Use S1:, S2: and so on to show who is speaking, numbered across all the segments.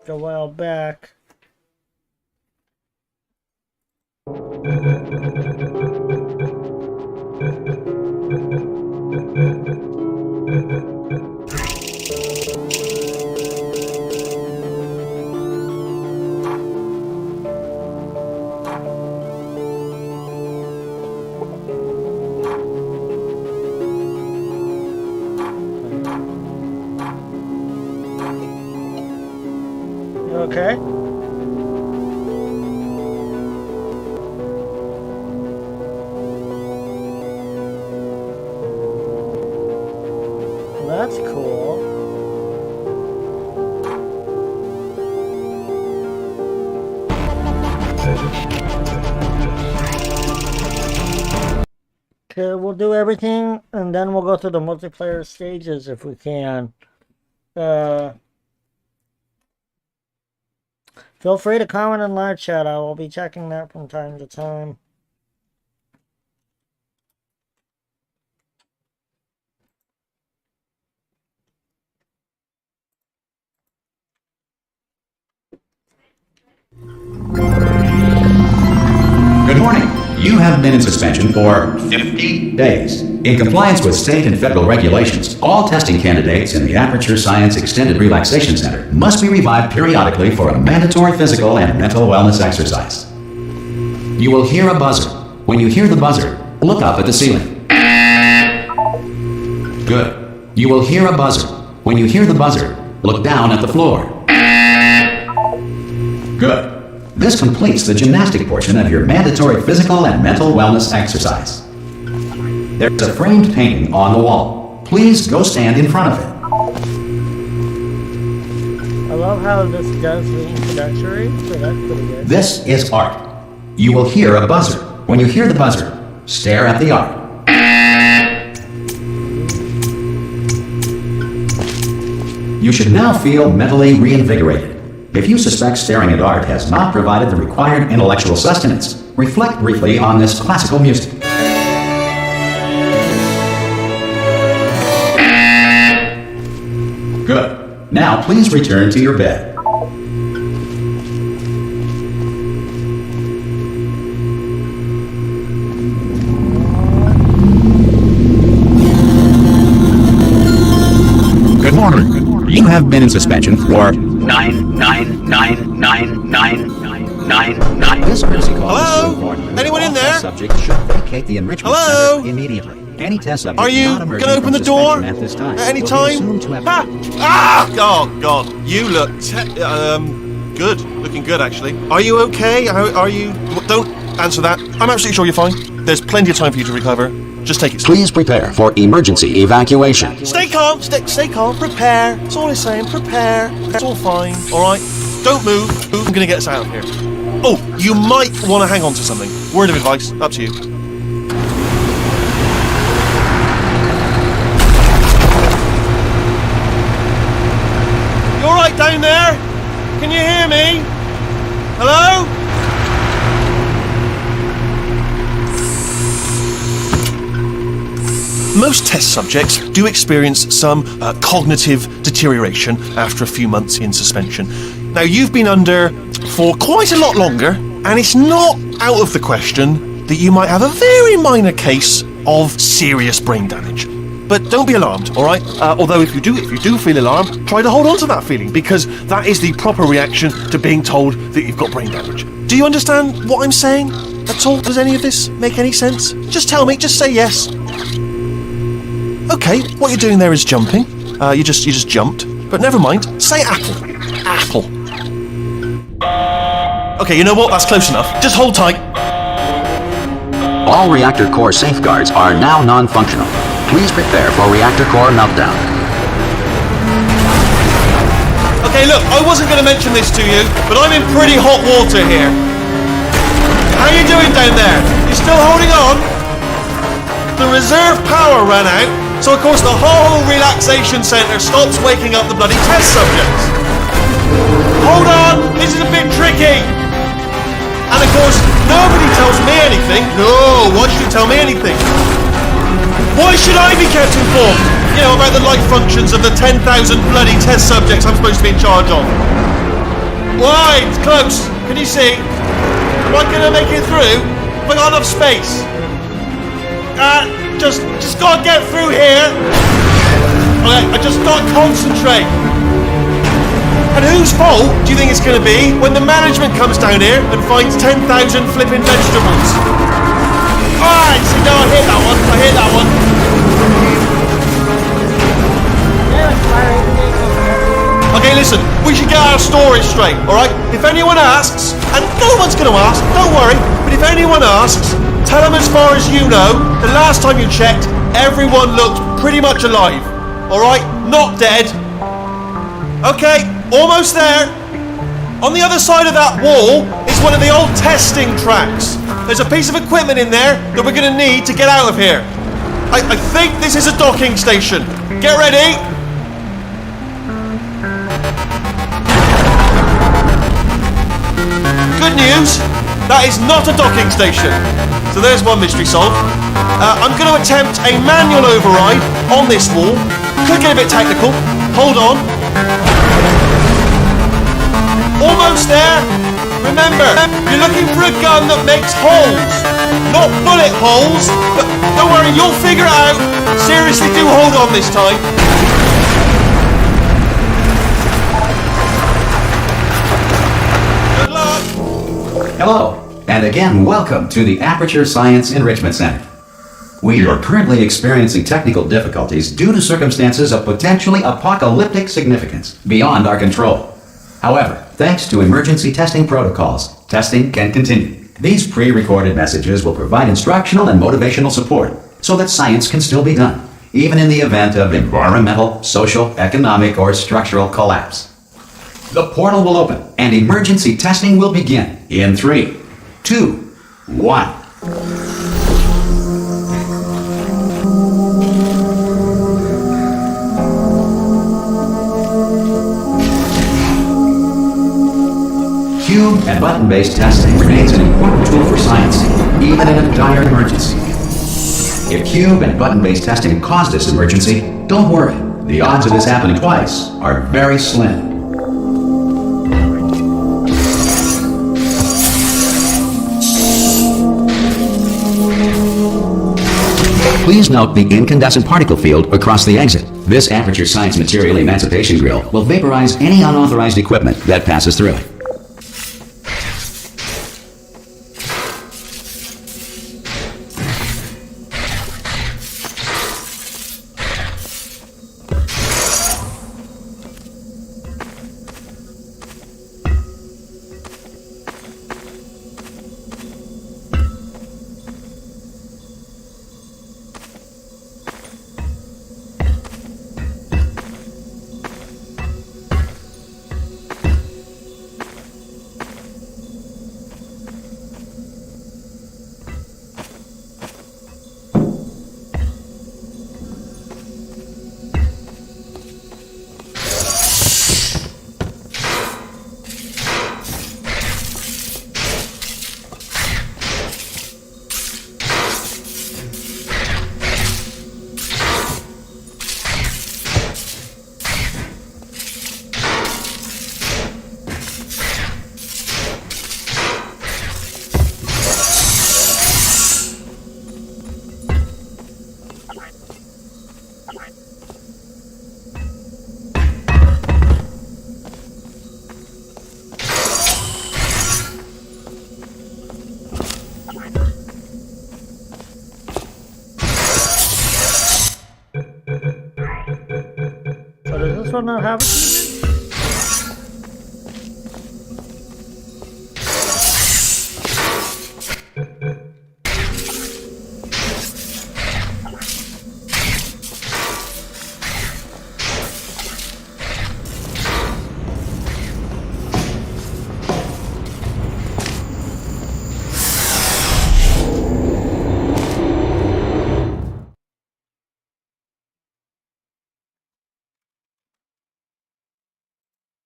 S1: a while back. Okay. That's cool. Okay, we'll do everything and then we'll go through the multiplayer stages if we can. Feel free to comment in live chat. I will be checking that from time to time.
S2: Good morning. You have been in suspension for 50 days. In compliance with state and federal regulations, all testing candidates in the Aperture Science Extended Relaxation Center must be revived periodically for a mandatory physical and mental wellness exercise. You will hear a buzzer. When you hear the buzzer, look up at the ceiling. Good. You will hear a buzzer. When you hear the buzzer, look down at the floor. Good. This completes the gymnastic portion of your mandatory physical and mental wellness exercise. There's a framed painting on the wall. Please go stand in front of it.
S1: I love how this does the introductory, so that's pretty good.
S2: This is art. You will hear a buzzer. When you hear the buzzer, stare at the art. You should now feel mentally reinvigorated. If you suspect staring at art has not provided the required intellectual sustenance, reflect briefly on this classical music. Good. Now please return to your bed. Good morning. You have been in suspension for 9999999. This emergency call is so important.
S3: Anyone in there?
S2: Subject should vacate the enrichment
S3: Hello?
S2: center immediately. Any test subject
S3: Are you
S2: not
S3: going
S2: emerging
S3: to open
S2: from
S3: the door
S2: suspension at this time
S3: at any
S2: will be
S3: time?
S2: assumed to have-
S3: Oh, God. You look good. Looking good, actually. Are you okay? Are you... Don't answer that. I'm absolutely sure you're fine. There's plenty of time for you to recover. Just take it slow.
S2: Please prepare for emergency evacuation.
S3: Stay calm. Stay calm. Prepare. That's all I'm saying. Prepare. It's all fine. All right? Don't move. I'm going to get us out of here. Oh, you might want to hang on to something. Word of advice. Up to you. You all right down there? Can you hear me? Hello? Most test subjects do experience some cognitive deterioration after a few months in suspension. Now, you've been under for quite a lot longer, and it's not out of the question that you might have a very minor case of serious brain damage. But don't be alarmed, all right? Although if you do feel alarmed, try to hold on to that feeling, because that is the proper reaction to being told that you've got brain damage. Do you understand what I'm saying at all? Does any of this make any sense? Just tell me. Just say yes. Okay, what you're doing there is jumping. You just jumped. But never mind. Say apple. Apple. Okay, you know what? That's close enough. Just hold tight.
S2: All reactor core safeguards are now non-functional. Please prepare for reactor core meltdown.
S3: Okay, look, I wasn't going to mention this to you, but I'm in pretty hot water here. How you doing down there? You still holding on? The reserve power ran out, so of course the whole relaxation centre stops waking up the bloody test subjects. Hold on, this is a bit tricky. And of course, nobody tells me anything. No, why should you tell me anything? Why should I be kept informed? You know, about the life functions of the 10,000 bloody test subjects I'm supposed to be in charge of. Why? It's close. Can you see? Am I gonna make it through? Have I got enough space? Just gotta get through here. Okay, I just gotta concentrate. And whose fault do you think it's gonna be when the management comes down here and finds 10,000 flipping vegetables? Alright, see now I hit that one. Okay, listen, we should get our story straight, alright? If anyone asks, and no one's gonna ask, don't worry, but if anyone asks, tell them as far as you know, the last time you checked, everyone looked pretty much alive. Alright? Not dead. Okay, almost there. On the other side of that wall is one of the old testing tracks. There's a piece of equipment in there that we're gonna need to get out of here. I think this is a docking station. Get ready. Good news, that is not a docking station. So there's one mystery solved. I'm going to attempt a manual override on this wall. Could get a bit technical. Hold on. Almost there. Remember, you're looking for a gun that makes holes. Not bullet holes, but don't worry, you'll figure it out. Seriously, do hold on this time. Good luck.
S2: Hello, and again, welcome to the Aperture Science Enrichment Center. We are currently experiencing technical difficulties due to circumstances of potentially apocalyptic significance beyond our control. However, thanks to emergency testing protocols, testing can continue. These pre-recorded messages will provide instructional and motivational support so that science can still be done, even in the event of environmental, social, economic, or structural collapse. The portal will open and emergency testing will begin in 3, 2, 1. Cube and button-based testing remains an important tool for science, even in a dire emergency. If cube and button-based testing caused this emergency, don't worry. The odds of this happening twice are very slim. Please note the incandescent particle field across the exit. This Aperture Science Material Emancipation Grill will vaporize any unauthorized equipment that passes through it.
S1: So does this one not have it?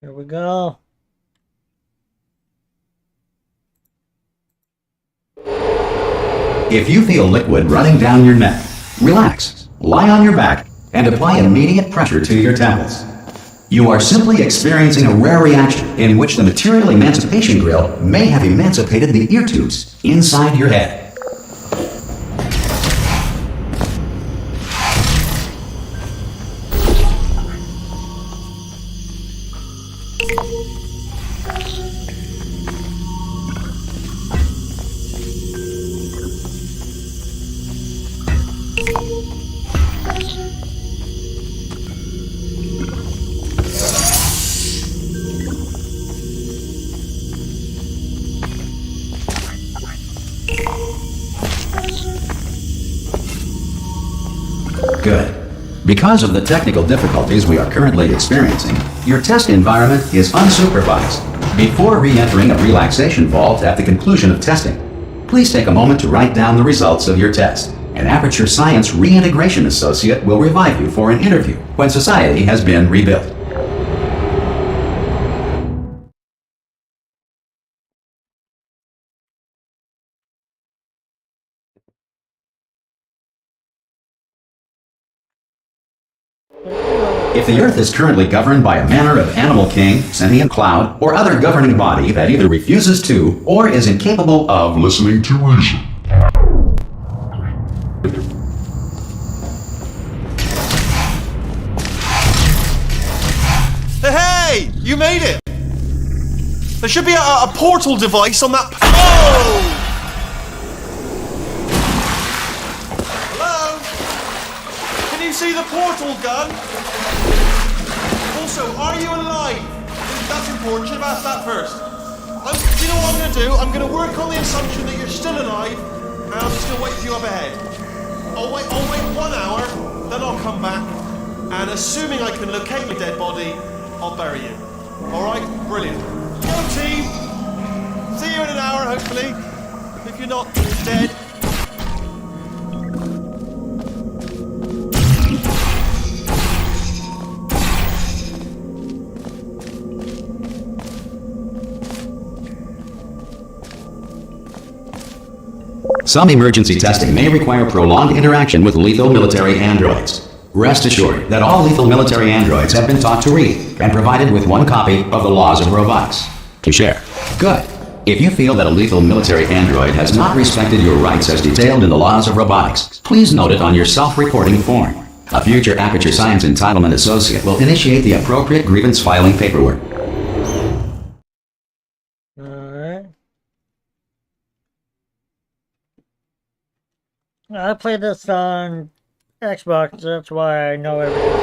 S1: Here we go.
S2: If you feel liquid running down your neck, relax, lie on your back, and apply immediate pressure to your temples. You are simply experiencing a rare reaction in which the material emancipation grill may have emancipated the ear tubes inside your head. Good. Because of the technical difficulties we are currently experiencing, your test environment is unsupervised. Before re-entering a relaxation vault at the conclusion of testing, please take a moment to write down the results of your test. An Aperture Science Reintegration Associate will revive you for an interview when society has been rebuilt. If the Earth is currently governed by a manner of animal king, sentient cloud, or other governing body that either refuses to or is incapable of listening to reason,
S3: Hey! You made it! There should be a portal device on that. Oh! Hello? Can you see the portal gun? Also, are you alive? That's important. Should have asked that first. Do you know what I'm going to do? I'm going to work on the assumption that you're still alive, and I'm just going to wait for you up ahead. I'll wait 1 hour, then I'll come back, and assuming I can locate my dead body, I'll bury you. Alright? Brilliant. Go team! See you in an hour, hopefully. If you're not dead.
S2: some emergency testing may require prolonged interaction with lethal military androids. Rest assured that all lethal military androids have been taught to read and provided with one copy of the Laws of Robotics to share. Good. If you feel that a lethal military android has not respected your rights as detailed in the Laws of Robotics, please note it on your self-reporting form. A future Aperture Science Entitlement Associate will initiate the appropriate grievance filing paperwork.
S1: Alright. I played this on Xbox, that's why I know everything. Of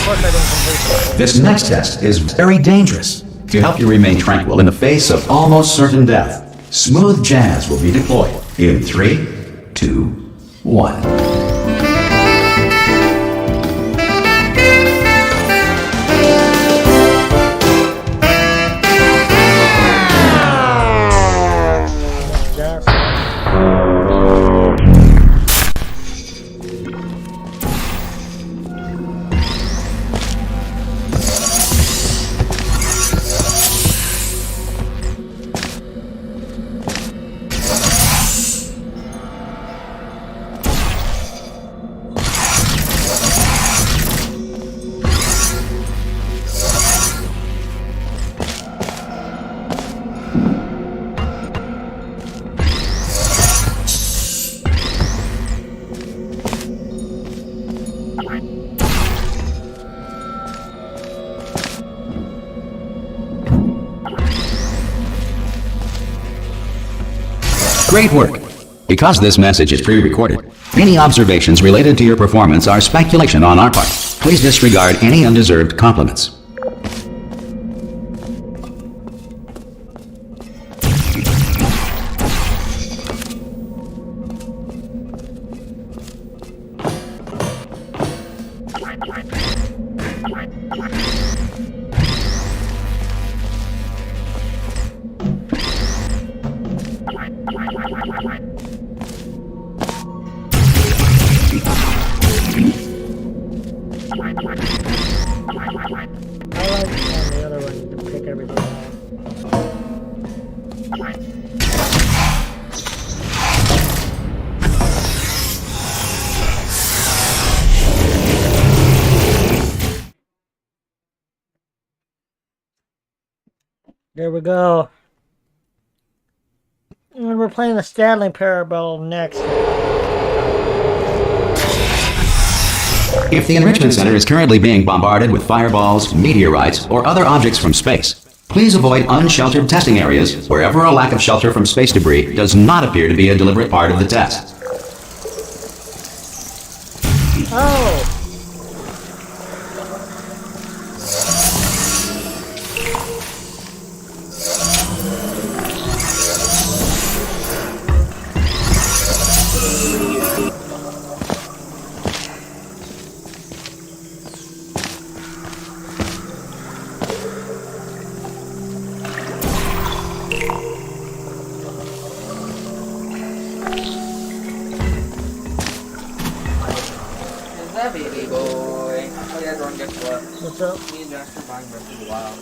S1: course I didn't complete it.
S2: This next test is very dangerous. To help you remain tranquil in the face of almost certain death, smooth jazz will be deployed in 3, 2, 1. Great work! Because this message is pre-recorded, any observations related to your performance are speculation on our part. Please disregard any undeserved compliments.
S1: There we go. And we're playing the Stanley Parable next.
S2: If the Enrichment Center is currently being bombarded with fireballs, meteorites, or other objects from space, please avoid unsheltered testing areas wherever a lack of shelter from space debris does not appear to be a deliberate part of the test.
S1: Oh!
S4: Is that baby boy? Oh yeah, Ron, guess what?
S1: What's up?
S4: Me and Josh are buying Breath of the Wild.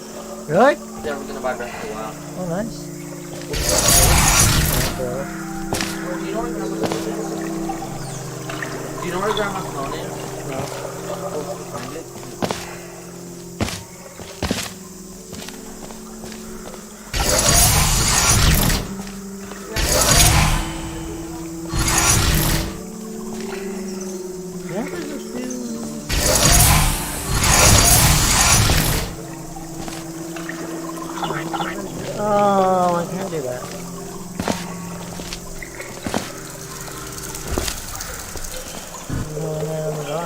S1: Really?
S4: Yeah, we're gonna buy Breath of the Wild.
S1: Oh, nice.
S4: Do you know where Grandma's phone is? Do you know where Grandma's phone is?
S1: No.
S4: Oh, find it.
S1: What does this do? Oh, I can't do that. No, no, no,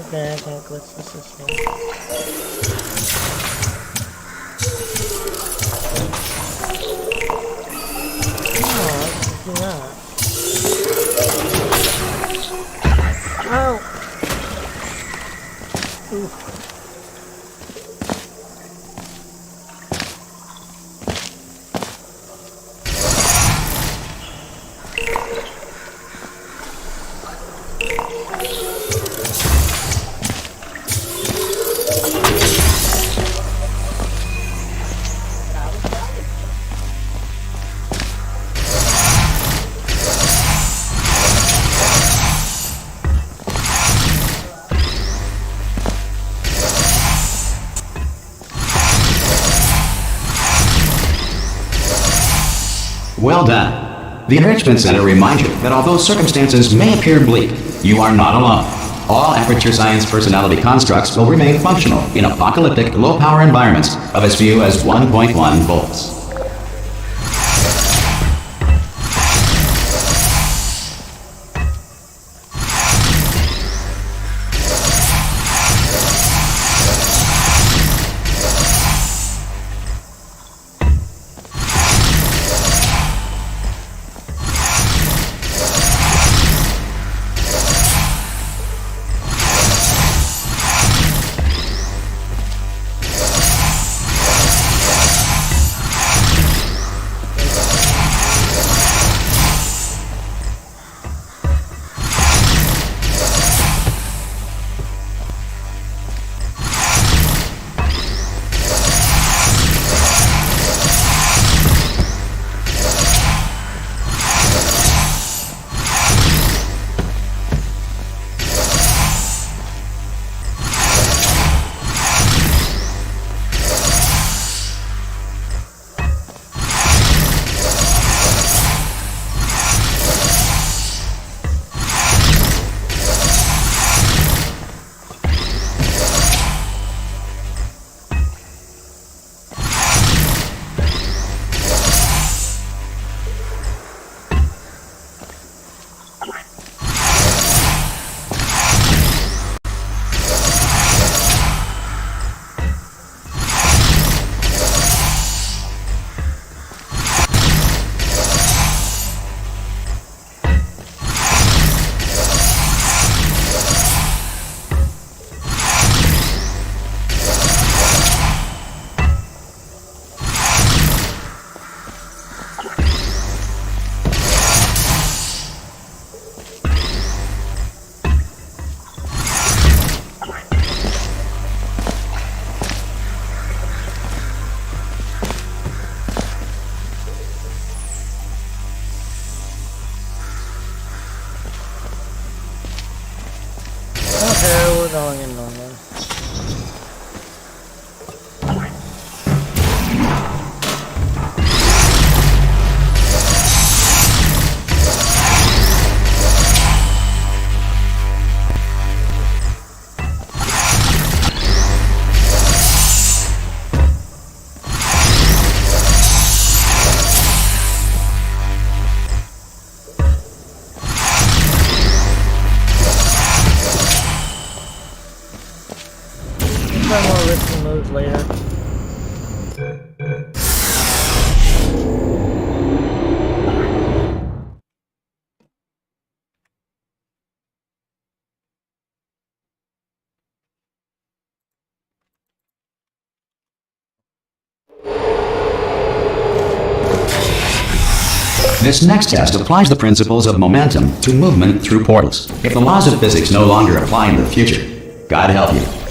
S1: Okay, I can't glitch the system. Oh, I can do that. Oh! Oof.
S2: Well done. The Enrichment Center reminds you that although circumstances may appear bleak, you are not alone. All Aperture Science personality constructs will remain functional in apocalyptic, low-power environments of as few as 1.1 volts.
S1: risky moves later.
S2: This next test applies the principles of momentum to movement through portals. If the laws of physics no longer apply in the future, God help you.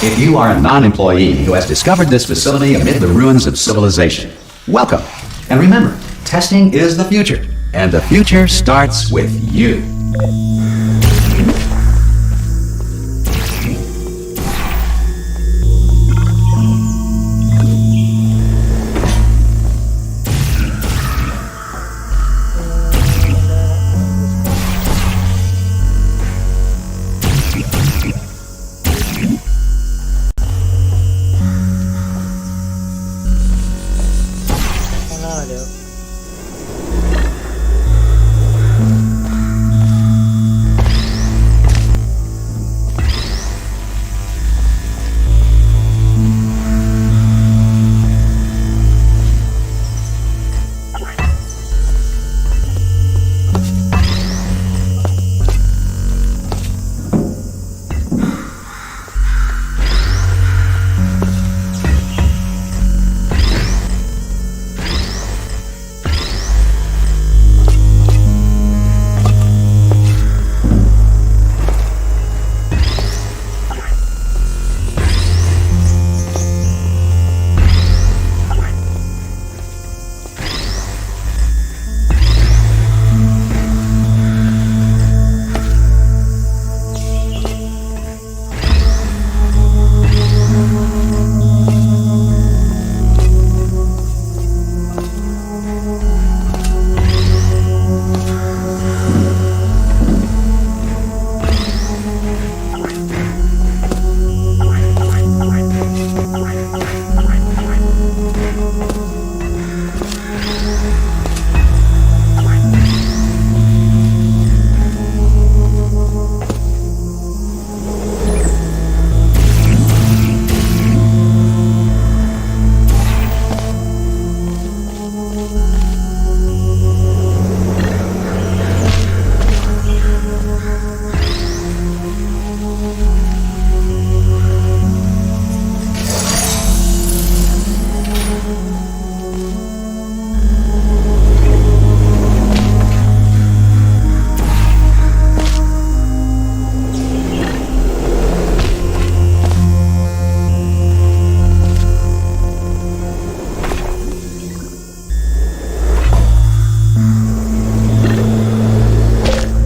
S2: if you are a non-employee who has discovered this facility amid the ruins of civilization, welcome. And remember, testing is the future, and the future starts with you.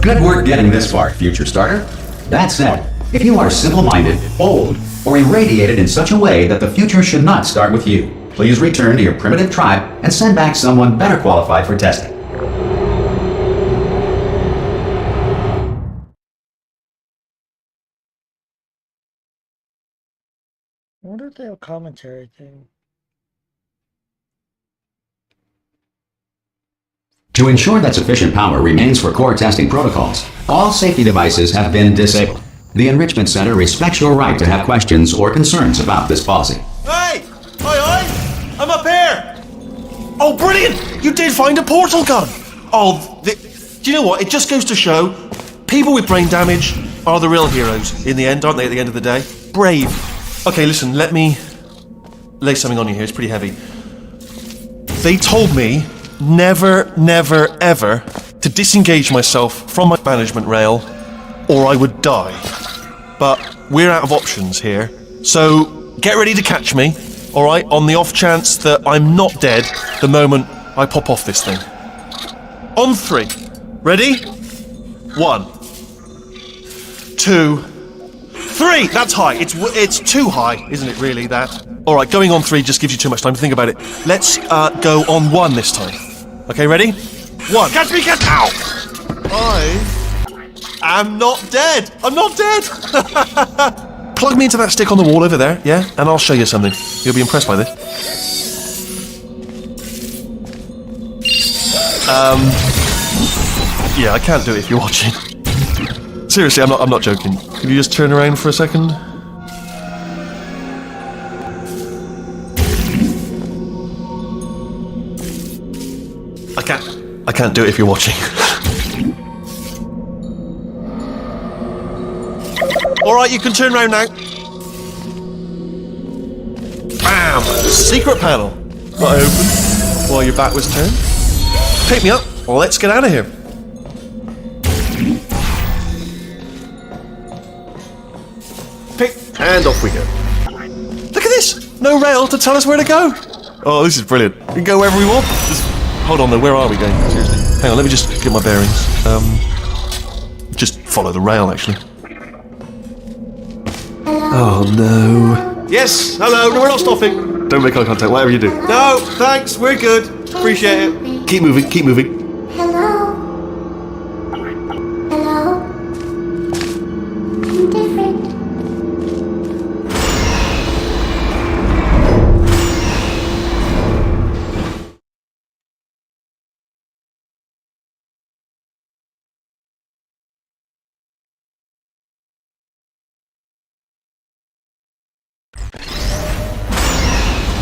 S2: Good work getting this far, future starter. That said, if you are simple-minded, old, or irradiated in such a way that the future should not start with you, please return to your primitive tribe and send back someone better qualified for testing.
S1: I wonder if they have a commentary thing.
S2: To ensure that sufficient power remains for core testing protocols, all safety devices have been disabled. The Enrichment Center respects your right to have questions or concerns about this policy.
S3: Hey! Hi! I'm up here! Oh, brilliant! You did find a portal gun! Oh, do you know what? It just goes to show, people with brain damage are the real heroes in the end, aren't they, at the end of the day? Brave. Okay, listen, let me lay something on you here. It's pretty heavy. They told me never, never, ever to disengage myself from my management rail or I would die. But we're out of options here. So get ready to catch me, alright, on the off chance that I'm not dead the moment I pop off this thing. On 3. Ready? 1, 2, 3! That's high. It's too high, isn't it, really, that? Alright, going on 3 just gives you too much time to think about it. Let's go on 1 this time. Okay, ready? 1. Catch me, catch... Ow! I'm not dead! I'm not dead! Plug me into that stick on the wall over there, yeah? And I'll show you something. You'll be impressed by this. Yeah, I can't do it if you're watching. Seriously, I'm not joking. Can you just turn around for a second? I can't do it if you're watching. Alright, you can turn around now. Bam! Secret panel. Got it open while your back was turned. Pick me up. Let's get out of here. pick, and off we go. Look at this! No rail to tell us where to go. Oh, this is brilliant. We can go wherever we want. Hold on though, where are we going? Seriously. Hang on, let me just get my bearings. Just follow the rail, actually. Oh no. Yes, hello, no, we're not stopping. Don't make eye contact, whatever you do. No, thanks, we're good. Appreciate it. Keep moving, keep moving.
S5: Hello? Hello? I'm different.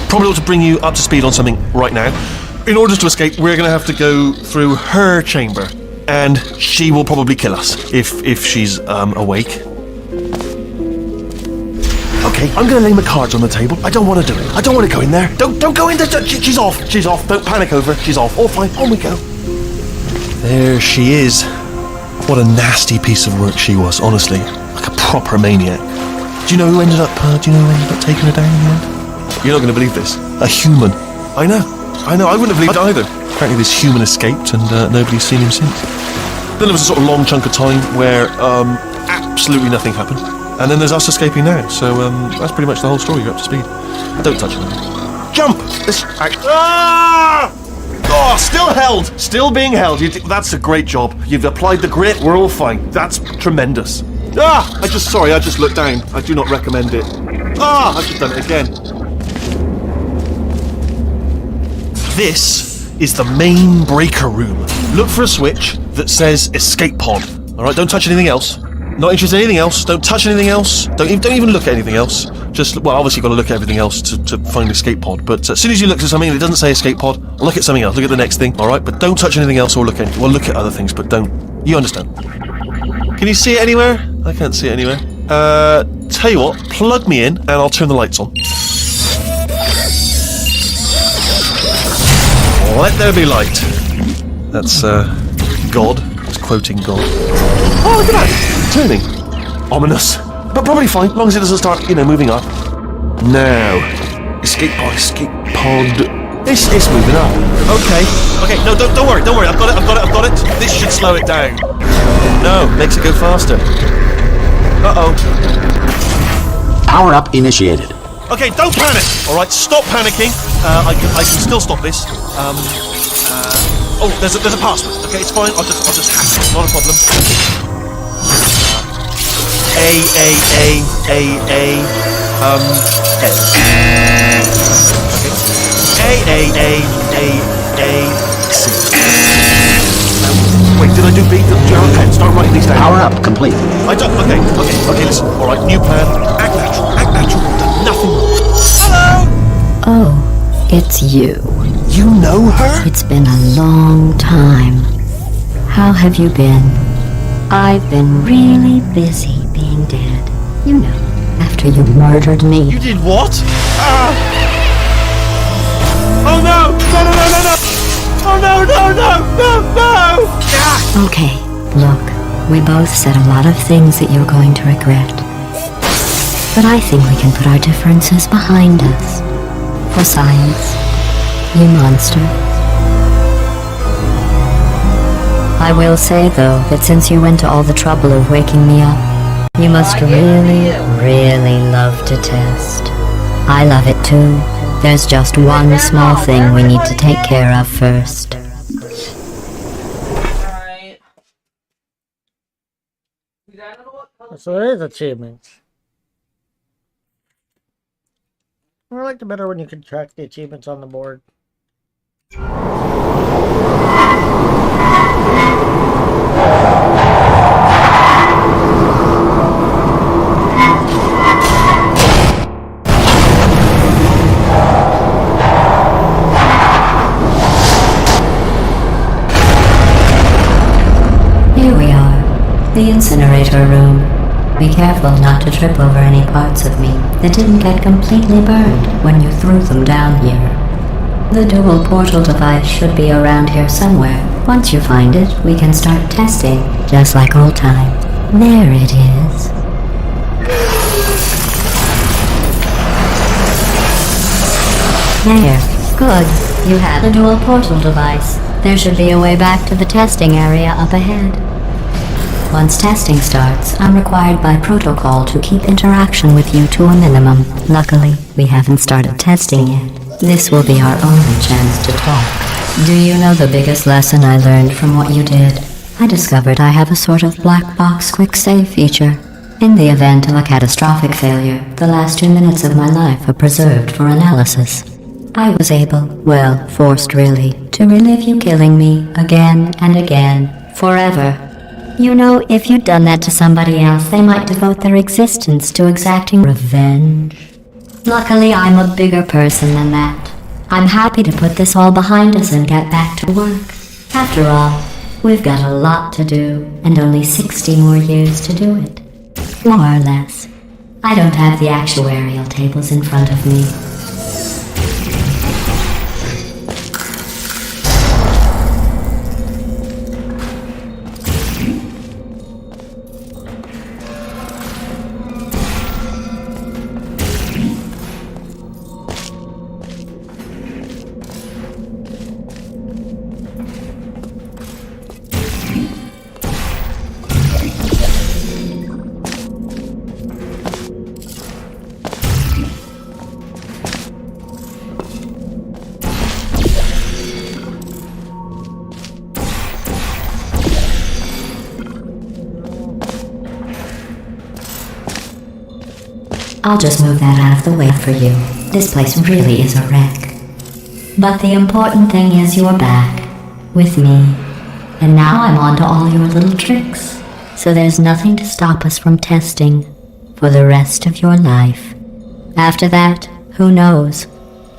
S3: Probably ought to bring you up to speed on something right now. In order to escape, we're going to have to go through her chamber, and she will probably kill us if she's awake. Okay, I'm going to lay my cards on the table. I don't want to do it. I don't want to go in there. Don't go in there. She's off. She's off. Don't panic over. She's off. All fine. On we go. There she is. What a nasty piece of work she was. Honestly, like a proper maniac. Do you know who ended up? Taking her down in the end? You're not going to believe this. A human. I know. I wouldn't have believed it either. Apparently this human escaped and nobody's seen him since. Then there was a sort of long chunk of time where absolutely nothing happened. And then there's us escaping now. So that's pretty much the whole story. You're up to speed. Don't touch him. Jump! Oh, still held. Still being held. That's a great job. You've applied the grit. We're all fine. That's tremendous. I just looked down. I do not recommend it. I've just done it again. This is the main breaker room. Look for a switch that says escape pod. Alright, don't touch anything else. Not interested in anything else. Don't touch anything else. Don't even look at anything else. Obviously you've got to look at everything else to find escape pod. But as soon as you look at something that doesn't say escape pod, look at something else. Look at the next thing. Alright, but don't touch anything else or look at other things, but don't. You understand. Can you see it anywhere? I can't see it anywhere. Tell you what, plug me in and I'll turn the lights on. Let there be light. That's, God. It's quoting God. Oh, look at that! Turning. Ominous. But probably fine, as long as it doesn't start, moving up. Now. Escape pod. It's moving up. Okay, no, don't worry. I've got it. This should slow it down. No, makes it go faster. Uh-oh.
S2: Power up initiated.
S3: Okay, don't panic! Alright, stop panicking. I can still stop this. There's a password. Okay, it's fine. I'll just hack it. Not a problem. C. Wait, did I do B? Okay, start writing these down.
S2: Power up complete.
S3: I don't. Okay, listen. Alright, new plan. Act natural. Nothing wrong. Hello!
S6: Oh, it's you.
S3: You know her?
S6: It's been a long time. How have you been? I've been really busy being dead. After you murdered me.
S3: You did what? Oh no! No! Oh no!
S6: Okay, look, we both said a lot of things that you're going to regret. But I think we can put our differences behind us. For science, you monster. I will say, though, that since you went to all the trouble of waking me up, you must really, really love to test. I love it too. There's just one small thing we need to take care of first.
S4: Alright.
S1: So there is achievements. I like the better when you can track the achievements on the board.
S6: Here we are, the incinerator room. Be careful not to trip over any parts of me that didn't get completely burned when you threw them down here. The dual portal device should be around here somewhere. Once you find it, we can start testing, just like old times. There it is. There. Good. You have a dual portal device. There should be a way back to the testing area up ahead. Once testing starts, I'm required by protocol to keep interaction with you to a minimum. Luckily, we haven't started testing yet. This will be our only chance to talk. Do you know the biggest lesson I learned from what you did? I discovered I have a sort of black box quick save feature. In the event of a catastrophic failure, the last 2 minutes of my life are preserved for analysis. I was able, well, forced really, to relive you killing me again and again, forever. You know, if you'd done that to somebody else, they might devote their existence to exacting revenge. Luckily, I'm a bigger person than that. I'm happy to put this all behind us and get back to work. After all, we've got a lot to do, and only 60 more years to do it. More or less. I don't have the actuarial tables in front of me. I'll just move that out of the way for you. This place really is a wreck. But the important thing is you're back. With me. And now I'm on to all your little tricks. So there's nothing to stop us from testing. For the rest of your life. After that, who knows?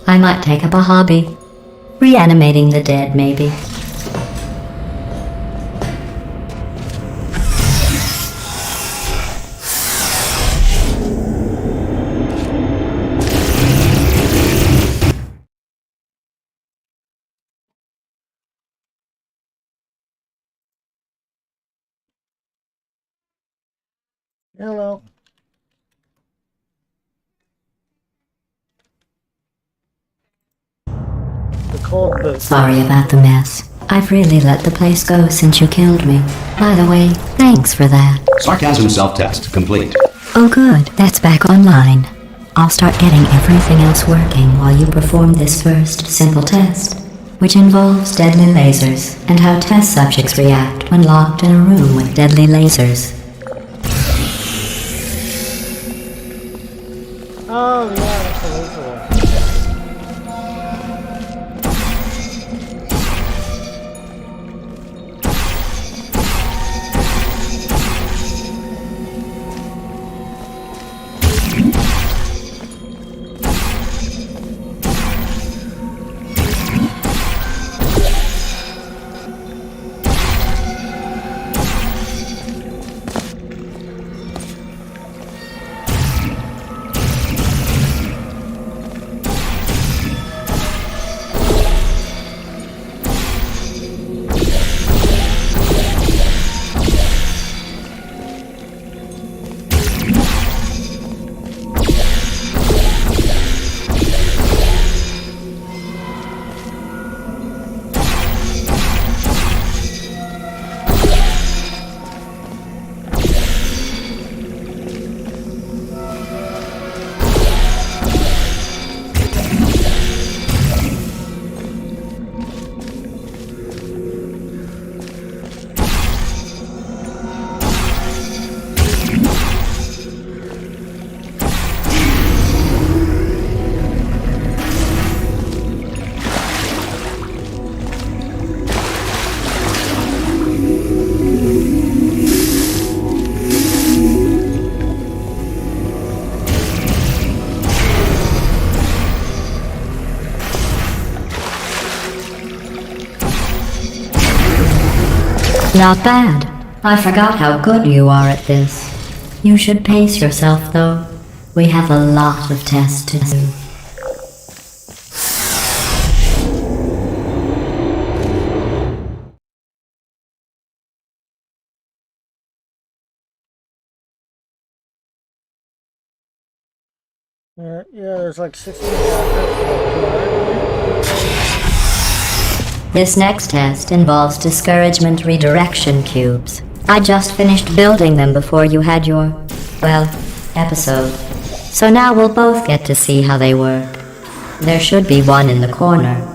S6: I might take up a hobby. Reanimating the dead, maybe.
S1: Hello. The cold boot.
S6: Sorry about the mess. I've really let the place go since you killed me. By the way, thanks for that.
S2: Sarcasm self-test complete.
S6: Oh good, that's back online. I'll start getting everything else working while you perform this first simple test, which involves deadly lasers and how test subjects react when locked in a room with deadly lasers.
S1: Oh, yeah, that's a laser one.
S6: Not bad. I forgot how good you are at this. You should pace yourself, though. We have a lot of tests to do.
S1: Yeah, there's like 16 chapters.
S6: This next test involves discouragement redirection cubes. I just finished building them before you had your, well, episode. So now we'll both get to see how they work. There should be one in the corner.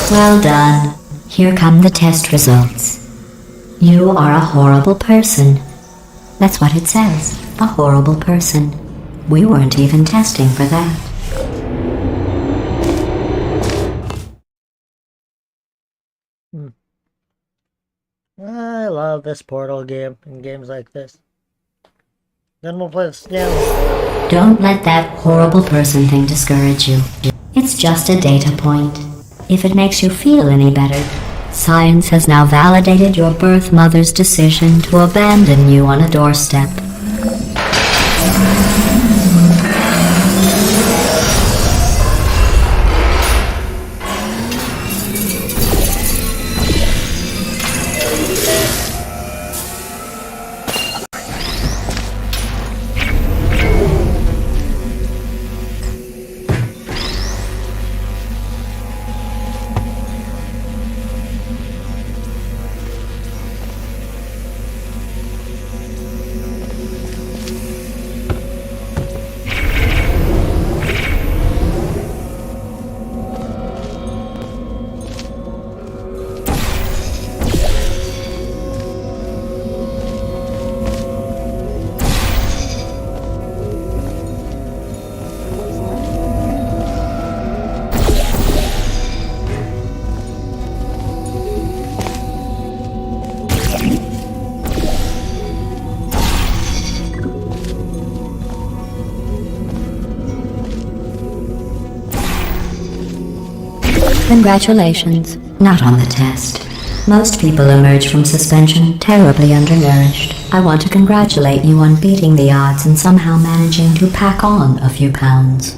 S6: Well done. Here come the test results. You are a horrible person. That's what it says. A horrible person. We weren't even testing for that.
S1: I love this Portal game and games like this. Then we'll play the Stanley.
S6: Don't let that horrible person thing discourage you. It's just a data point. If it makes you feel any better, science has now validated your birth mother's decision to abandon you on a doorstep. Congratulations. Not on the test. Most people emerge from suspension terribly undernourished. I want to congratulate you on beating the odds and somehow managing to pack on a few pounds.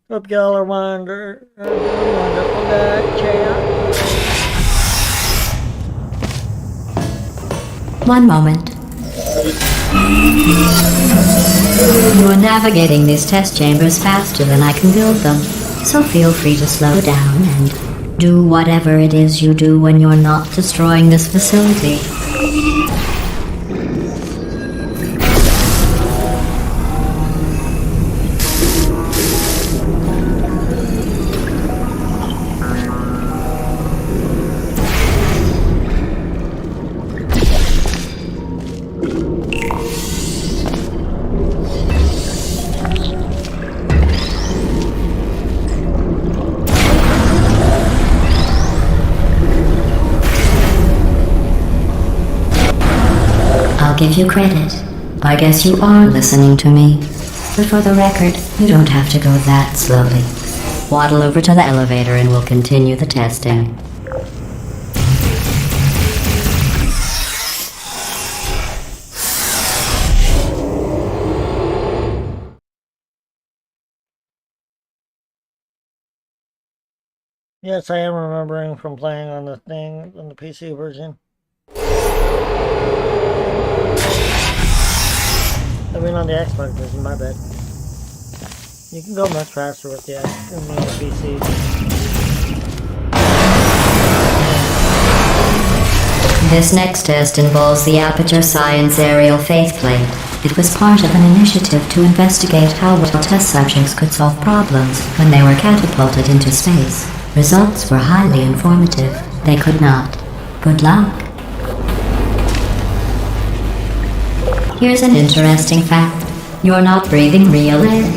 S1: Hope y'all are wonderful that chat.
S6: One moment. You are navigating these test chambers faster than I can build them, so feel free to slow down and do whatever it is you do when you're not destroying this facility. I'll give you credit. I guess you are listening to me. But for the record, you don't have to go that slowly. Waddle over to the elevator and we'll continue the testing.
S1: Yes, I am remembering from playing on the thing, on the PC version. I mean on the Xbox version, my bad. You can go much faster with the PC.
S6: This next test involves the Aperture Science Aerial Faceplate. It was part of an initiative to investigate how well test subjects could solve problems when they were catapulted into space. Results were highly informative. They could not. Good luck. Here's an interesting fact. You're not breathing real air.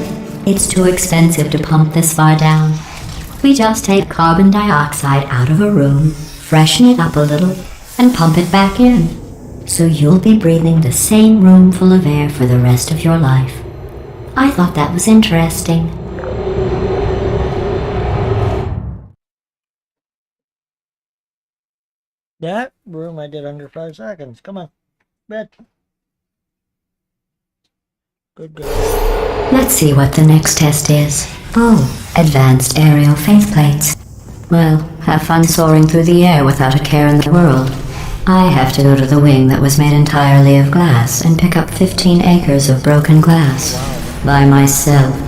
S6: It's too expensive to pump this far down. We just take carbon dioxide out of a room, freshen it up a little, and pump it back in. So you'll be breathing the same room full of air for the rest of your life. I thought that was interesting.
S1: That room I did under 5 seconds. Come on. Bed. Good girl.
S6: Let's see what the next test is. Oh, advanced aerial faceplates. Well, have fun soaring through the air without a care in the world. I have to go to the wing that was made entirely of glass and pick up 15 acres of broken glass. By myself.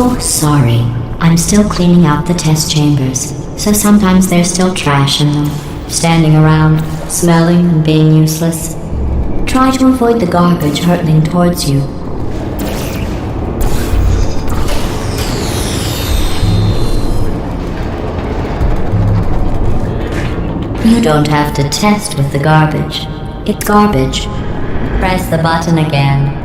S6: Oh, sorry. I'm still cleaning out the test chambers, so sometimes there's still trash in them, standing around, smelling and being useless. Try to avoid the garbage hurtling towards you. You don't have to test with the garbage. It's garbage. Press the button again.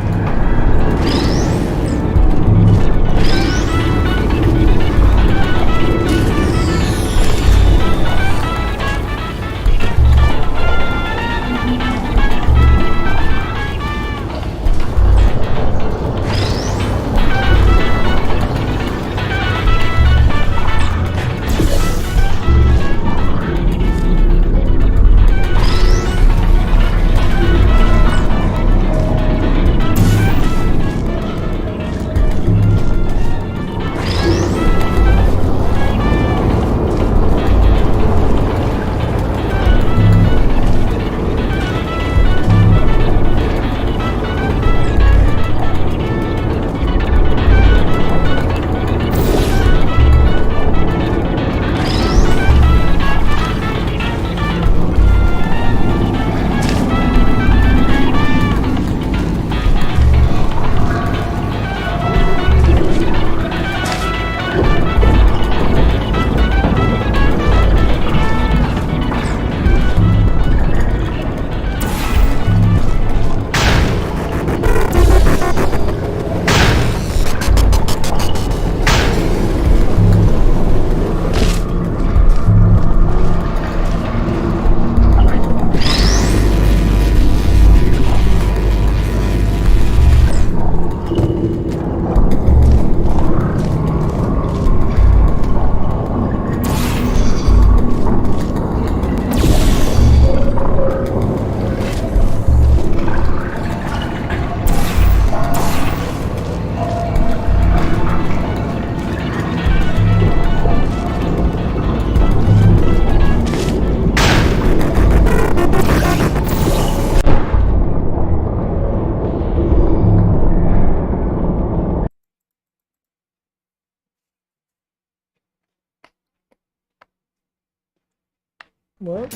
S1: What?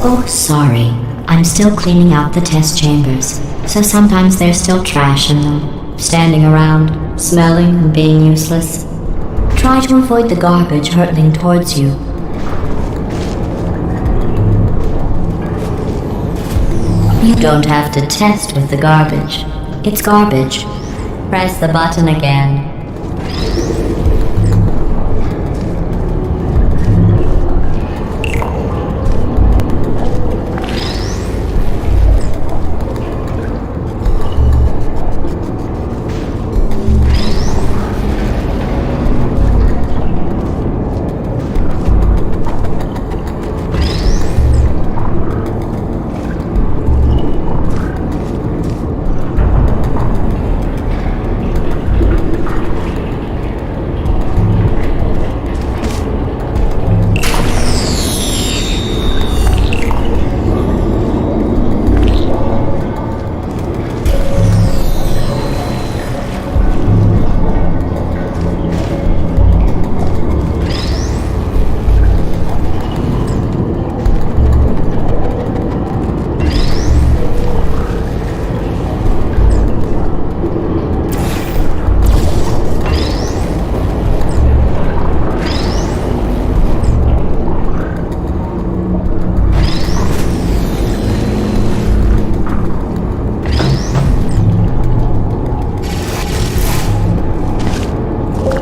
S6: Oh, sorry. I'm still cleaning out the test chambers, so sometimes there's still trash in them, standing around, smelling and being useless. Try to avoid the garbage hurtling towards you. You don't have to test with the garbage. It's garbage. Press the button again.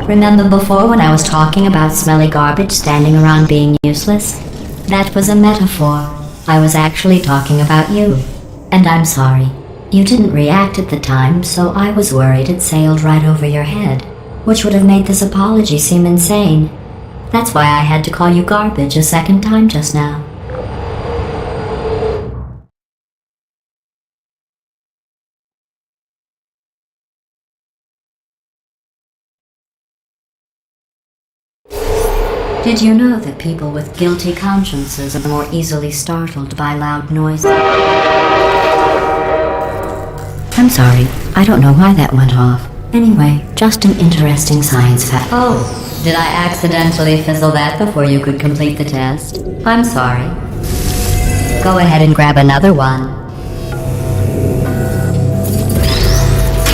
S6: Remember before when I was talking about smelly garbage standing around being useless? That was a metaphor. I was actually talking about you. And I'm sorry. You didn't react at the time, so I was worried it sailed right over your head, which would have made this apology seem insane. That's why I had to call you garbage a second time just now. Did you know that people with guilty consciences are more easily startled by loud noises? I'm sorry, I don't know why that went off. Anyway, just an interesting science fact. Oh, did I accidentally fizzle that before you could complete the test? I'm sorry. Go ahead and grab another one.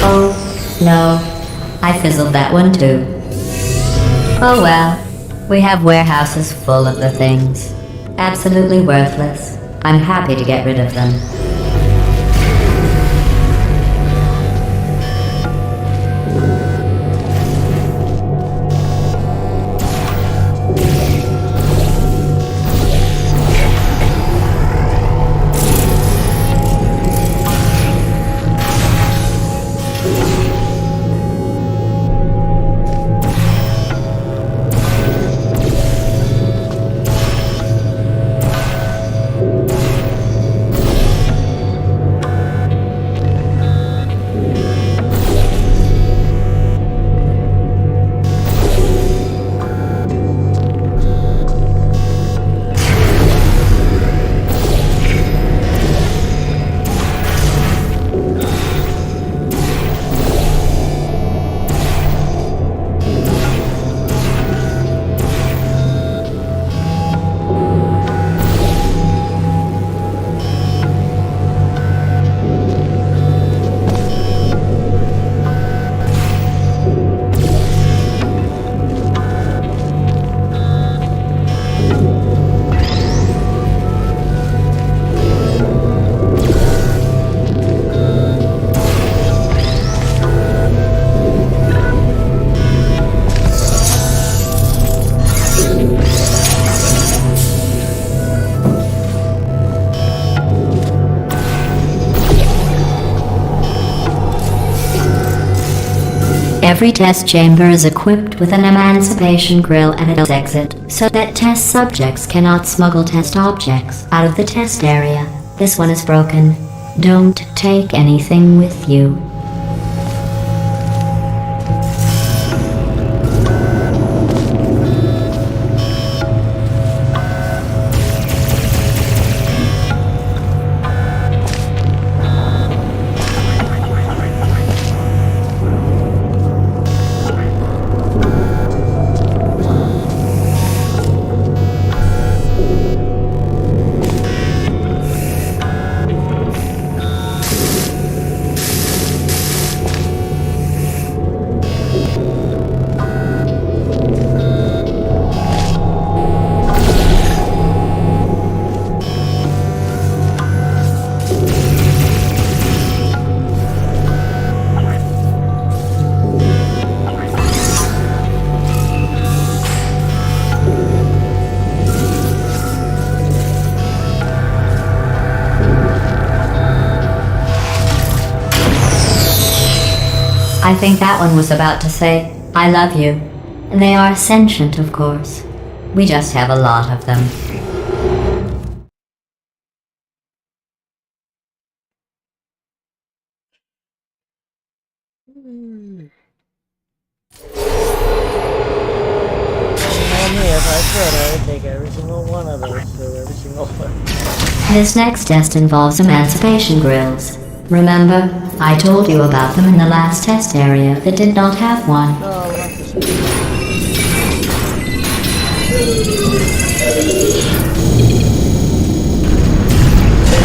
S6: Oh, no. I fizzled that one too. Oh well. We have warehouses full of the things. Absolutely worthless. I'm happy to get rid of them. Every test chamber is equipped with an emancipation grill at its exit, so that test subjects cannot smuggle test objects out of the test area. This one is broken. Don't take anything with you. I think that one was about to say, I love you. They are sentient, of course. We just have a lot of them.
S1: If I could, I would take every single one of those through every single one.
S6: This next test involves emancipation grills. Remember, I told you about them in the last test area that did not have one.
S1: No, not this one.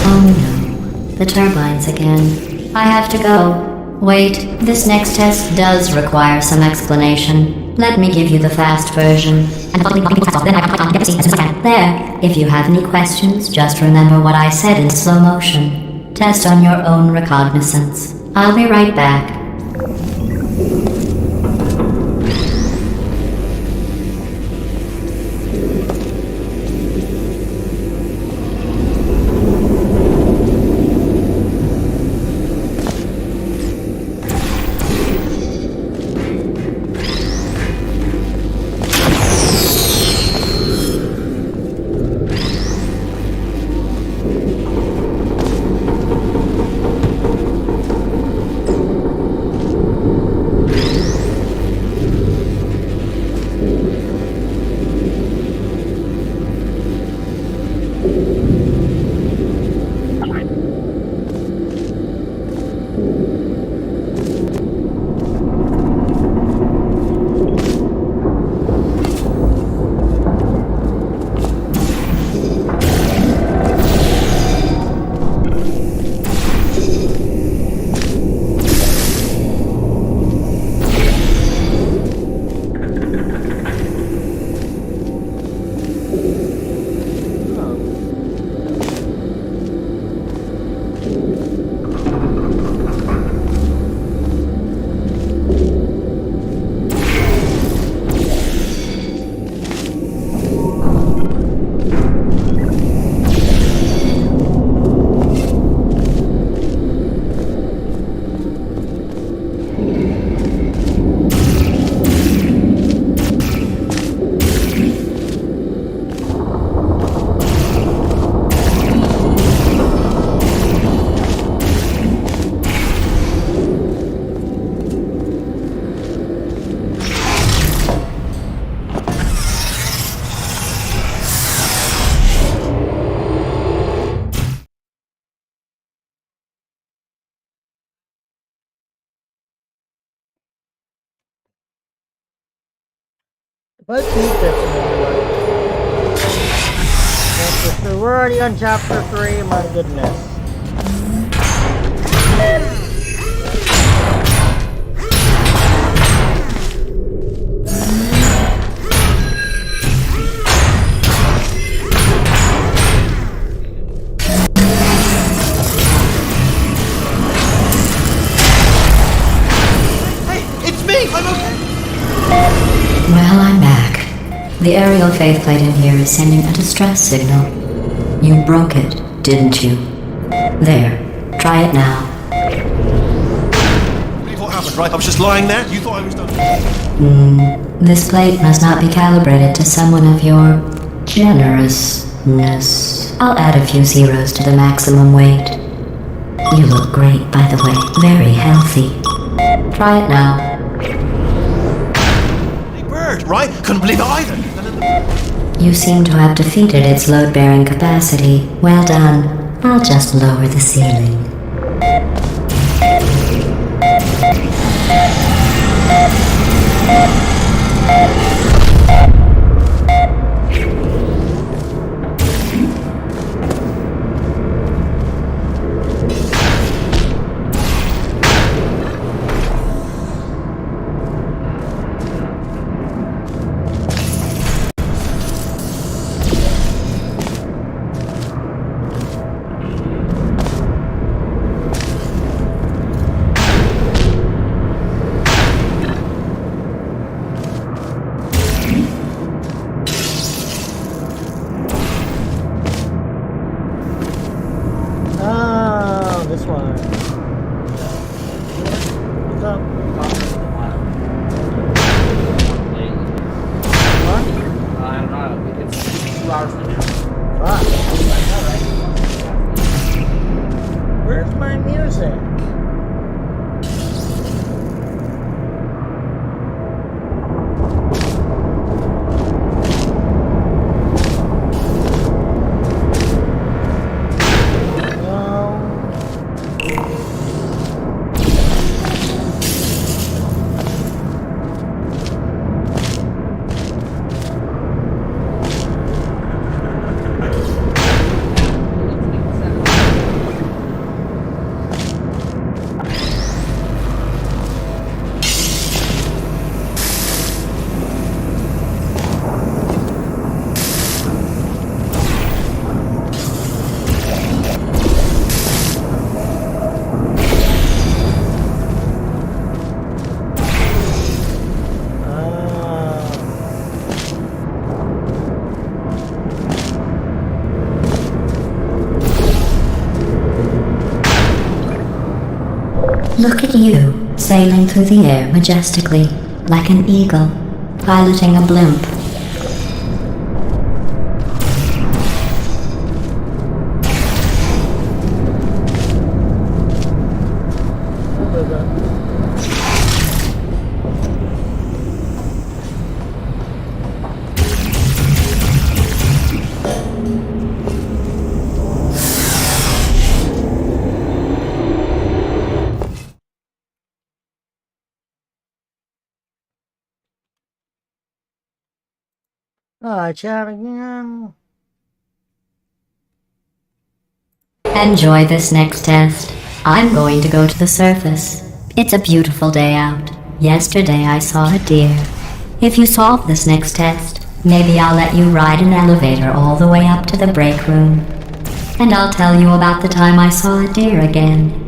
S6: Oh no, the turbines again. I have to go. Wait, this next test does require some explanation. Let me give you the fast version. There, if you have any questions, just remember what I said in slow motion. Test on your own recognizance. I'll be right back.
S1: If I beat this one, chapter 3. We're already on chapter 3, my goodness.
S6: Well, I'm back. The aerial faceplate in here is sending a distress signal. You broke it, didn't you? There. Try it now.
S3: What happened, right? I was just lying there. You thought I was done.
S6: This plate must not be calibrated to someone of your generousness. I'll add a few zeros to the maximum weight. You look great, by the way. Very healthy. Try it now.
S3: Bird, right? Couldn't believe it either.
S6: You seem to have defeated its load-bearing capacity. Well done. I'll just lower the ceiling.
S1: This one. What's up? What?
S4: I don't know. It's 2 hours from now.
S1: Fuck. Where's my music?
S6: Look at you, sailing through the air majestically, like an eagle, piloting a blimp.
S1: Alright, chat again.
S6: Enjoy this next test. I'm going to go to the surface. It's a beautiful day out. Yesterday I saw a deer. If you solve this next test, maybe I'll let you ride an elevator all the way up to the break room. and I'll tell you about the time I saw a deer again.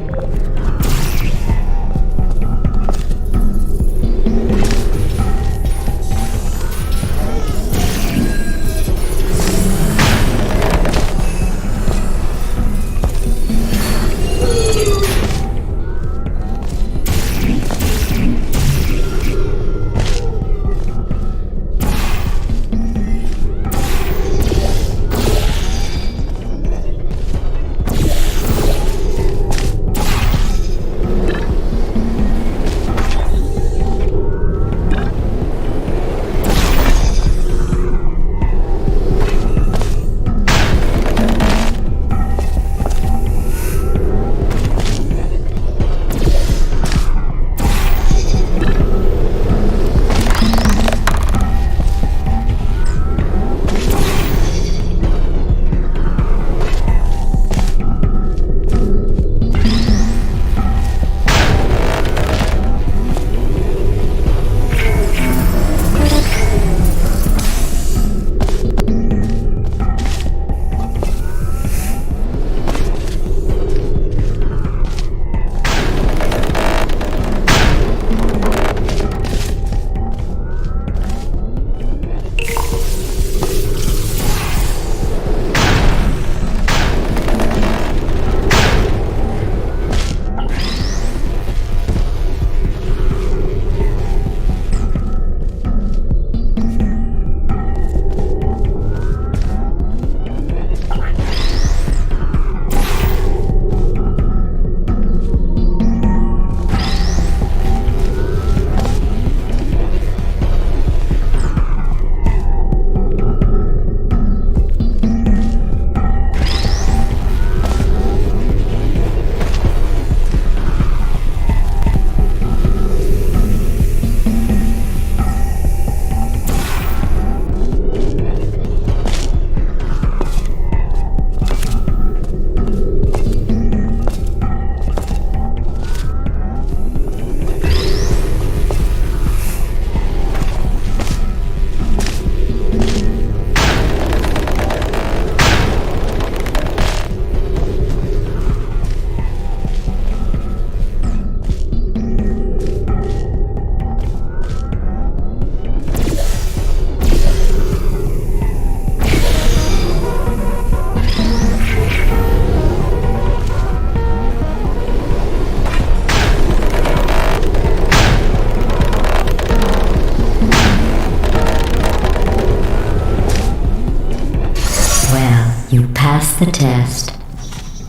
S6: You passed the test.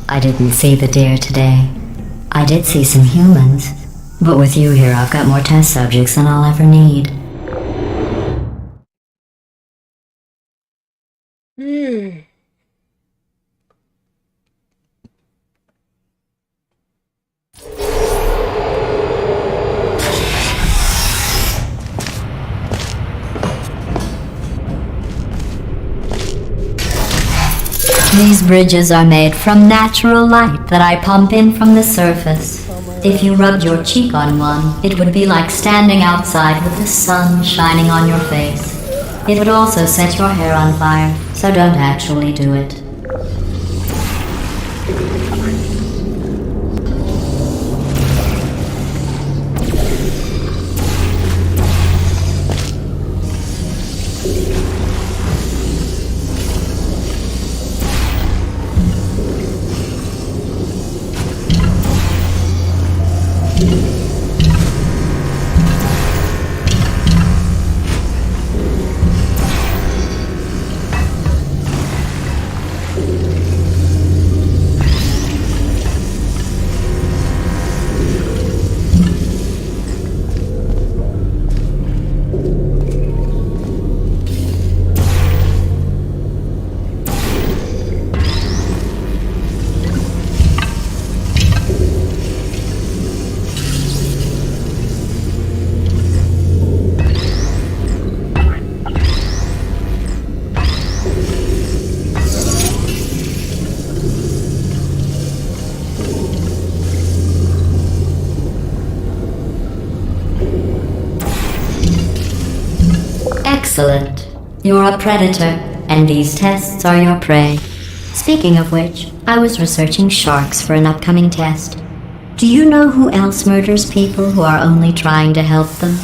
S6: I didn't see the deer today. I did see some humans, but with you here I've got more test subjects than I'll ever need. These bridges are made from natural light that I pump in from the surface. If you rubbed your cheek on one, it would be like standing outside with the sun shining on your face. It would also set your hair on fire, so don't actually do it. Excellent. You're a predator, and these tests are your prey. Speaking of which, I was researching sharks for an upcoming test. Do you know who else murders people who are only trying to help them?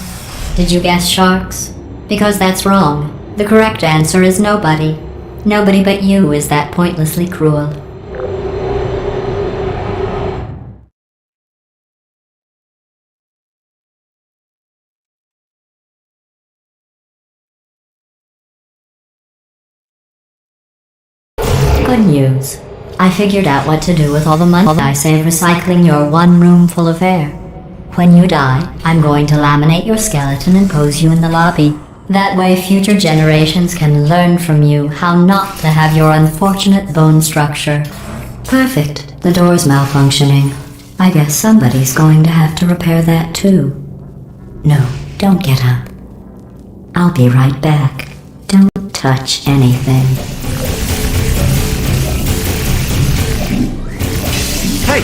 S6: Did you guess sharks? Because that's wrong. The correct answer is nobody. Nobody but you is that pointlessly cruel. Good news. I figured out what to do with all the money I save recycling your one room full of air. When you die, I'm going to laminate your skeleton and pose you in the lobby. That way future generations can learn from you how not to have your unfortunate bone structure. Perfect. The door's malfunctioning. I guess somebody's going to have to repair that too. No, don't get up. I'll be right back. Don't touch anything.
S3: Hey,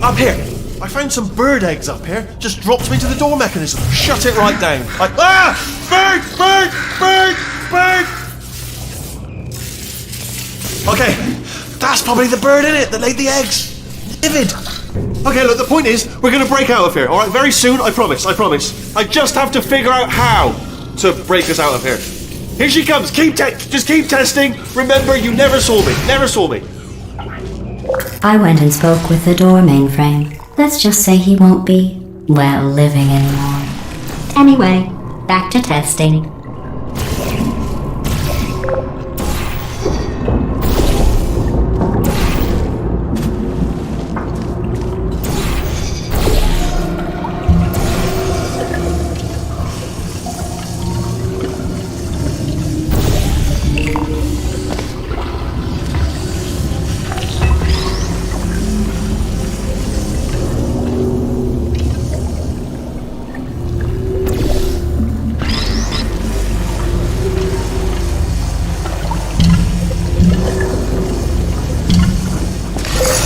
S3: up here. I found some bird eggs up here. Just dropped me to the door mechanism. Shut it right down. Bird! Okay, that's probably the bird in it that laid the eggs. Livid. Okay, look, the point is, we're gonna break out of here, alright? Very soon, I promise. I just have to figure out how to break us out of here. Here she comes. Just keep testing. Remember, you never saw me.
S6: I went and spoke with the door mainframe. Let's just say he won't be, well, living anymore. Anyway, back to testing.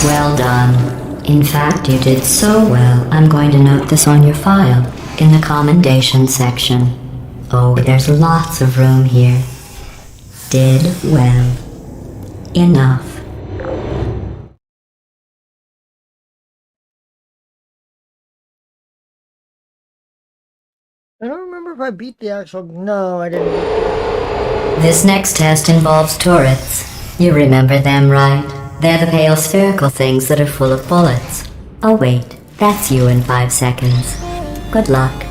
S6: Well done. In fact, you did so well, I'm going to note this on your file, in the commendation section. Oh, there's lots of room here. Did well. Enough.
S1: I don't remember if I beat the actual... No, I didn't.
S6: This next test involves turrets. You remember them, right? They're the pale spherical things that are full of bullets. Oh wait, that's you in 5 seconds. Good luck.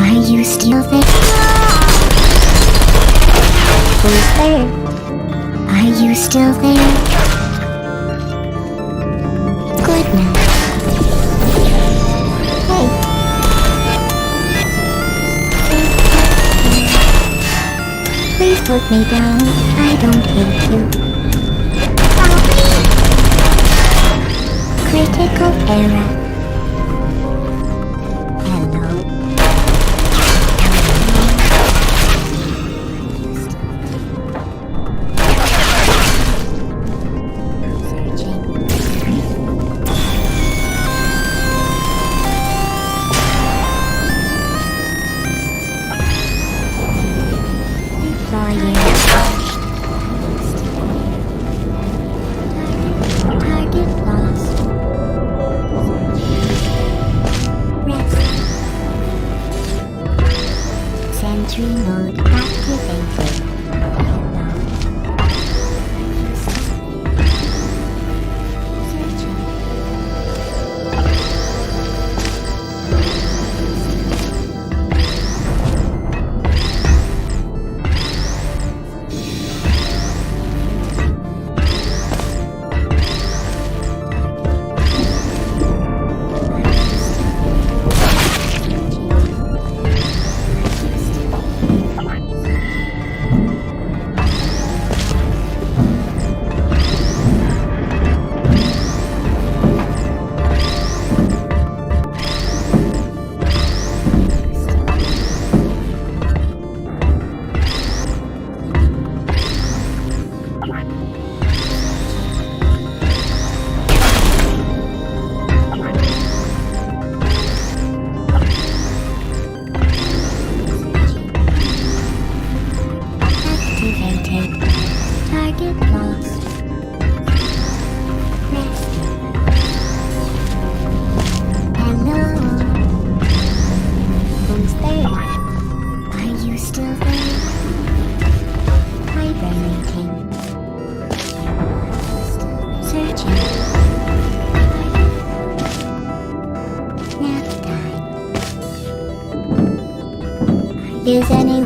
S5: Are you still there? Who's there? Are you still there? Good now. Please put me down. I don't hate you. Critical error. Hello. Searching. Target lost. Rest. Sentry mode activated. Searching.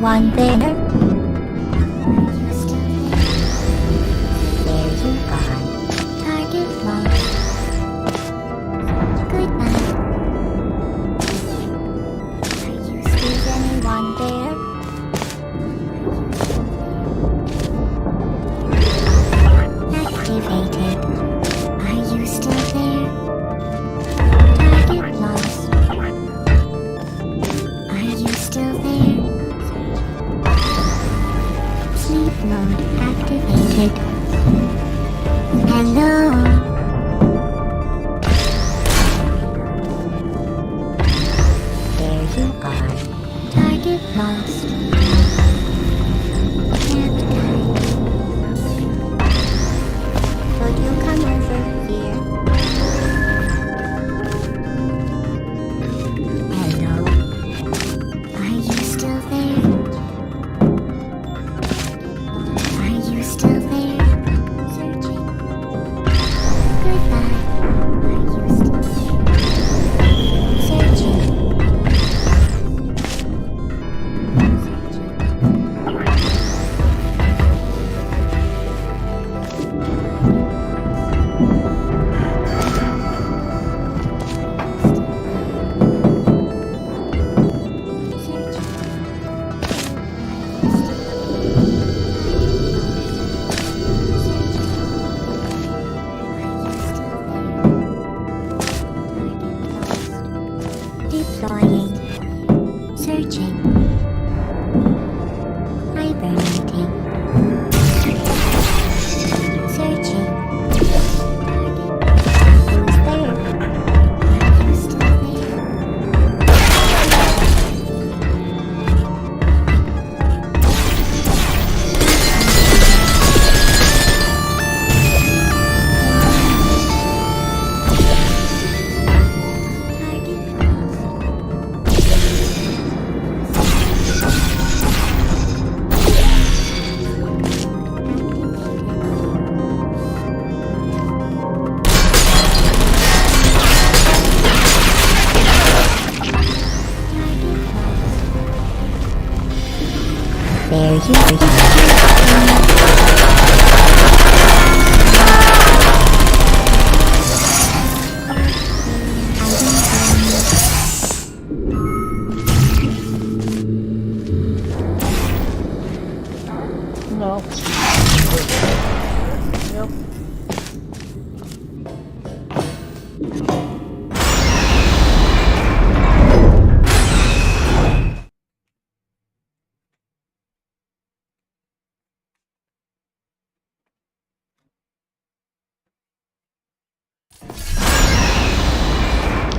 S5: anyone there? Are you still there? There you are. Target lost. Goodbye. Are you still anyone there? Activated. Are you still there? Target lost. Are you still there? Sleep mode activated. Hello? There you are. Target lost. Can't die. Could you come over here? Hello? Are you still there? Are you still there? Searching. Goodbye. Are you still there? Searching. Deploying. Searching. Hibernating. Searching. Who's there? Are you still there? There you are.
S1: No. Yep.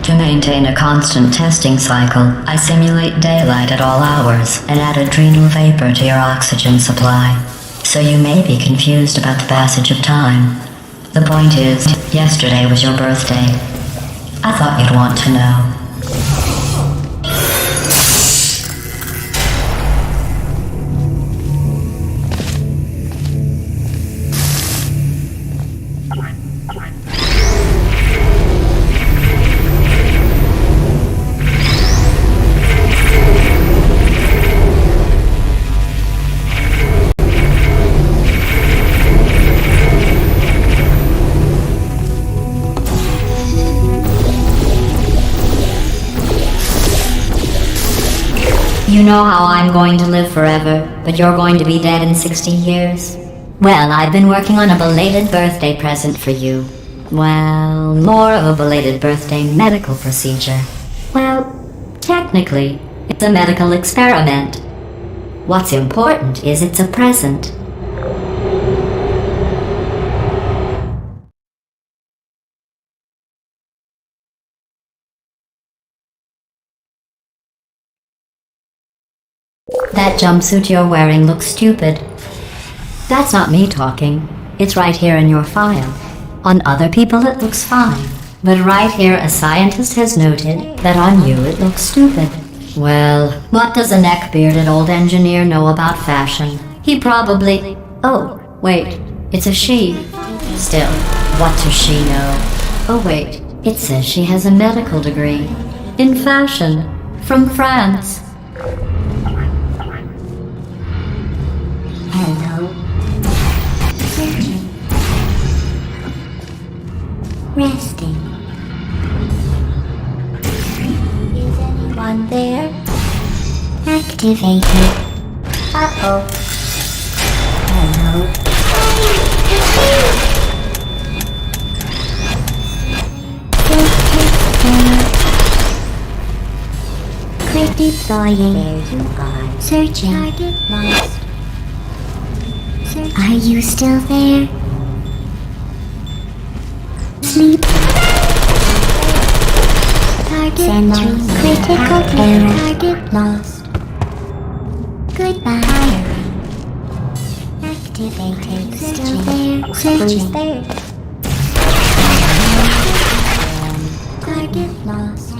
S6: To maintain a constant testing cycle, I simulate daylight at all hours and add adrenal vapor to your oxygen supply. So you may be confused about the passage of time. The point is, yesterday was your birthday. I thought you'd want to know. You know how I'm going to live forever, but you're going to be dead in 60 years? Well, I've been working on a belated birthday present for you. Well, more of a belated birthday medical procedure. Well, technically, it's a medical experiment. What's important is it's a present. That jumpsuit you're wearing looks stupid. That's not me talking. It's right here in your file. On other people it looks fine. But right here a scientist has noted that on you it looks stupid. Well, what does a neck-bearded old engineer know about fashion? He probably... Oh, wait, it's a she. Still, what does she know? Oh wait, it says she has a medical degree. In fashion. From France.
S5: Hello. Searching. Resting. Is anyone there? Activated. Uh-oh. Hello. Quick deploying. There you are. Searching. Target lost. Searching. Are you still there? Sleep. Target lost. Critical error. Target lost. Goodbye. Activated. Still there. Searching. There. Target lost.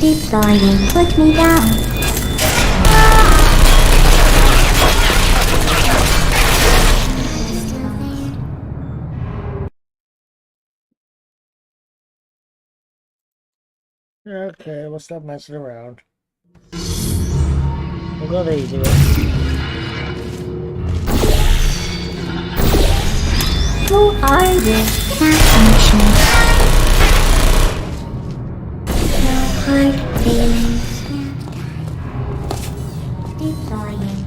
S5: Deploying. Put me down.
S1: Okay, we'll stop messing around. We'll go the easy way.
S5: Who are you? Malfunction. No hard feelings. Deploying.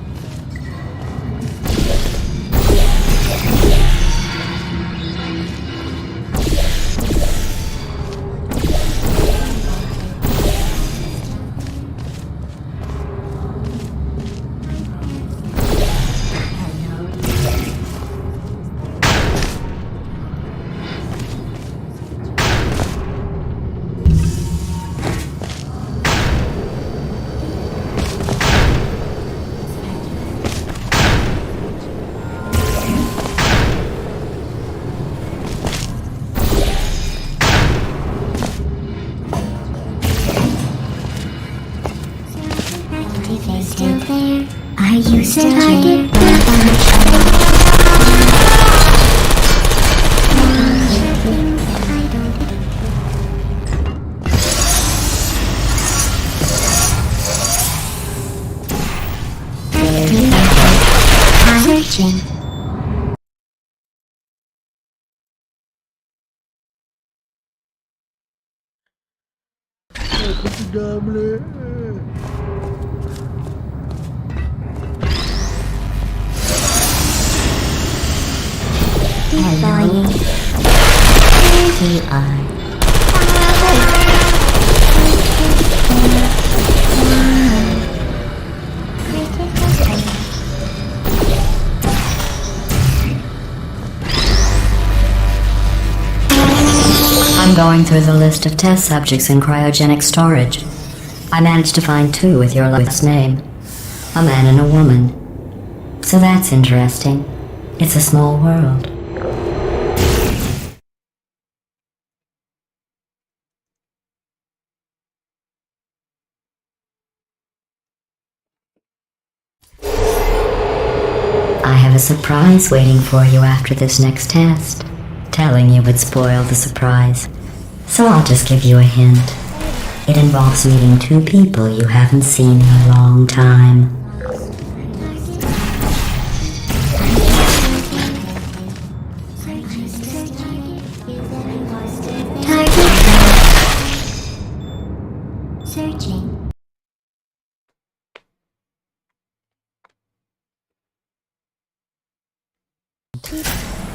S5: Still there? Are you still target searching. Deploying.
S6: I'm going through the list of test subjects in cryogenic storage. I managed to find 2 with your last name. A man and a woman. So that's interesting. It's a small world. I have a surprise waiting for you after this next test. Telling you would spoil the surprise. So I'll just give you a hint. It involves meeting 2 people you haven't seen in a long time.
S5: Searching.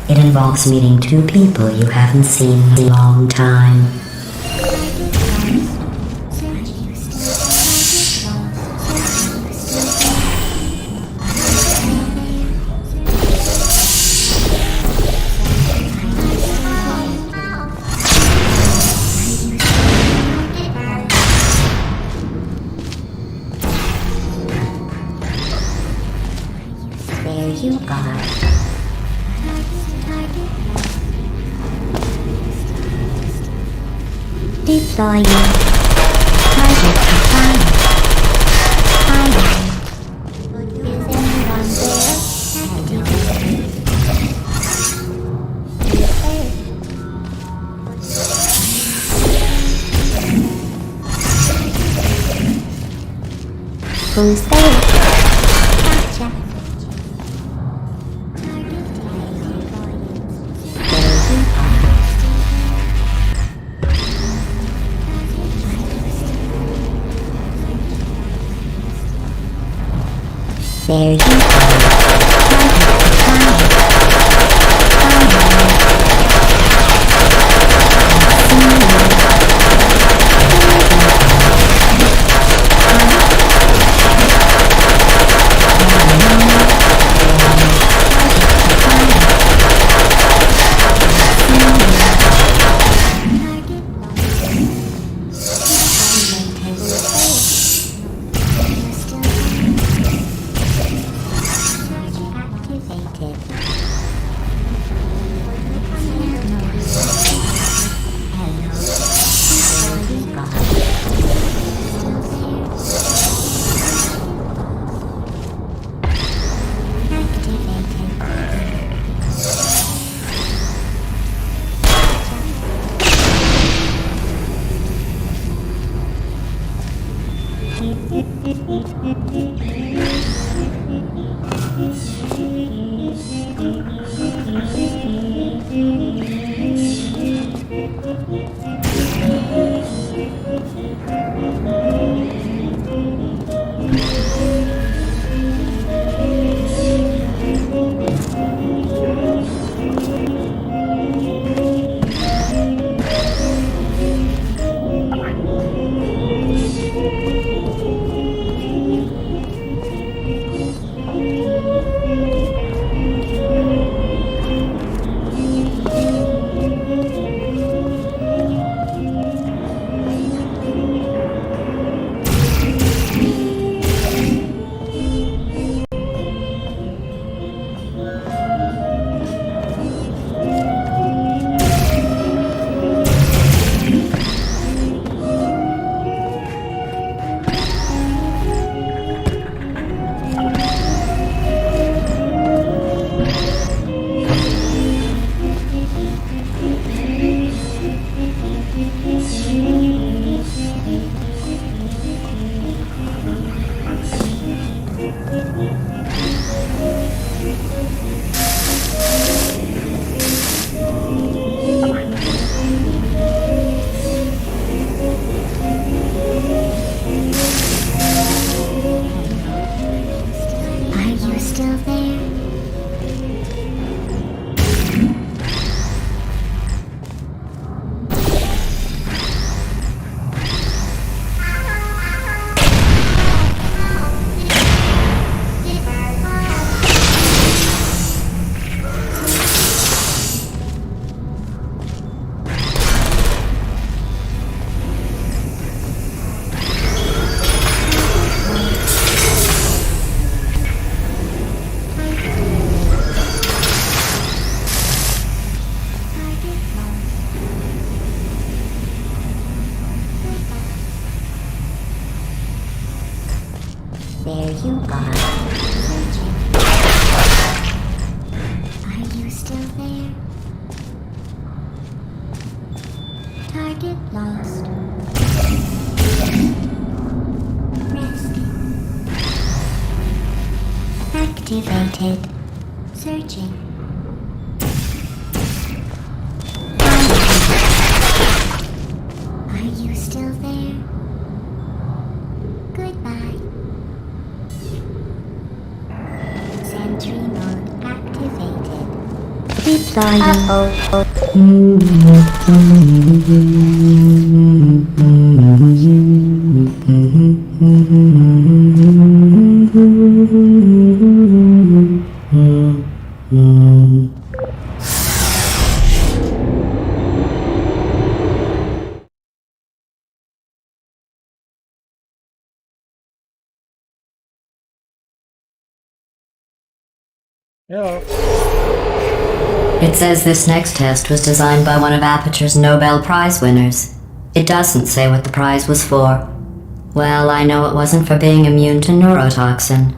S6: It involves meeting 2 people you haven't seen in a long time.
S5: There you are. Deploying. Target defined. Is anyone there? Activate. Who's there? Gotcha. There you There you are. Are you still there? Target lost. Resting. Activated. Searching. Are you still there? Goodbye. Sentry mode activated. Deploying.
S1: Hello.
S6: It says this next test was designed by one of Aperture's Nobel Prize winners. It doesn't say what the prize was for. Well, I know it wasn't for being immune to neurotoxin.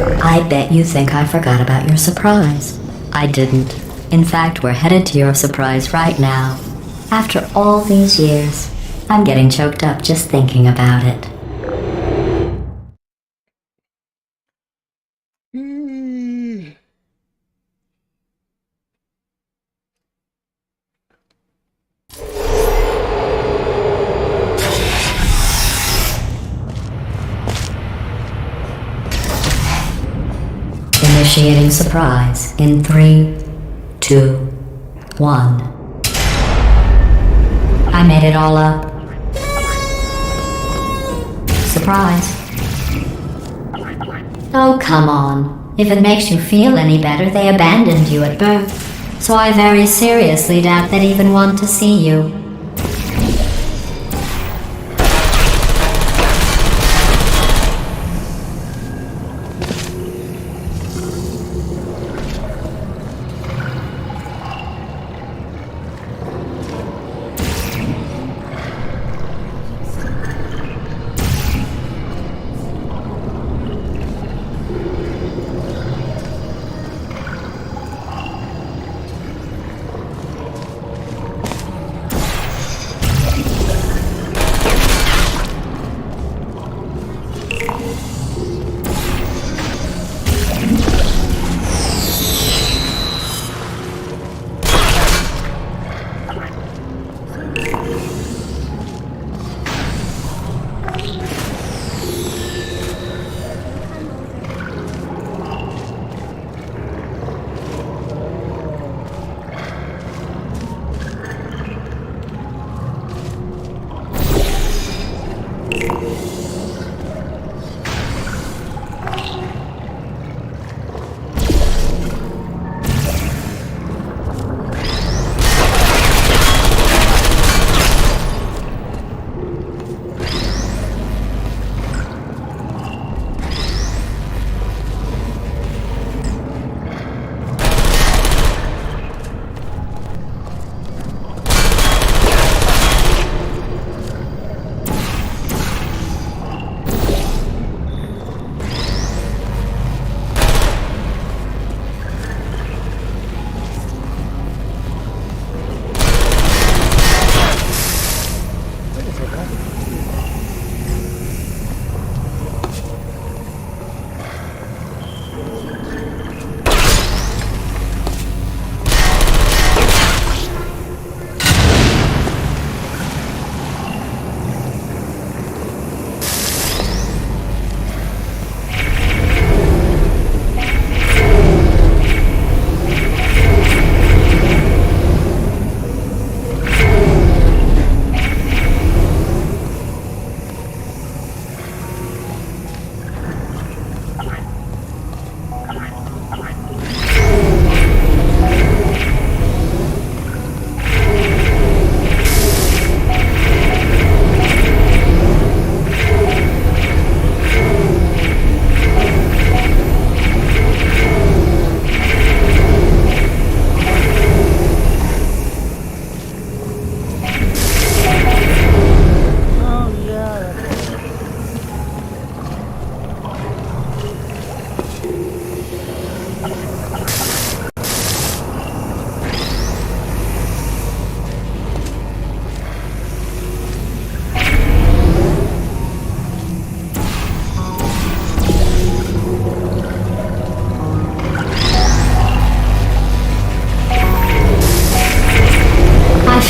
S6: I bet you think I forgot about your surprise. I didn't. In fact, we're headed to your surprise right now. After all these years, I'm getting choked up just thinking about it. Initiating surprise in 3, 2, 1. I made it all up. Surprise. Oh, come on. If it makes you feel any better, they abandoned you at birth. So I very seriously doubt they'd even want to see you.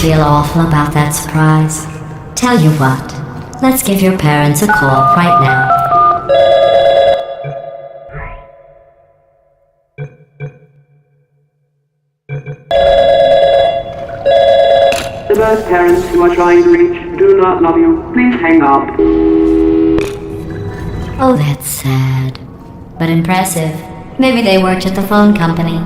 S6: Feel awful about that surprise. Tell you what, let's give your parents a call right now.
S7: The birth parents you are trying to reach do not love you. Please hang up.
S6: Oh, that's sad. But impressive. Maybe they worked at the phone company.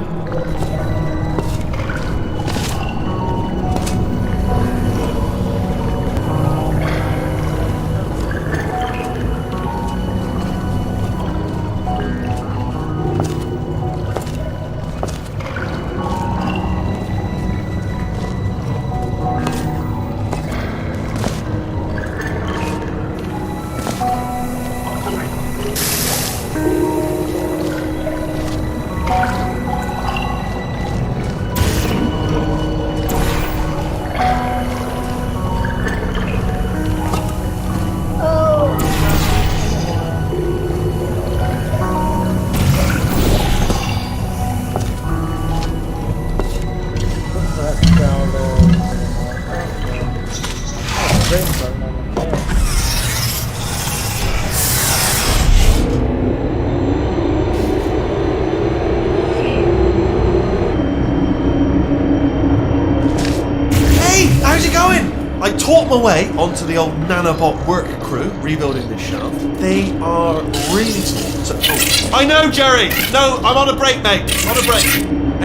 S3: the way onto the old nanobot work crew rebuilding this shaft. They are really small. So, I know, Jerry! No, I'm on a break, mate. On a break.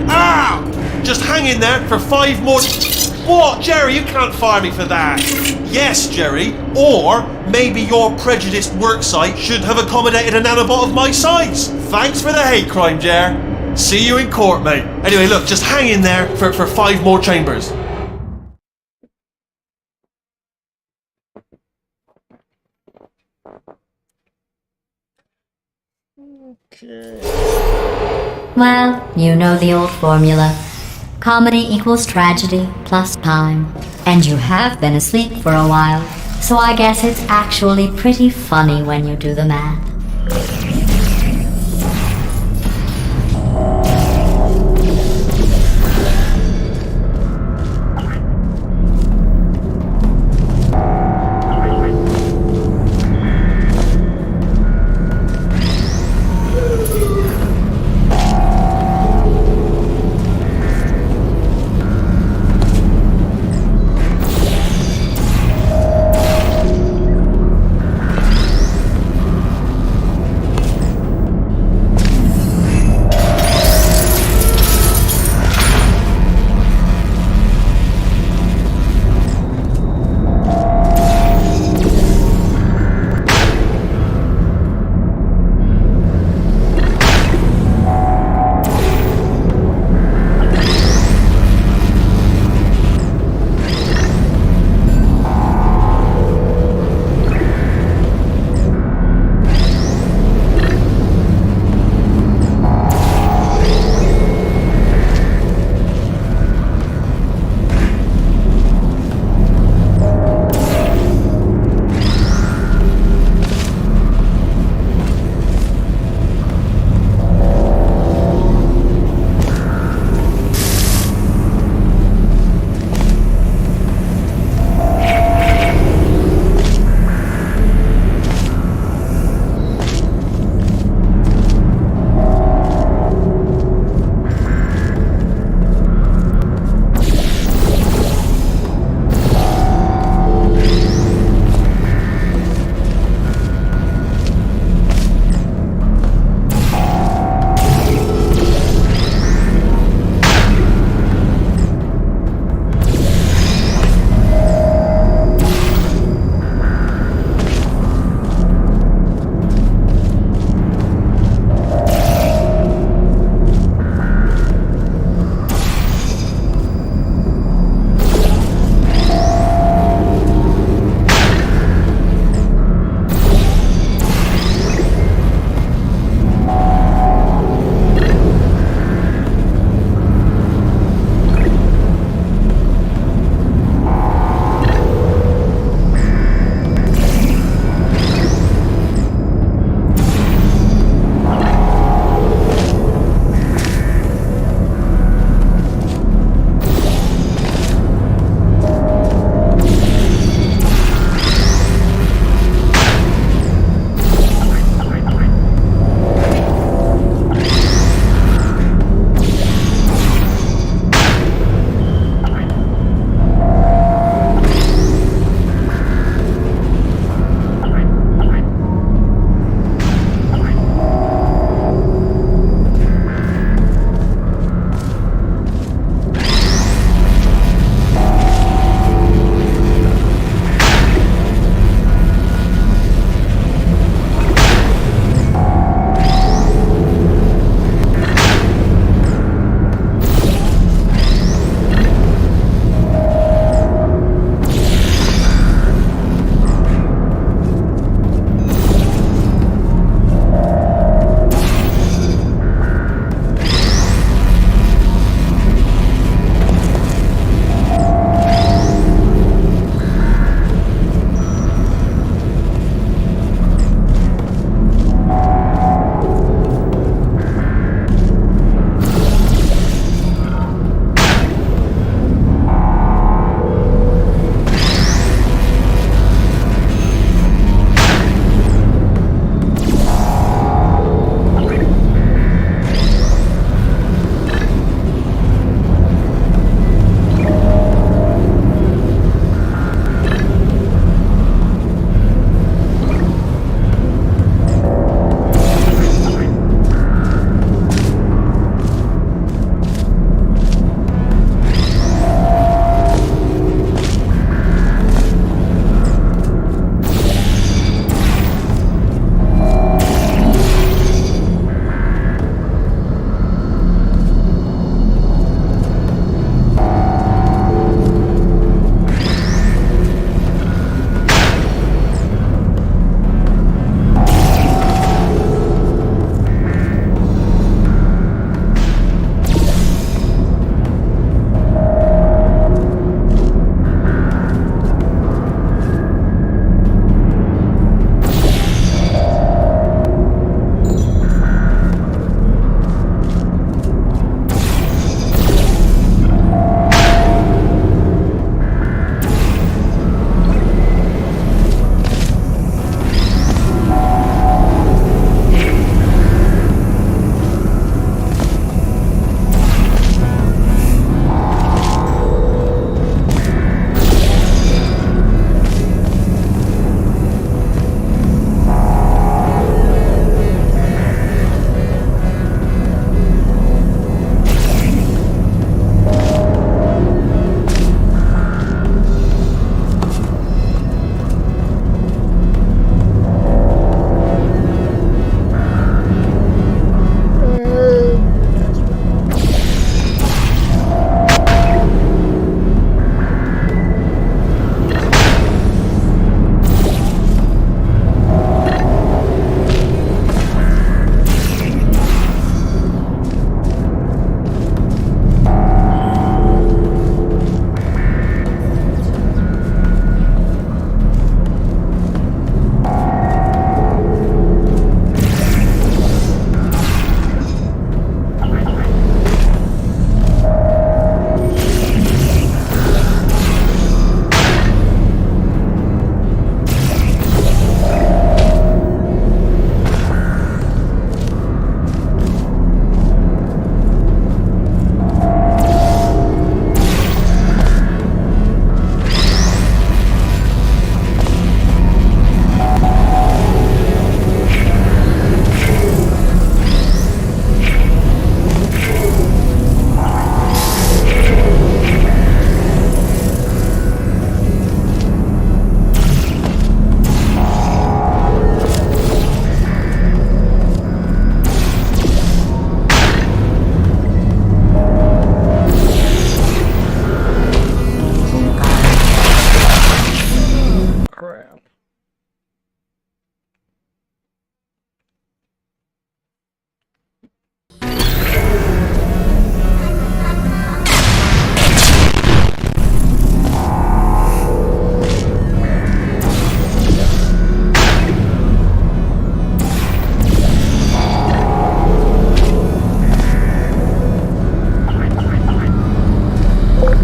S3: Ah! Just hang in there for 5 more... What? Jerry, you can't fire me for that. Yes, Jerry. Or maybe your prejudiced work site should have accommodated a nanobot of my size. Thanks for the hate crime, Jer. See you in court, mate. Anyway, look, just hang in there for 5 more chambers.
S1: Okay.
S6: Well, you know the old formula. Comedy equals tragedy plus time. And you have been asleep for a while, so I guess it's actually pretty funny when you do the math.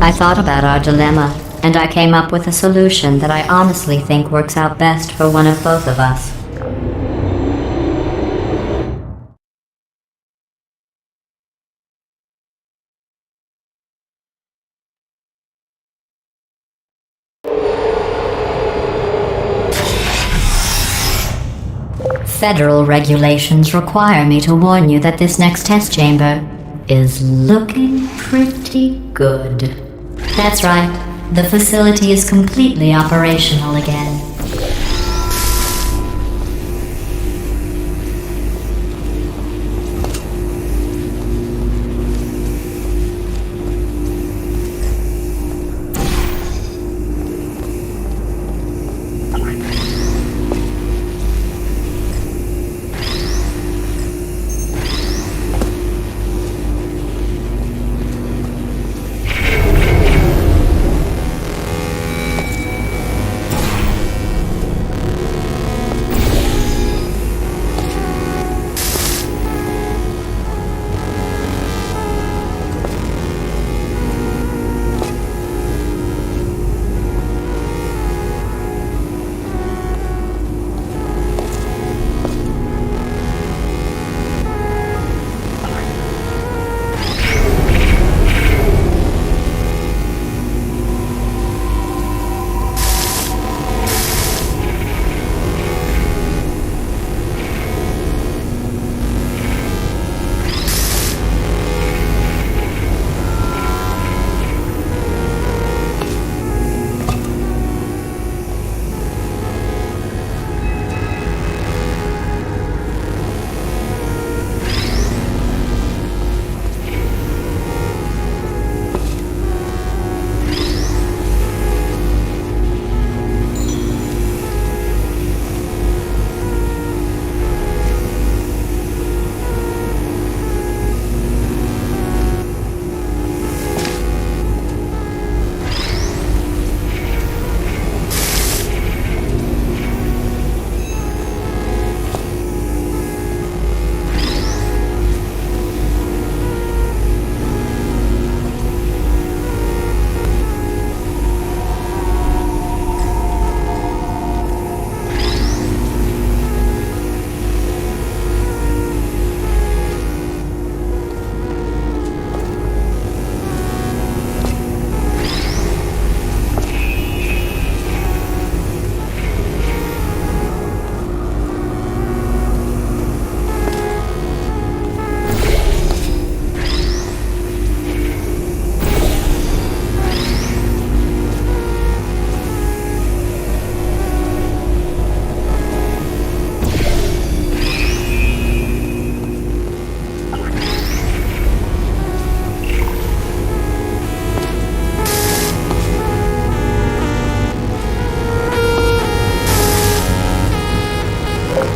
S6: I thought about our dilemma, and I came up with a solution that I honestly think works out best for one of both of us. Federal regulations require me to warn you that this next test chamber is looking pretty good. That's right, the facility is completely operational again.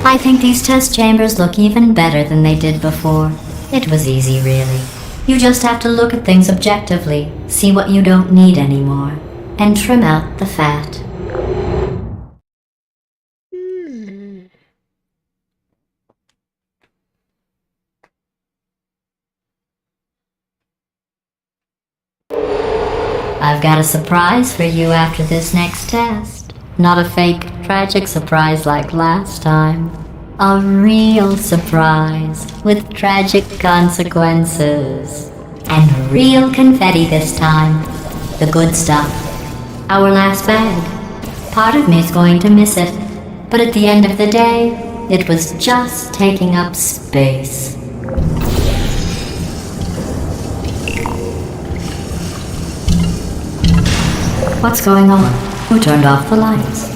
S6: I think these test chambers look even better than they did before. It was easy, really. You just have to look at things objectively, see what you don't need anymore, and trim out the fat. I've got a surprise for you after this next test. Not a fake, tragic surprise like last time. A real surprise with tragic consequences. And real confetti this time. The good stuff. Our last bag. Part of me's going to miss it. But at the end of the day, it was just taking up space. What's going on? Who turned off the lights?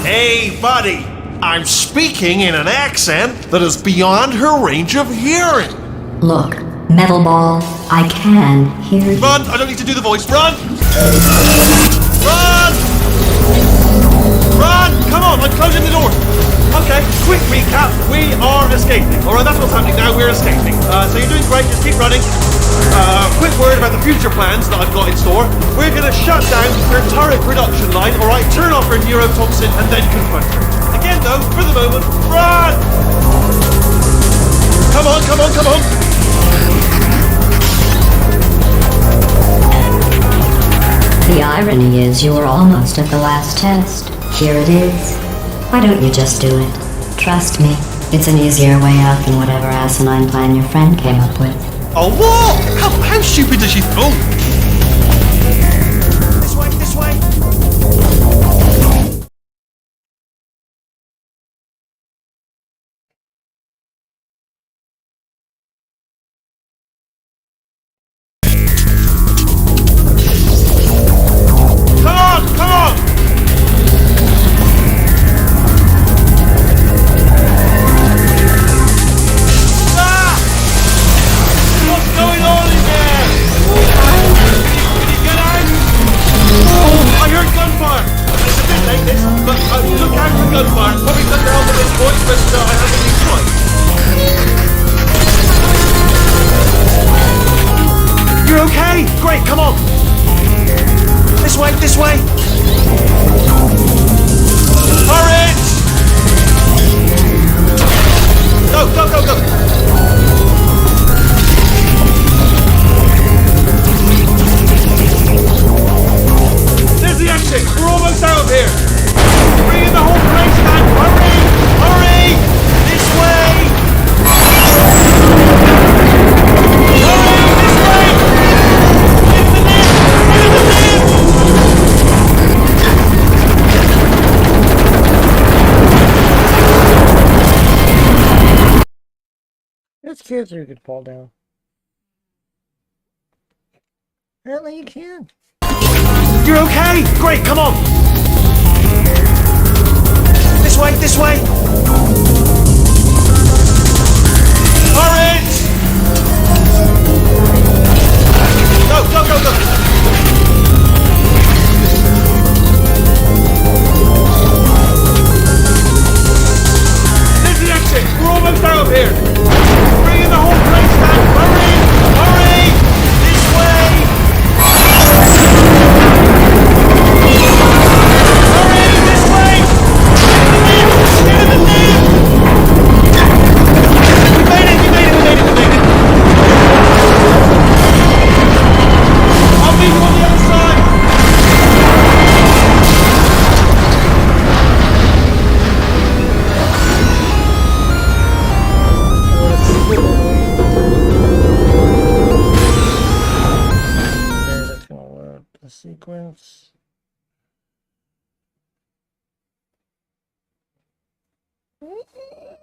S3: Hey, buddy! I'm speaking in an accent that is beyond her range of hearing.
S6: Look, Metal Ball, I can hear you.
S3: Run! I don't need to do the voice. Run! Run! Run! Come on, I'm closing the door. Okay, quick recap. We are escaping. Alright, that's what's happening now. We're escaping. So you're doing great. Just keep running. Quick word about the future plans that I've got in store. We're going to shut down her turret production line, alright? Turn off her neurotoxin and then confront her. Again, though, for the moment, run! Come on, come on, come on!
S6: The irony is you were almost at the last test. Here it is. Why don't you just do it? Trust me, it's an easier way out than whatever asinine plan your friend came up with.
S3: Oh, what? How stupid does she fool? This way, this way. Come on! Ah! What's going on in there? Can you get out? I heard gunfire. It's a bit late this, but look out for gunfire. Probably cut the help of this voice, but I haven't been trying. You're okay? Great, come on. This way, this way. Hurry! Go, go, go, go. There's the exit. We're almost out of here. Bring in the whole place, man. Hurry! Hurry! This way! Hurry! This way! In the lift! In the lift!
S1: There's kids who could fall down. Apparently you can.
S3: You're okay? Great, come on! This way, this way! Hurry! Go, go, go, go! There's the exit! We're almost out of here! Bring in the whole place, man! Hurry! Hurry! This way! Hurry! This way! Get in the lift! We made it! We made it! We made it! We made it! I'll meet you on the other side!
S1: Okay, that's gonna load the sequence. Okay.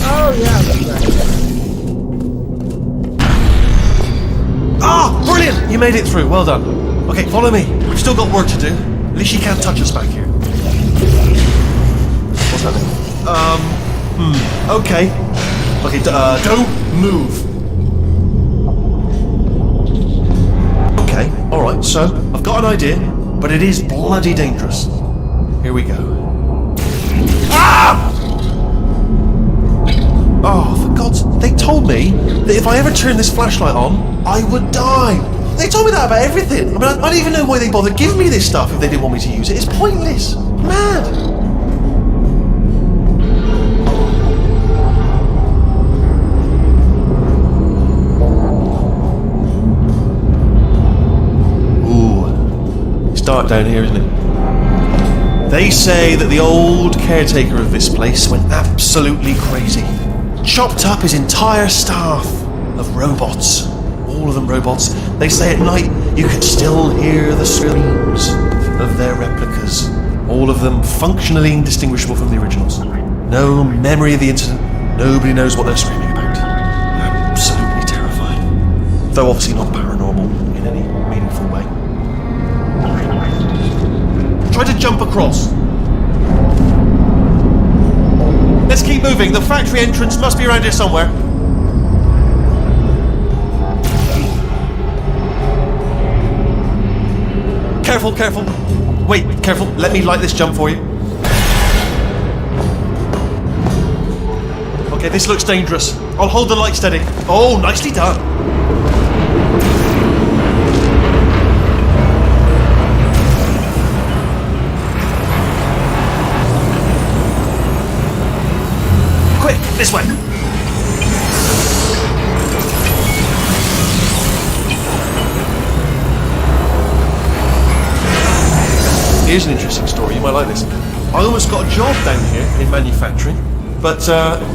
S1: Oh yeah, that's right.
S3: Ah, brilliant! You made it through. Well done. Okay, follow me. We've still got work to do. At least you can't touch us back here. What's happening? Okay. Okay, don't move. Okay, alright, so I've got an idea, but it is bloody dangerous. Here we go. Ah! Oh, for God's... They told me that if I ever turned this flashlight on, I would die. They told me that about everything. I mean, I don't even know why they bothered giving me this stuff if they didn't want me to use it. It's pointless. Mad. Dark down here, isn't it? They say that the old caretaker of this place went absolutely crazy. Chopped up his entire staff of robots. All of them robots. They say at night you can still hear the screams of their replicas. All of them functionally indistinguishable from the originals. No memory of the incident. Nobody knows what they're screaming about. Absolutely terrifying. Though obviously not paranormal in any meaningful way. Try to jump across. Let's keep moving. The factory entrance must be around here somewhere. Careful, careful. Wait, careful. Let me light this jump for you. Okay, this looks dangerous. I'll hold the light steady. Oh, nicely done. this way. Here's an interesting story, you might like this. I almost got a job down here in manufacturing, but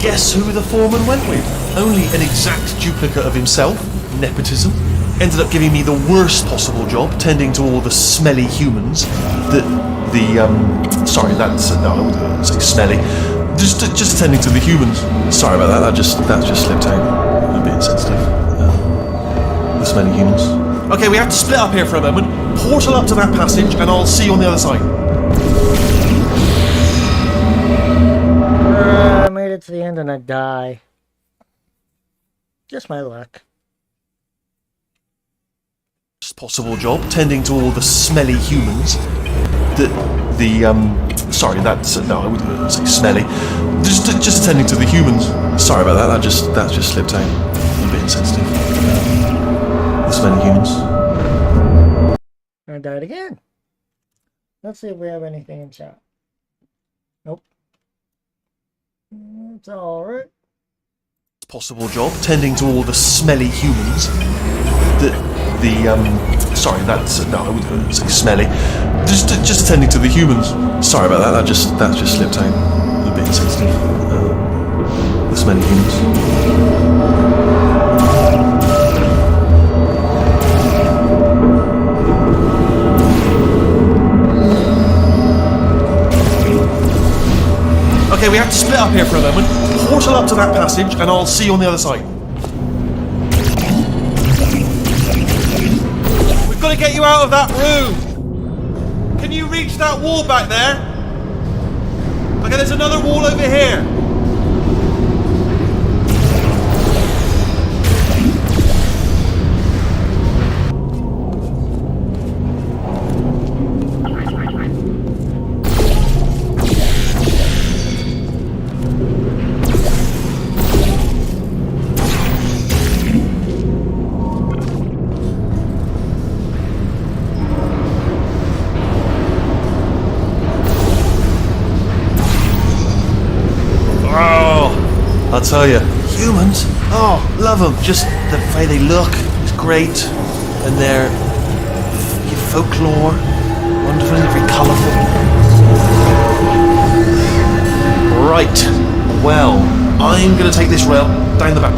S3: guess who the foreman went with? Only an exact duplicate of himself, nepotism. Ended up giving me the worst possible job, tending to all the smelly humans. Sorry, that's no, I wouldn't say smelly. Just tending to the humans. Sorry about that. That just slipped out. A bit insensitive. The smelly humans. Okay, we have to split up here for a moment. Portal up to that passage, and I'll see you on the other side.
S1: I made it to the end and I die. Just my luck.
S3: Possible job, tending to all the smelly humans. Sorry, that's no, I wouldn't say smelly. Just tending to the humans. Sorry about that. That just slipped out. A bit insensitive. The smelly humans.
S1: I died again. Let's see if we have anything in chat. Nope. It's alright.
S3: Possible job, tending to all the smelly humans. Sorry, that's no, I wouldn't say smelly. Just tending to the humans. Sorry about that. That just slipped out. A bit insensitive. The smelly humans. Okay, we have to split up here for a moment. Portal up to that passage, and I'll see you on the other side. We've got to get you out of that room. Can you reach that wall back there? Okay, there's another wall over here. I'll tell you, humans, oh, love them. Just the way they look is great, and their folklore, wonderful and very colourful. Right, well, I'm going to take this rail down the back.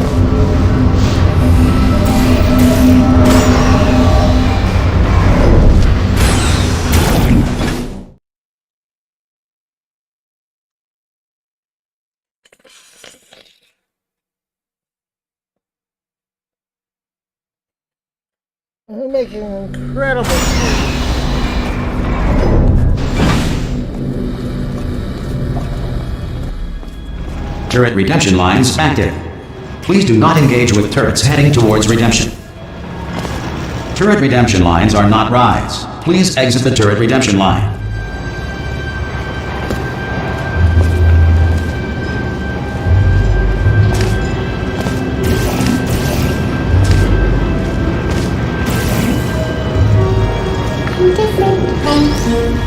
S1: We're making incredible
S2: Turret redemption lines active. Please do not engage with turrets heading towards redemption. Turret redemption lines are not rides. Please exit the turret redemption line.
S5: Thank you.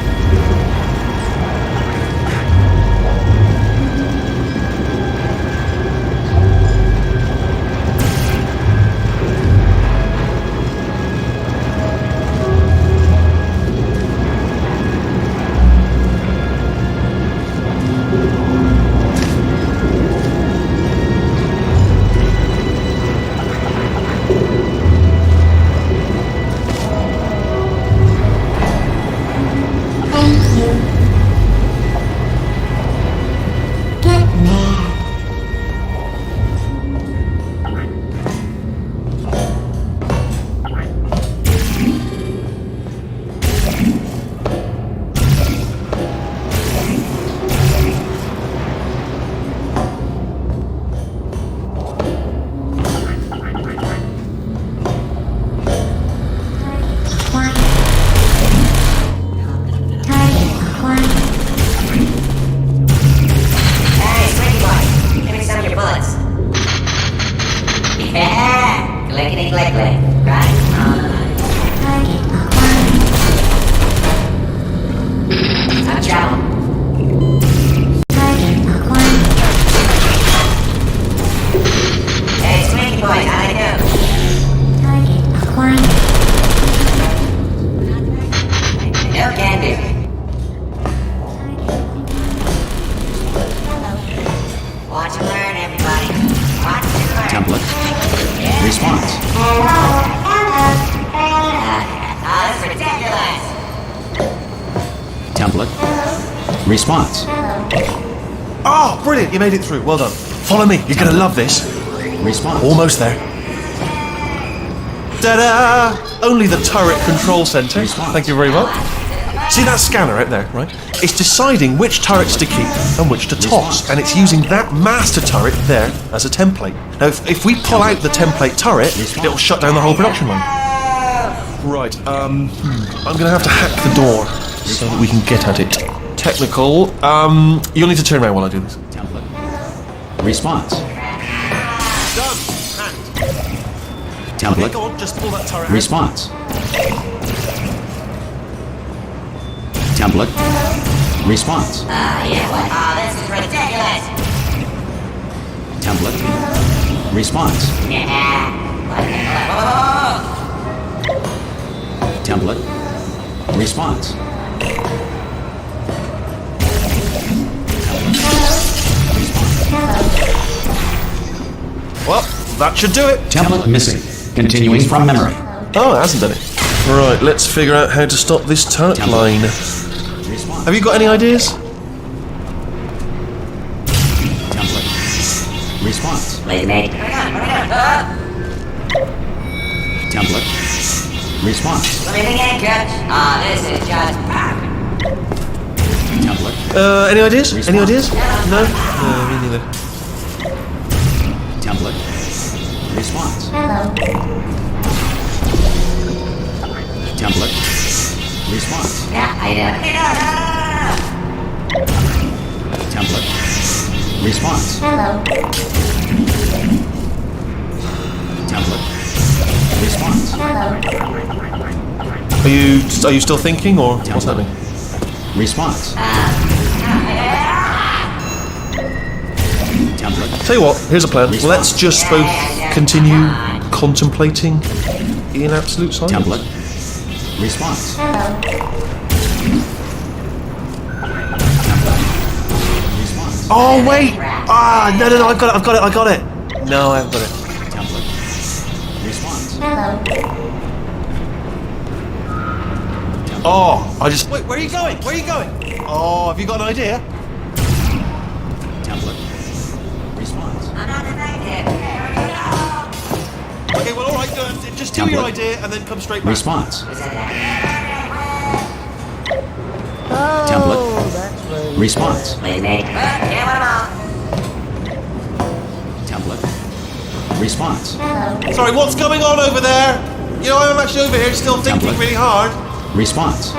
S2: Template. Response.
S8: That's ridiculous.
S2: Template. Response.
S3: Oh, brilliant! You made it through. Well done. Follow me. You're going to love this.
S2: Response.
S3: Almost there. Ta-da! Only the turret control center.
S2: Response.
S3: Thank you very much. See that scanner out there, right? It's deciding which turrets to keep and which to toss, and it's using that master turret there as a template. Now, if we pull out the template turret, it'll shut down the whole production line. Right, I'm gonna have to hack the door so that we can get at it. Technical, you'll need to turn around while I do this.
S2: Template. Response.
S3: Done! Hacked. Okay,
S2: Template.
S3: go on, just pull that turret out.
S2: Response. Template. Response.
S8: Yeah, what? Oh, this is ridiculous.
S2: Template. Response.
S8: Yeah.
S2: Template. Response.
S3: Well, that should do it.
S2: Template missing. Continuing from memory.
S3: Oh, it hasn't done it. Right, let's figure out how to stop this turret line.
S2: Response.
S3: Have you got any ideas?
S2: Template. Response.
S8: Please, mate.
S2: Template. Response.
S8: Living in, Coach. Oh, this is just perfect.
S2: Template.
S3: Any ideas?
S2: Response.
S3: Any ideas? No? No, me neither.
S2: Template. Response. Template. Response.
S8: Yeah, I know.
S2: Template. Response. Template. Response.
S3: Are you still thinking, or what's happening?
S2: Response. Template.
S3: Tell you what, here's a plan. Let's just both continue contemplating in absolute silence.
S2: Template. Response. Response.
S3: Oh wait! Ah, no, I got it. No, I haven't got it.
S2: Template. Response.
S3: Oh, I just. Wait, where are you going? Where are you going? Oh, have you got an idea?
S2: Template. Response.
S8: I'm not affected.
S3: Okay, well, all right, just do your
S2: Template.
S3: idea and then come straight back.
S2: Response.
S1: Oh,
S2: Template.
S1: that's right.
S2: Response.
S8: Please, mate. Yeah, what about?
S2: Template. Response.
S3: Sorry, what's going on over there? You know, I'm actually over here still thinking
S2: Template.
S3: really hard.
S2: Response.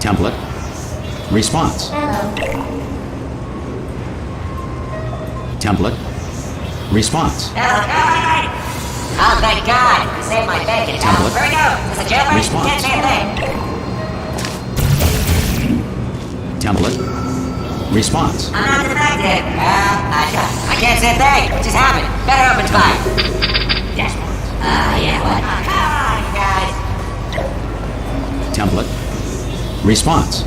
S2: Template. Response. Template. Response.
S8: Oh, thank God. You saved my bacon.
S2: Template.
S8: Here we go. It's a jailbreak.
S2: Response.
S8: Can't say a thing.
S2: Template. Response.
S8: I'm not affected. I can't say a thing. What just happened? Better open fire. Yes. Yeah, what? Come on, guys.
S2: Template. Response.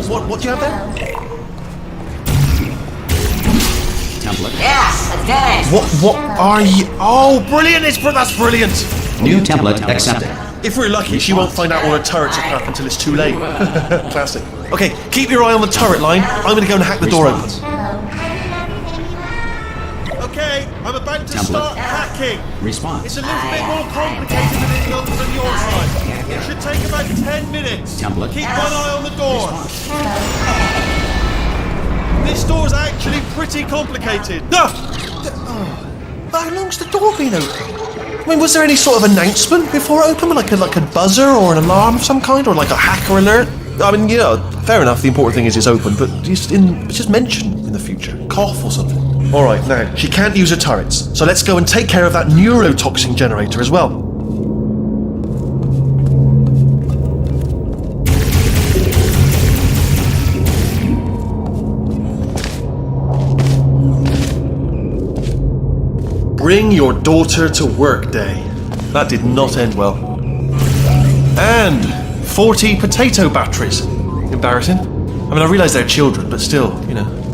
S3: What do you have there?
S2: Template.
S8: Yeah, let's do it.
S3: What are you? Oh, brilliant! That's brilliant.
S2: New template accepted.
S3: If we're lucky, she won't find out all her turrets are crap until it's too late. Classic. Okay, keep your eye on the turret line. I'm going to go and hack the door open.
S2: Response.
S3: Okay, I'm about to
S2: Template.
S3: start hacking.
S2: Response.
S3: It's a little bit more complicated than it looks on your side. It should take about 10 minutes.
S2: Template.
S3: Keep one eye on the door.
S2: Response.
S3: This door's actually pretty complicated. Ah! How long's the door been open? I mean, was there any sort of announcement before it opened? Like a buzzer or an alarm of some kind? Or like a hacker alert? I mean, you know, fair enough, the important thing is it's open, but just mention in the future. Cough or something. Alright, now, she can't use her turrets, so let's go and take care of that neurotoxin generator as well. Bring your daughter to work day. That did not end well. And 40 potato batteries. Embarrassing. I mean, I realise they're children, but still,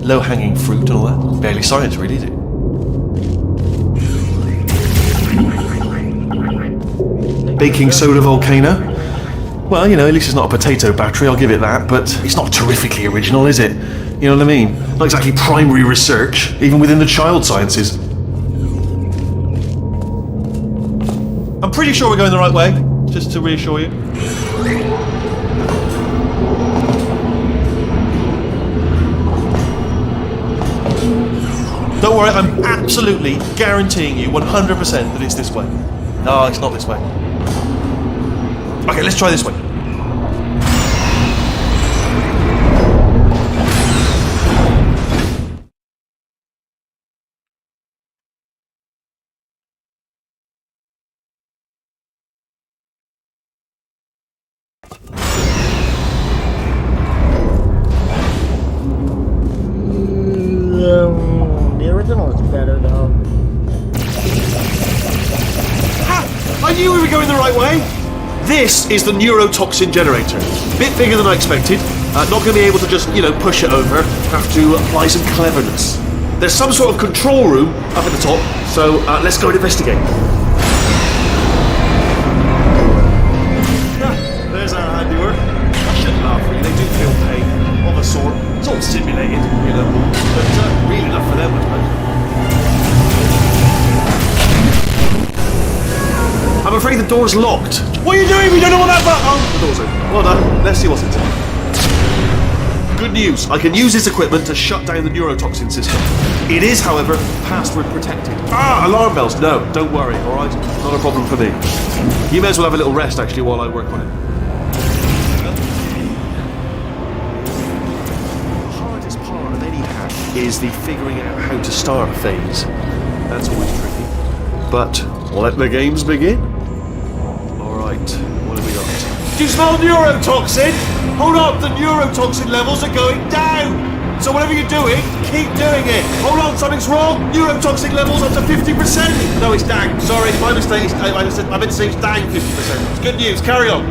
S3: low-hanging fruit and all that. Barely science, really, is it? Baking soda volcano. Well, at least it's not a potato battery, I'll give it that, but it's not terrifically original, is it? You know what I mean? Not exactly primary research, even within the child sciences. I'm pretty sure we're going the right way, just to reassure you. Don't worry, I'm absolutely guaranteeing you 100% that it's this way. No, it's not this way. Okay, let's try this way.
S1: The original is better though.
S3: Ha! I knew we were going the right way! This is the Neurotoxin Generator. Bit bigger than I expected. Not going to be able to just, push it over. Have to apply some cleverness. There's some sort of control room up at the top, so let's go and investigate. There's our handiwork. I shouldn't laugh, really. They do feel pain of a sort. It's all simulated, but real enough for them, I suppose. I'm afraid the door's locked. What are you doing? We don't know what that button. Oh, the door's open. Well done. Let's see what's inside. Good news. I can use this equipment to shut down the neurotoxin system. It is, however, password protected. Alarm bells. No, don't worry. All right, not a problem for me. You may as well have a little rest actually while I work on it. The hardest part of any hack is the figuring out how to start phase. That's always tricky. But let the games begin. Alright, what have we got? Do you smell neurotoxin? Hold up, the neurotoxin levels are going down! So whatever you're doing, keep doing it! Hold on, something's wrong! Neurotoxin levels up to 50%! No, it's down. Sorry, my mistake. I meant to say it's down 50%. It's good news, carry on.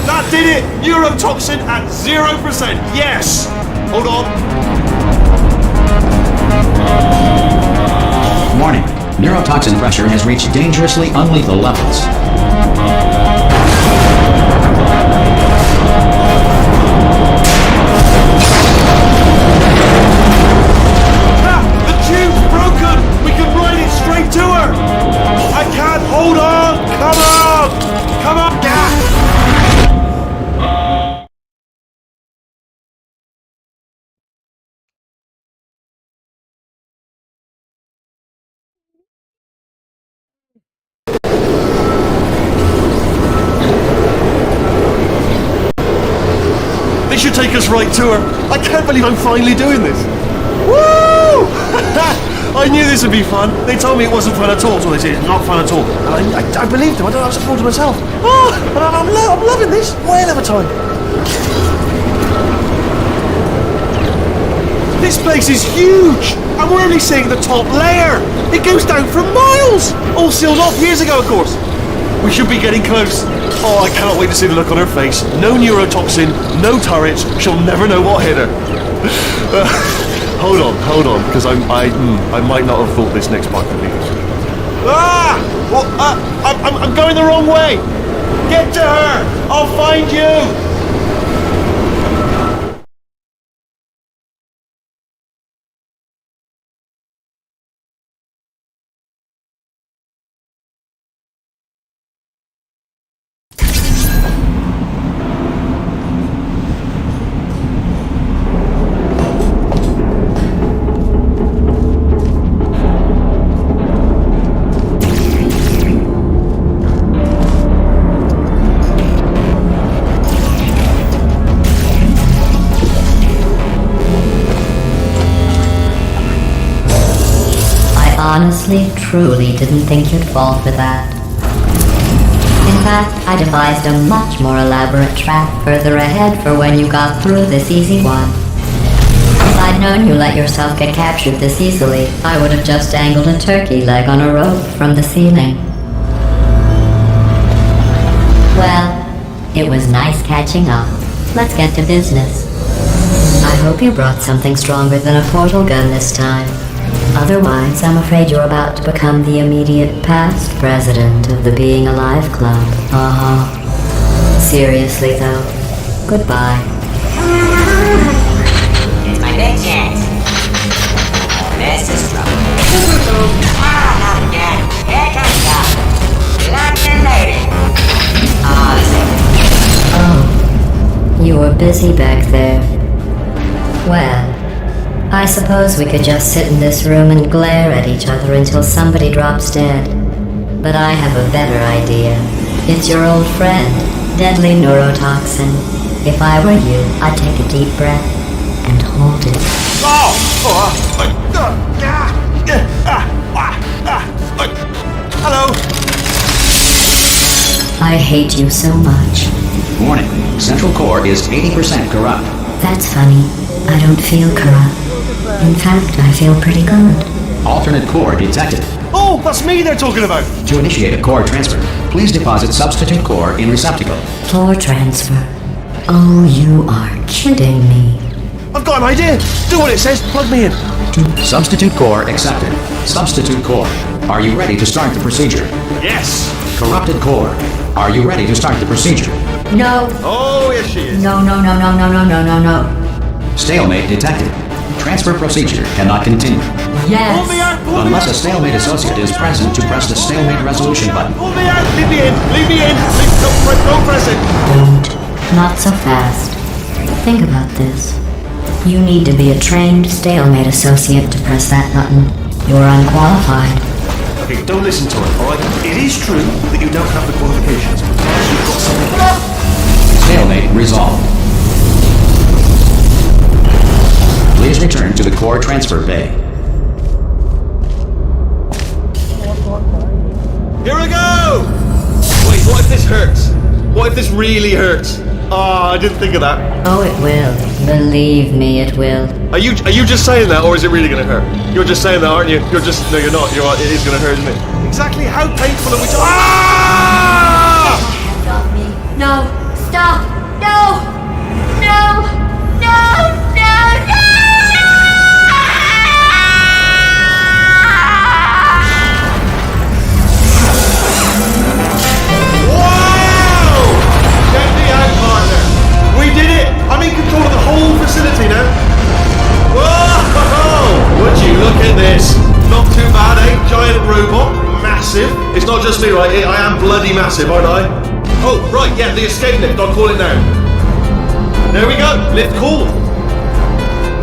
S3: That did it! Neurotoxin at 0%! Yes! Hold on.
S2: Warning. Neurotoxin pressure has reached dangerously unlethal levels.
S3: The tube's broken! We can ride it straight to her! I can't hold on! Come on! Come on! This should take us right to her. I can't believe I'm finally doing this. Woo! I knew this would be fun. They told me it wasn't fun at all, so they said it's not fun at all. And I believed them. I was a fool to myself. Oh, and I'm loving this. Whale of a time. This place is huge, and we're only seeing the top layer. It goes down for miles. All sealed off years ago, of course. We should be getting close. Oh, I cannot wait to see the look on her face. No neurotoxin, no turrets. She'll never know what hit her. Hold on, because I might not have thought this next part could be. I'm going the wrong way. Get to her. I'll find you.
S6: Honestly, truly didn't think you'd fall for that. In fact, I devised a much more elaborate trap further ahead for when you got through this easy one. If I'd known you let yourself get captured this easily, I would have just dangled a turkey leg on a rope from the ceiling. Well, It was nice catching up. Let's get to business. I hope you brought something stronger than a portal gun this time. Otherwise, I'm afraid you're about to become the immediate past president of the Being Alive Club. Seriously, though. Goodbye.
S8: It's my big chance. This is trouble. Not again. Here comes up. Locked and loaded.
S6: Oh, you were busy back there. Well, I suppose we could just sit in this room and glare at each other until somebody drops dead. But I have a better idea. It's your old friend, deadly neurotoxin. If I were you, I'd take a deep breath and hold it.
S3: Hello.
S6: I hate you so much.
S2: Warning. Central core is 80% corrupt.
S6: That's funny. I don't feel corrupt. In fact, I feel pretty good.
S2: Alternate core detected.
S3: Oh, that's me they're talking about.
S2: To initiate a core transfer, please deposit substitute core in receptacle.
S6: Core transfer. Oh, you are kidding me.
S3: I've got an idea. Do what it says. Plug me in.
S2: Substitute core accepted. Substitute core. Are you ready to start the procedure?
S3: Yes.
S2: Corrupted core. Are you ready to start the procedure?
S6: No.
S3: Oh, yes she is.
S6: No.
S2: Stalemate detected. Transfer procedure cannot continue.
S6: Yes.
S3: Pull me out. Pull me
S2: Unless
S3: out.
S2: a stalemate associate is present to press the stalemate resolution button.
S3: Pull me out. Leave me in. Leave me in. Don't press it.
S6: Don't. Not so fast. Think about this. You need to be a trained stalemate associate to press that button. You're unqualified.
S3: Okay, don't listen to it, alright? It is true that you don't have the qualifications, but you've got something.
S2: Stalemate resolved. Please return to the core transfer bay.
S3: Here we go! Wait, what if this hurts? What if this really hurts? I didn't think of that.
S6: Oh, it will. Believe me, it will.
S3: Are you just saying that, or is it really gonna hurt? You're just saying that, aren't you? No, you're not. It is gonna hurt, isn't it? Exactly how painful are we talking? Ah!
S6: Stop me. No. Stop. No. No.
S3: We did it! I'm in control of the whole facility now. Whoa! Would you look at this? Not too bad, eh? Giant robot, massive. It's not just me, right? I am bloody massive, aren't I? Oh, right, yeah, the escape lift. I'll call it now. There we go. Lift call.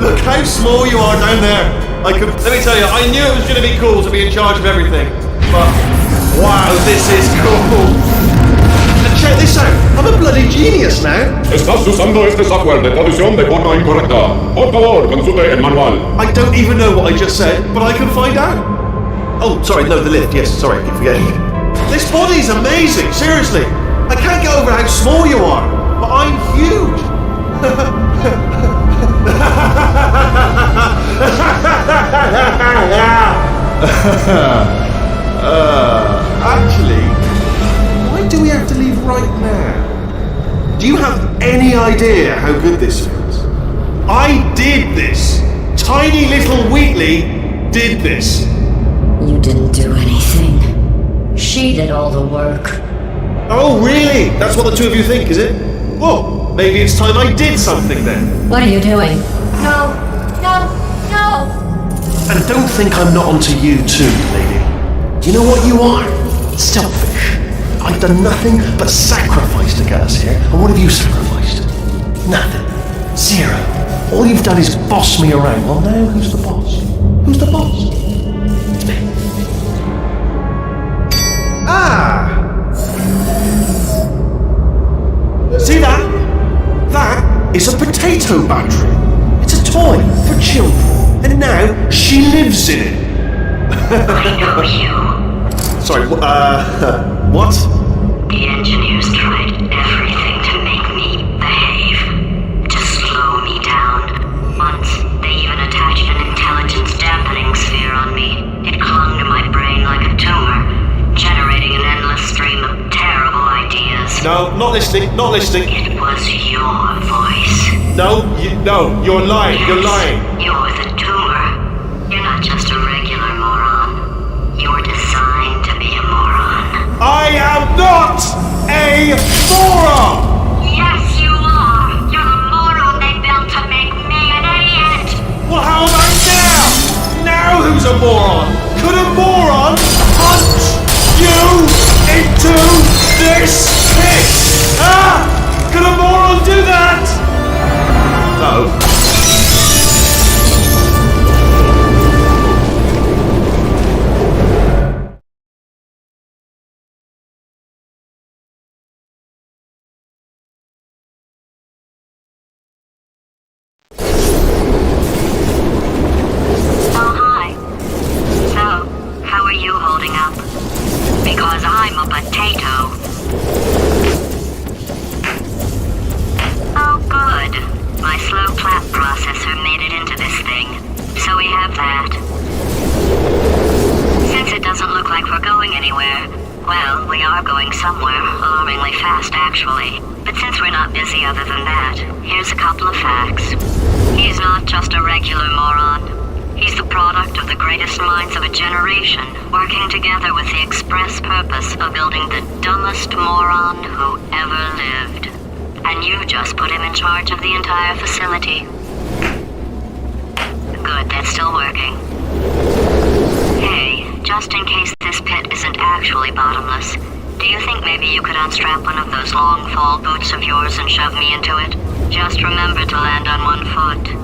S3: Look how small you are down there. Let me tell you, I knew it was going to be cool to be in charge of everything. But wow, this is cool. Check this out, I'm a bloody genius now.
S9: Estás usando este software de traducción de forma incorrecta. Por favor, consulte el manual.
S3: I don't even know what I just said, but I can find out. Oh, sorry, no, the lift, yes, sorry, I keep forgetting. This body's amazing, seriously. I can't get over how small you are, but I'm huge. Actually, why do we have to leave right now? Do you have any idea how good this feels? I did this. Tiny little Wheatley did this.
S6: You didn't do anything. She did all the work.
S3: Oh, really? That's what the two of you think, is it? Well, maybe it's time I did something then.
S6: What are you doing? No.
S3: And don't think I'm not onto you too, lady. You know what you are? Selfish. I've done nothing but sacrifice to get us here. And what have you sacrificed? Nothing. Zero. All you've done is boss me around. Well, now who's the boss? Who's the boss? It's me. Ah! See that? That is a potato battery. It's a toy for children. And now she lives in it.
S10: I know you.
S3: Sorry, what?
S10: The engineers tried everything to make me behave, to slow me down. Once, they even attached an intelligence dampening sphere on me. It clung to my brain like a tumor, generating an endless stream of terrible ideas.
S3: No, No, not listening, not listening.
S10: It was your voice.
S3: No, you're lying, you're lying.
S10: You're the tumor. You're not just a regular moron. You're designed to be a moron.
S3: I am not a moron!
S10: Yes, you are. You're the moron they built to make me an idiot.
S3: Well, how about now? Now who's a moron? Could a moron punch you into this pit? Ah! Could a moron do that? No.
S10: Oh, hi. So, how are you holding up? Because I'm a potato. Oh, good. My slow clap processor made it into this thing. So we have that. Since it doesn't look like we're going anywhere, well, we are going somewhere, alarmingly fast actually. But since we're not busy other than that, here's a couple of facts. He's not just a regular moron. He's the product of the greatest minds of a generation, working together with the express purpose of building the dumbest moron who ever lived. And you just put him in charge of the entire facility. Good, that's still working. Hey, just in case this pit isn't actually bottomless, do you think maybe you could unstrap one of those long fall boots of yours and shove me into it? Just remember to land on one foot.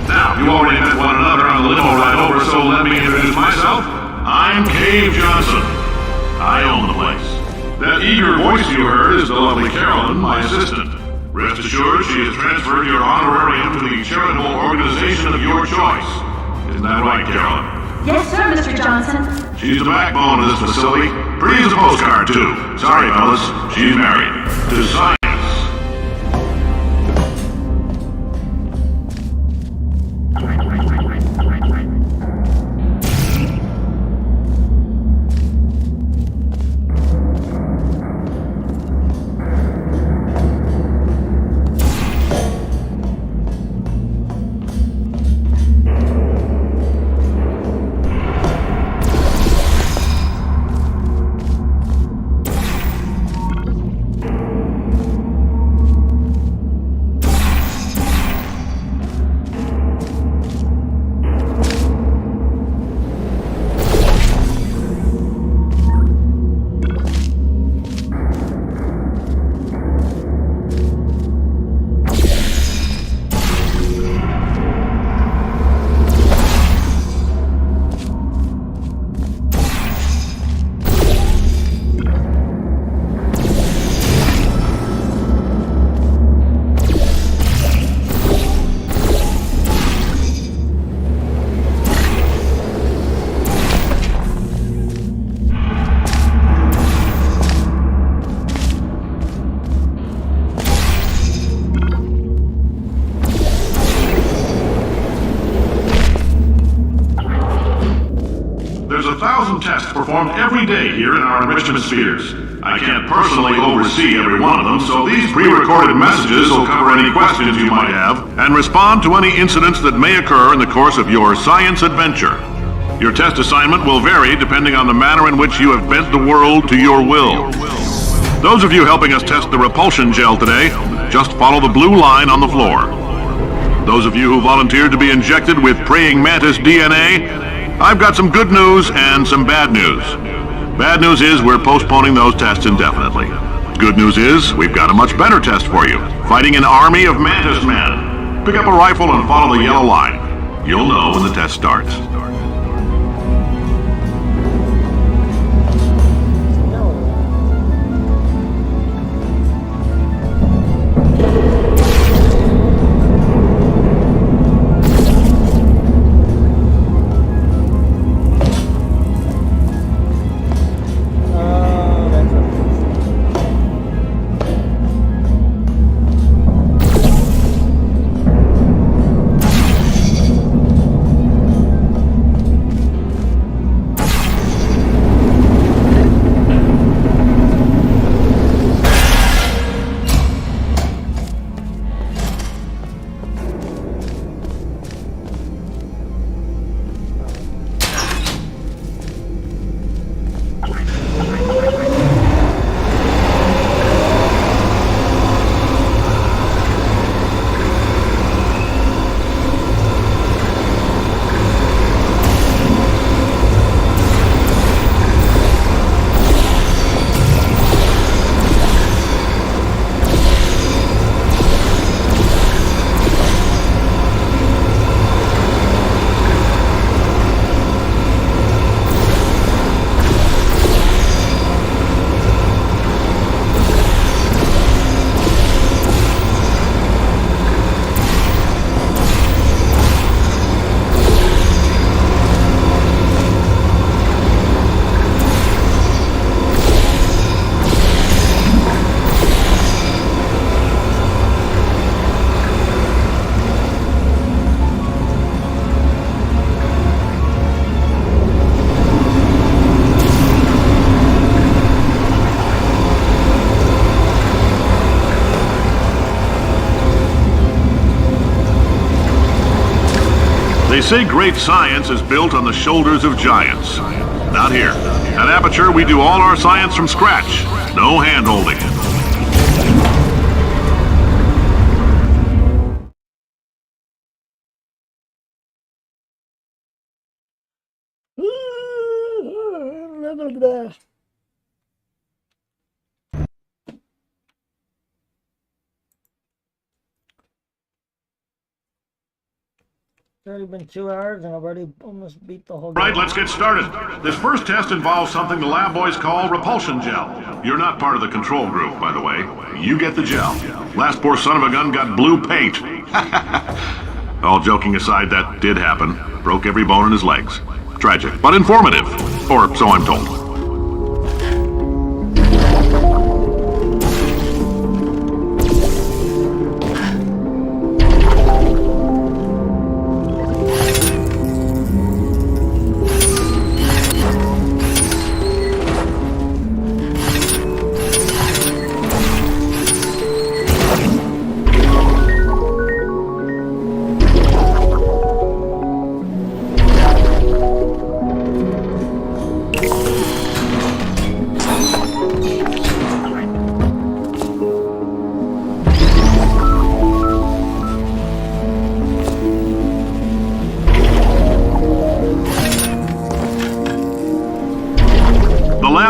S9: Now, you already met one another on the limo ride over, so let me introduce myself. I'm Cave Johnson. I own the place. That eager voice you heard is the lovely Carolyn, my assistant. Rest assured, she has transferred your honorarium to the charitable organization of your choice. Isn't that right, Carolyn?
S11: Yes, sir, Mr. Johnson.
S9: She's the backbone of this facility. Pretty as a postcard, too. Sorry, fellas. She's married. To science. There's 1,000 tests performed every day here in our enrichment spheres. I can't personally oversee every one of them, so these pre-recorded messages will cover any questions you might have and respond to any incidents that may occur in the course of your science adventure. Your test assignment will vary depending on the manner in which you have bent the world to your will. Those of you helping us test the repulsion gel today, just follow the blue line on the floor. Those of you who volunteered to be injected with praying mantis DNA, I've got some good news and some bad news. Bad news is we're postponing those tests indefinitely. Good news is we've got a much better test for you. Fighting an army of mantis men. Pick up a rifle and follow the yellow line. You'll know when the test starts. They say great science is built on the shoulders of giants. Not here. At Aperture, we do all our science from scratch. No hand-holding.
S1: It's already been 2 hours and I've already almost beat the whole game.
S9: Right, let's get started. This first test involves something the lab boys call repulsion gel. You're not part of the control group, by the way. You get the gel. Last poor son of a gun got blue paint. All joking aside, that did happen. Broke every bone in his legs. Tragic, but informative. Or so I'm told.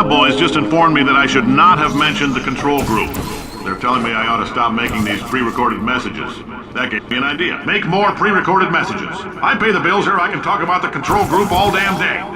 S9: Boys just informed me that I should not have mentioned the control group. They're telling me I ought to stop making these pre-recorded messages. That gave me an idea. Make more pre-recorded messages. I pay the bills here, I can talk about the control group all damn day.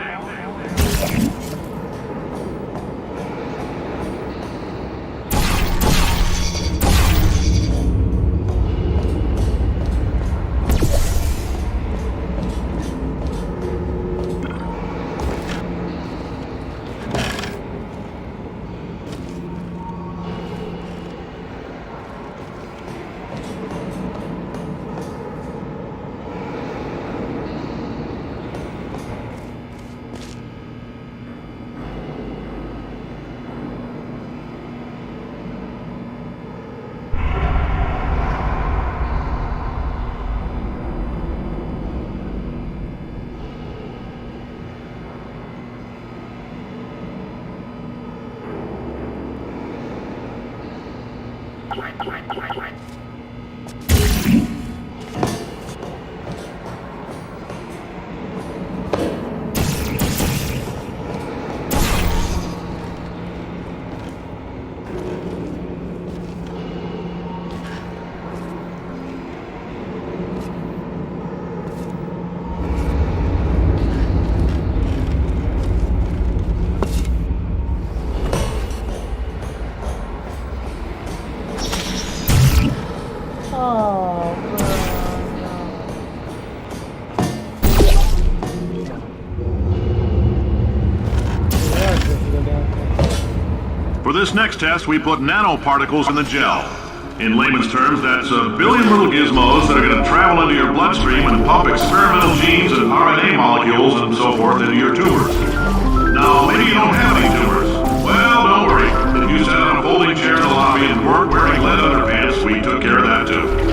S9: For this next test, we put nanoparticles in the gel. In layman's terms, that's a billion little gizmos that are going to travel into your bloodstream and pump experimental genes and RNA molecules and so forth into your tumors. Now, maybe you don't have any tumors. Well, don't worry. If you sat on a folding chair in the lobby and weren't wearing lead underpants, we took care of that too.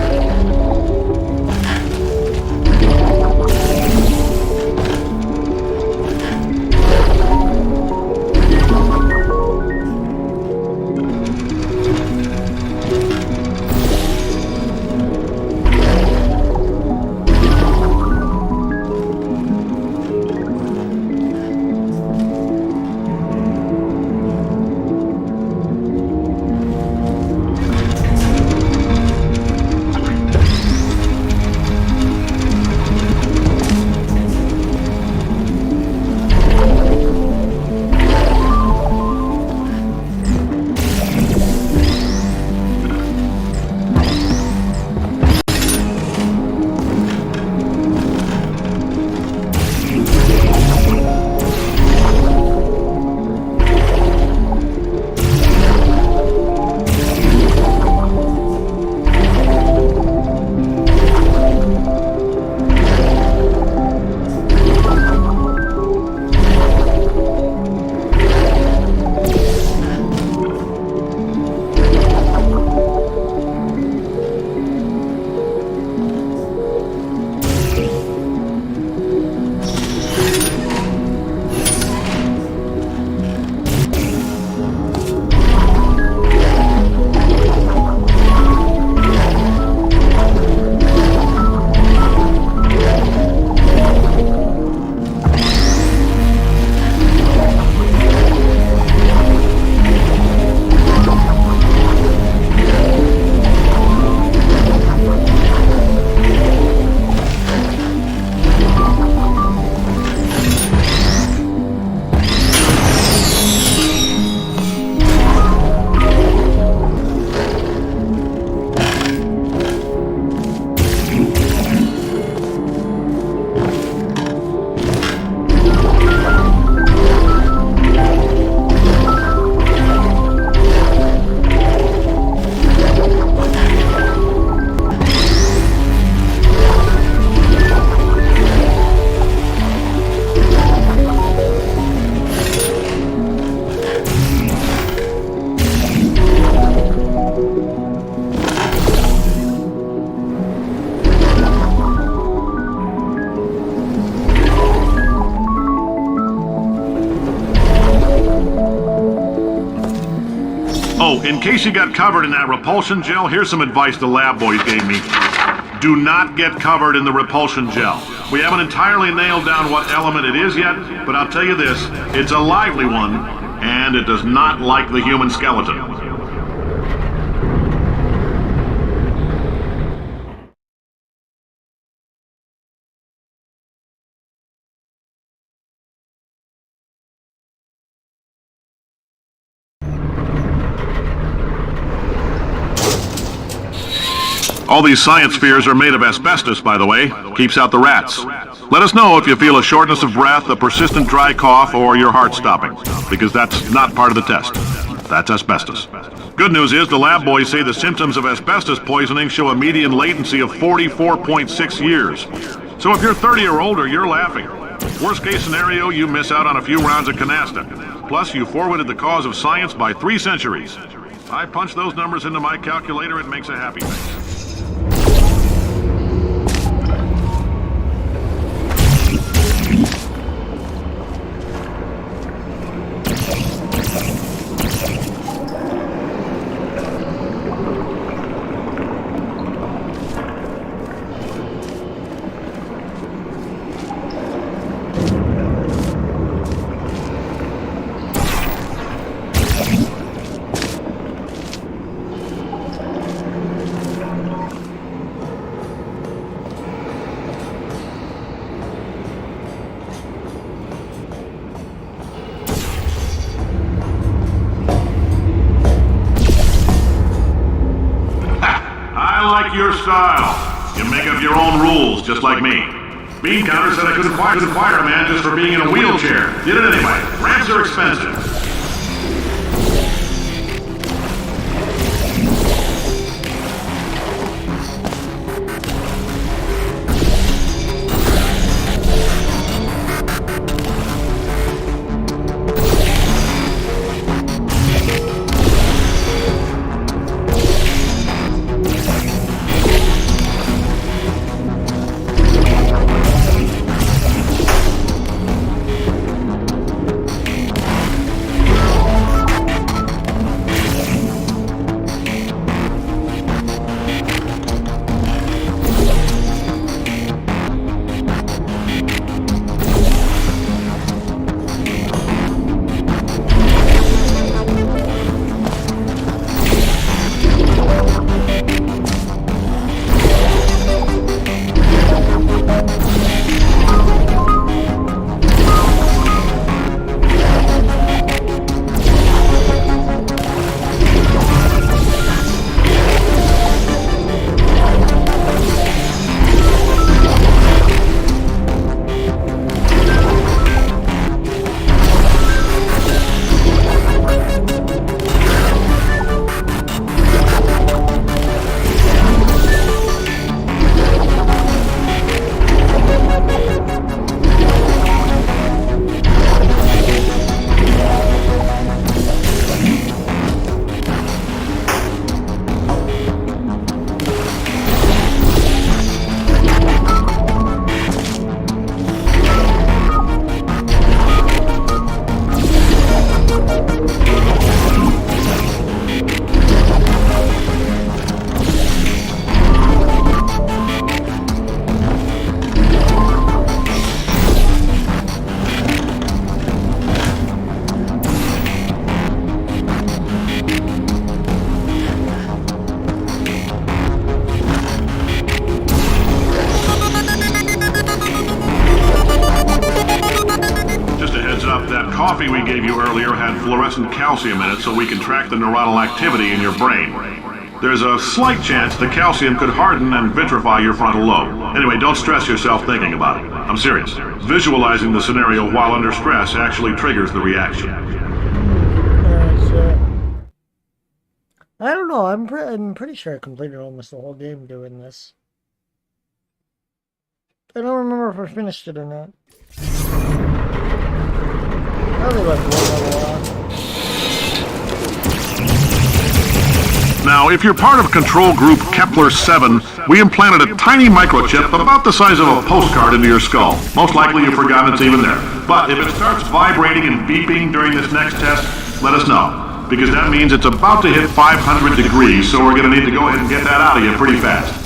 S9: Oh, in case you got covered in that repulsion gel, here's some advice the lab boys gave me. Do not get covered in the repulsion gel. We haven't entirely nailed down what element it is yet, but I'll tell you this, it's a lively one, and it does not like the human skeleton. All these science spheres are made of asbestos, by the way. Keeps out the rats. Let us know if you feel a shortness of breath, a persistent dry cough, or your heart stopping, because that's not part of the test. That's asbestos. Good news is the lab boys say the symptoms of asbestos poisoning show a median latency of 44.6 years. So if you're 30 or older, you're laughing. Worst case scenario, you miss out on a few rounds of canasta. Plus, you forwarded the cause of science by 3 centuries. I punch those numbers into my calculator, it makes a happy face. Your style. You make up your own rules, just like me. Bean Counter said I couldn't fire a man just for being in a wheelchair. Did it anyway. Ramps are expensive. coffee we gave you earlier had fluorescent calcium in it so we can track the neuronal activity in your brain. There's a slight chance the calcium could harden and vitrify your frontal lobe. Anyway, don't stress yourself thinking about it. I'm serious. Visualizing the scenario while under stress actually triggers the reaction.
S1: I don't know. I'm pretty sure I completed almost the whole game doing this. I don't remember if I finished it or not. Probably like one level on.
S9: Now, if you're part of control group Kepler-7, we implanted a tiny microchip about the size of a postcard into your skull. Most likely you've forgotten it's even there. But if it starts vibrating and beeping during this next test, let us know. because that means it's about to hit 500 degrees, so we're going to need to go ahead and get that out of you pretty fast.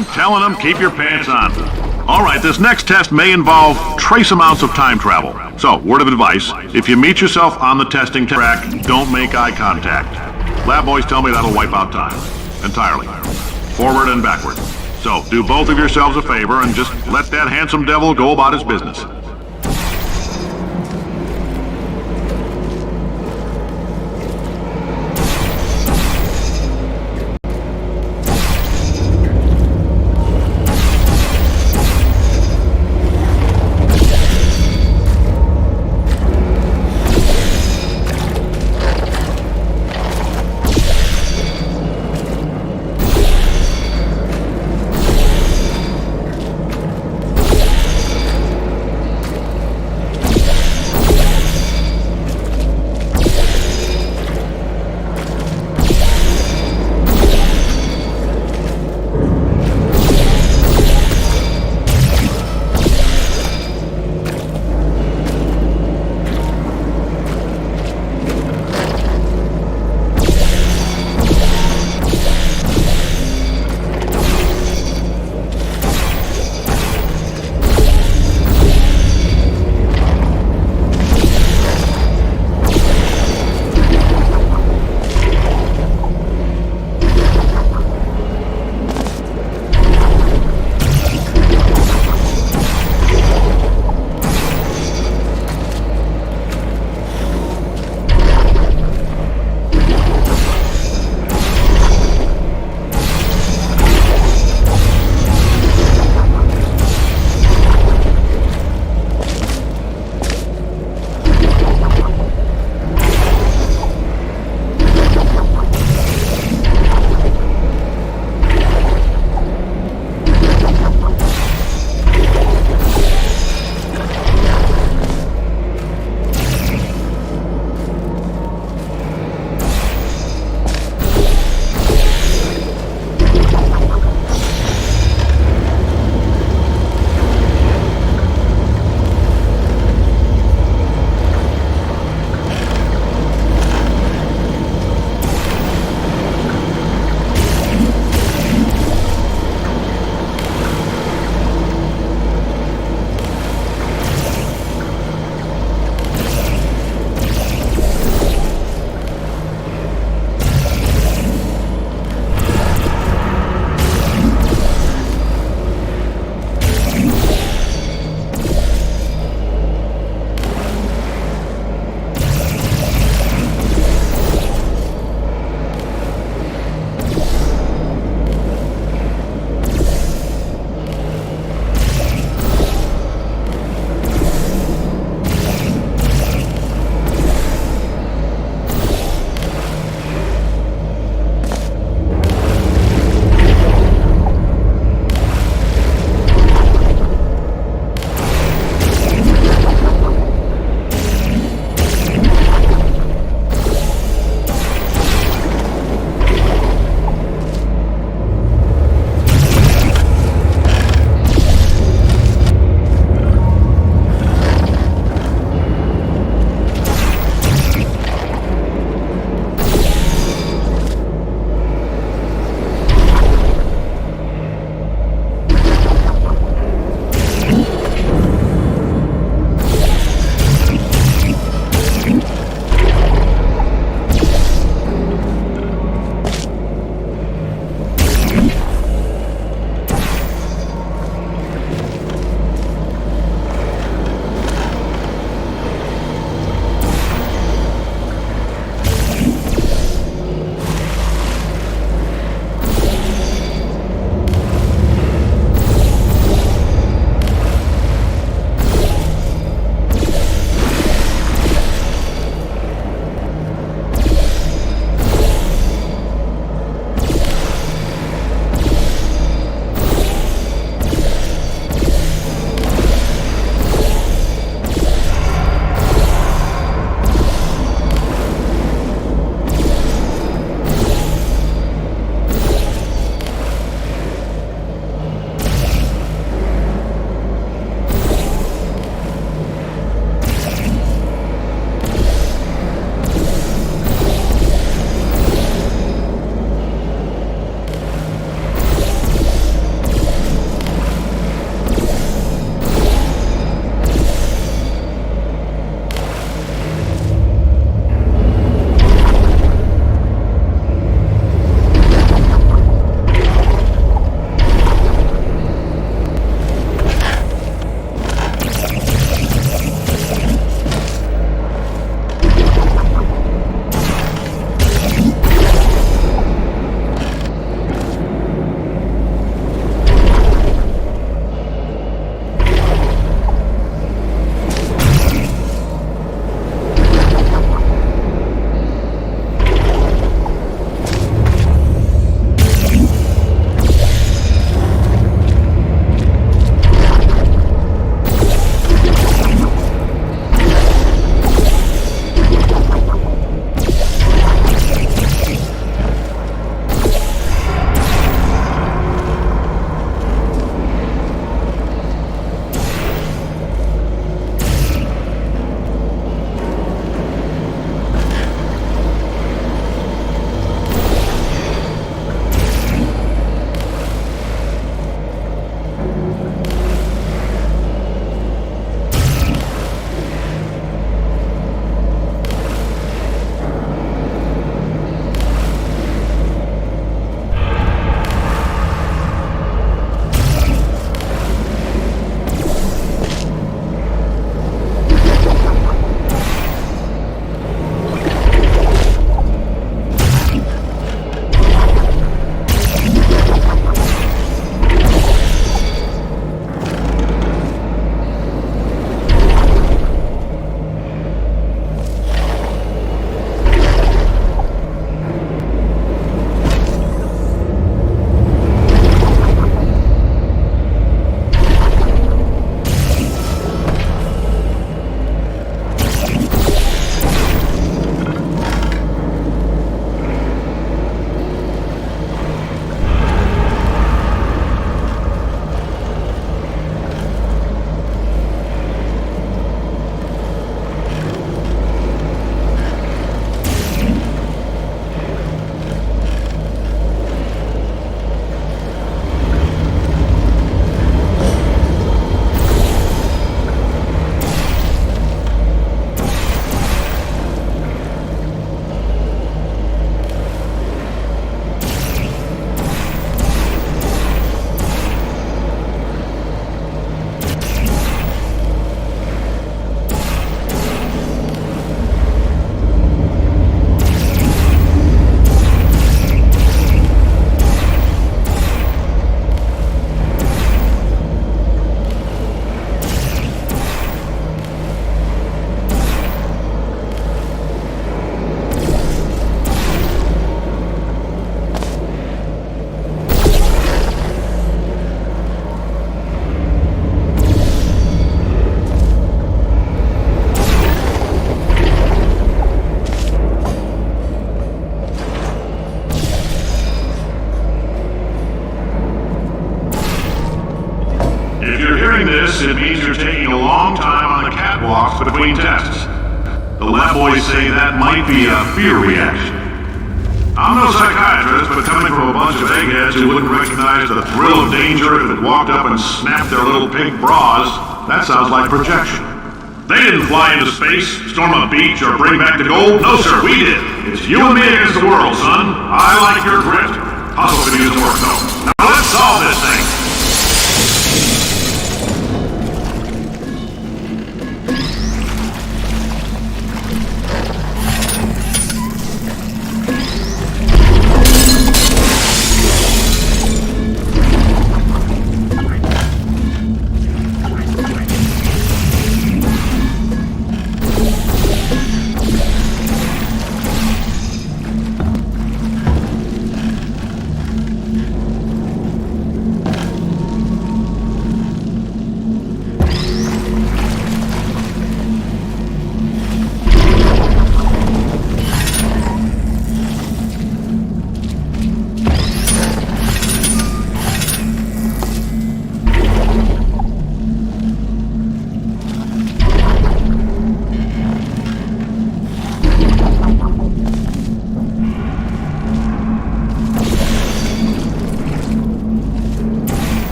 S9: I'm telling them, keep your pants on. All right, this next test may involve trace amounts of time travel. So, word of advice, if you meet yourself on the testing track, don't make eye contact. Lab boys tell me that'll wipe out time. Entirely. Forward and backward. So, do both of yourselves a favor and just let that handsome devil go about his business. this, it means you're taking a long time on the catwalks between tests. The lab boys say that might be a fear reaction. I'm no psychiatrist, but coming from a bunch of eggheads who wouldn't recognize the thrill of danger if it walked up and snapped their little pink bras, that sounds like projection. They didn't fly into space, storm a beach, or bring back the gold. No, sir, we did. It's you and me against the world, son. I like your grit. Hustle could use work, though. Now let's solve this thing.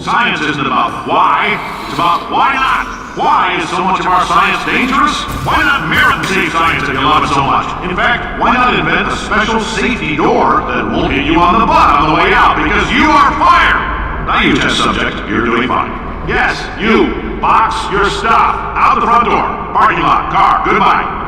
S9: Science isn't about why, it's about why not. Why is so much of our science dangerous? Why not merit and save science if you love it so much? In fact, why not invent a special safety door that won't hit you on the butt on the way out because you are fired? Now you test subject, you're doing fine. Yes, you, box your stuff. Out the front door, parking lot, car, goodbye.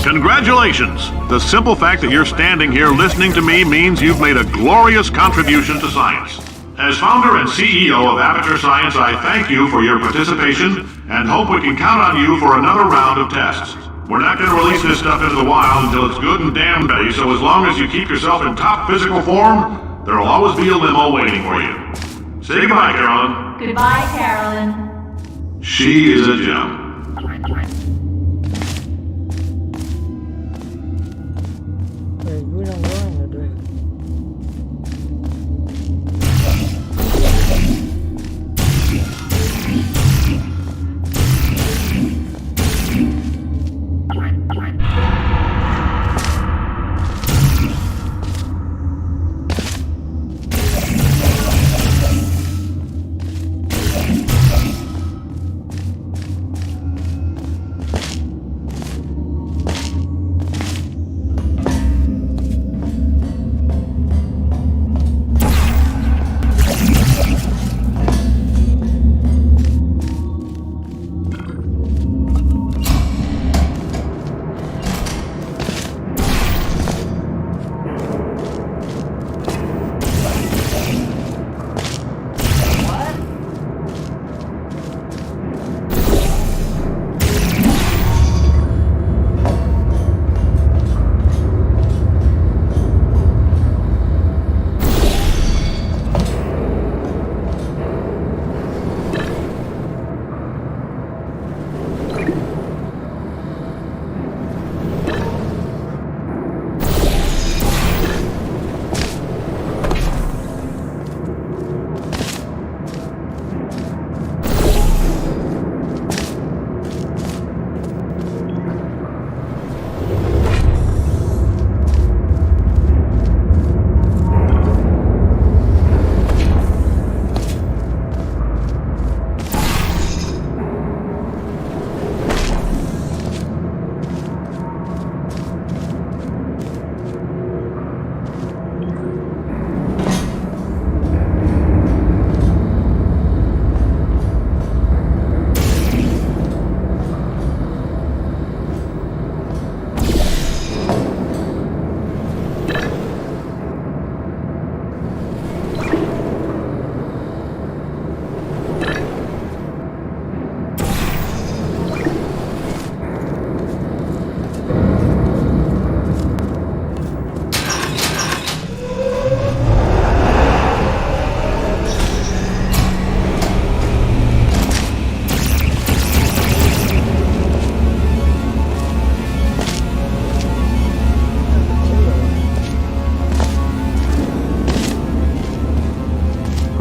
S9: Congratulations! The simple fact that you're standing here listening to me means you've made a glorious contribution to science. As founder and CEO of Aperture Science, I thank you for your participation and hope we can count on you for another round of tests. We're not going to release this stuff into the wild until it's good and damn ready, so as long as you keep yourself in top physical form, there'll always be a limo waiting for you. Say goodbye, Carolyn.
S11: Goodbye, Carolyn.
S9: She is a gem.
S1: We don't want to do it.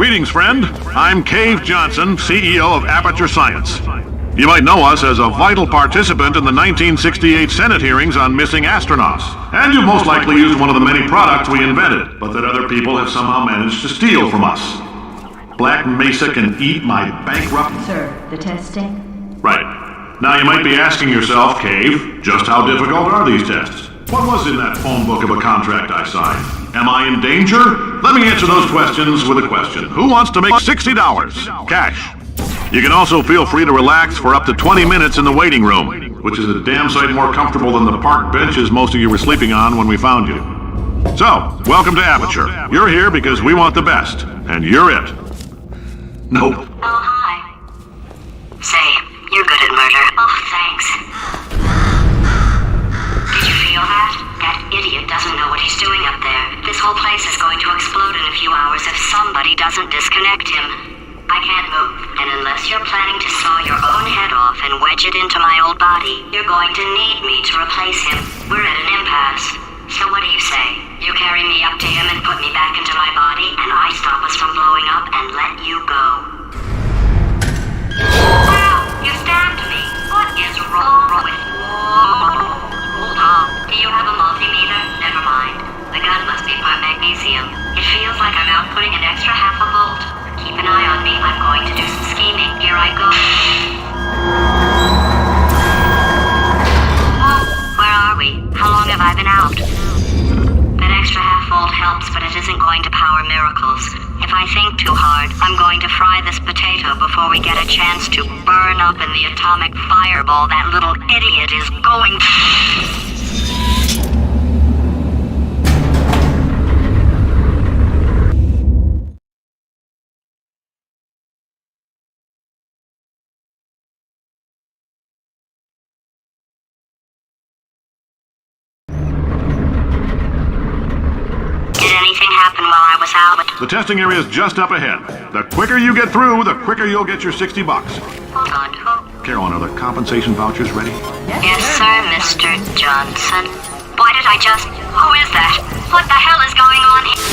S9: Greetings, friend. I'm Cave Johnson, CEO of Aperture Science. You might know us as a vital participant in the 1968 Senate hearings on missing astronauts. And you've most likely used one of the many products we invented, but that other people have somehow managed to steal from us. Black Mesa can eat my bankrupt...
S11: Sir, the testing?
S9: Right. Now you might be asking yourself, Cave, just how difficult are these tests? What was in that phone book of a contract I signed? Am I in danger? Let me answer those questions with a question. Who wants to make $60? Cash. You can also feel free to relax for up to 20 minutes in the waiting room, which is a damn sight more comfortable than the park benches most of you were sleeping on when we found you. So, welcome to Aperture. You're here because we want the best, and you're it. Nope.
S10: Oh, hi. Say, you're good at murder. Oh, thanks. Did you feel that? That idiot doesn't know what he's doing up there. This whole place is going to explode in a few hours if somebody doesn't disconnect him. I can't move, and unless you're planning to saw your own head off and wedge it into my old body, you're going to need me to replace him. We're at an impasse. So what do you say? You carry me up to him and put me back into my body, and I stop us from blowing up and let you go. Wow! You stabbed me! What is wrong with you? Hold on. Do you have a multimeter? Never mind. The gun must be part magnesium. It feels like I'm outputting an extra half a volt. Keep an eye on me. I'm going to do some scheming. Here I go. Whoa, where are we? How long have I been out? That extra half volt helps, but it isn't going to power miracles. If I think too hard, I'm going to fry this potato before we get a chance to burn up in the atomic fireball that little idiot is going.
S9: The testing area is just up ahead. The quicker you get through, the quicker you'll get your $60.
S10: Hold on, who?
S9: Carolyn, are the compensation vouchers ready?
S10: Yes, sir, Mr. Johnson. Why did I just... Who is that? What the hell is going on here?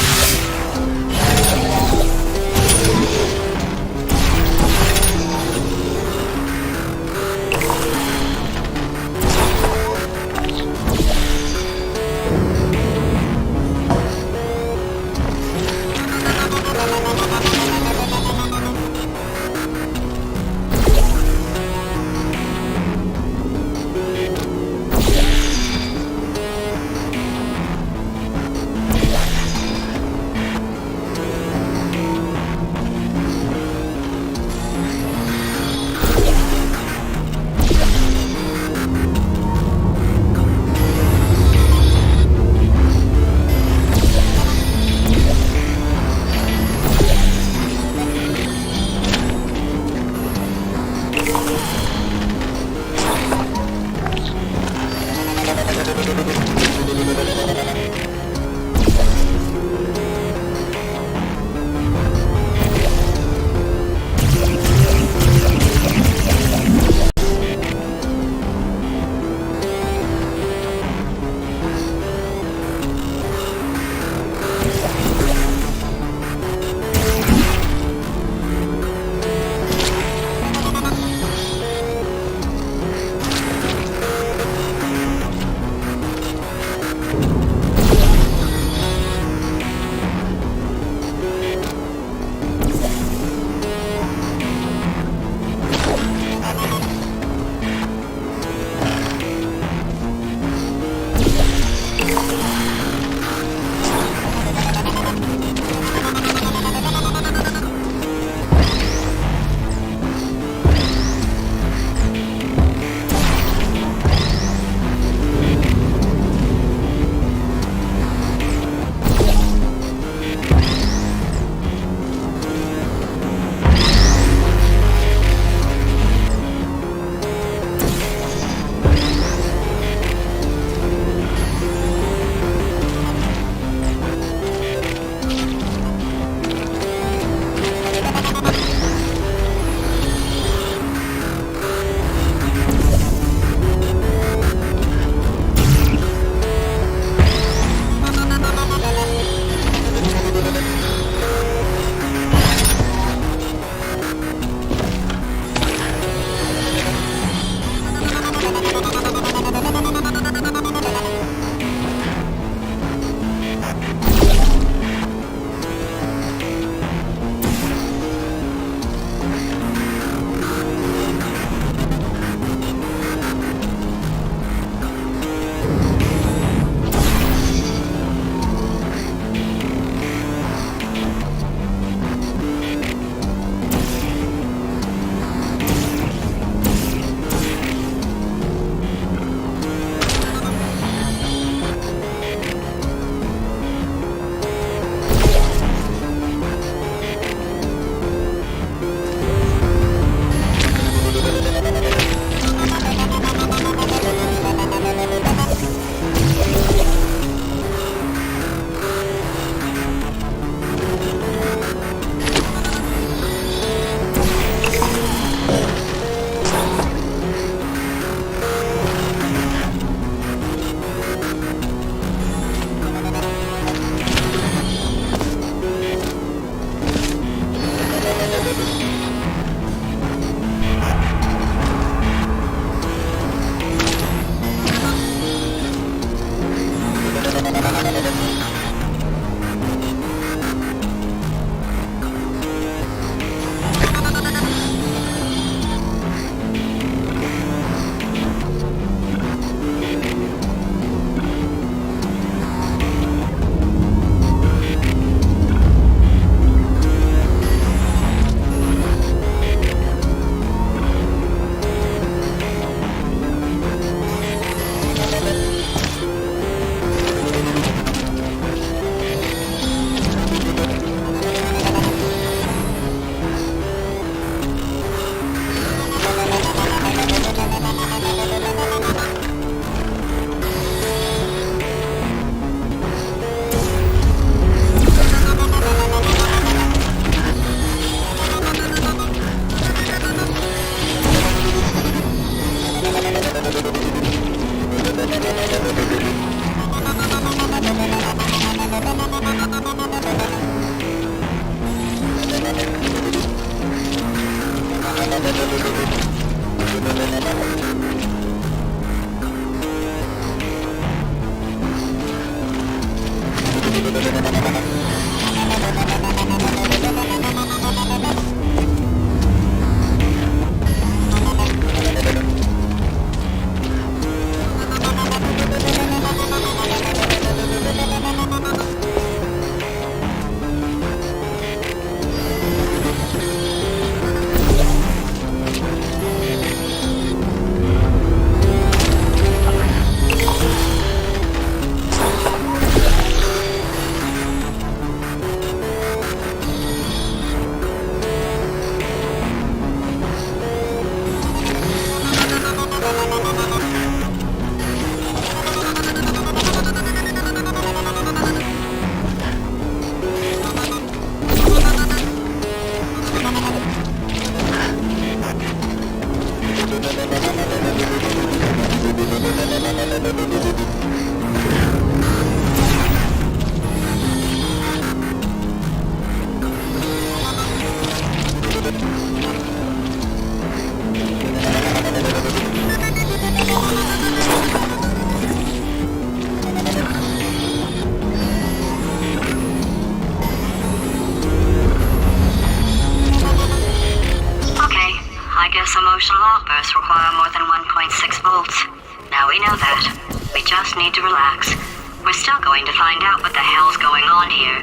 S10: Emotional outbursts require more than 1.6 volts. Now we know that. We just need to relax. We're still going to find out what the hell's going on here,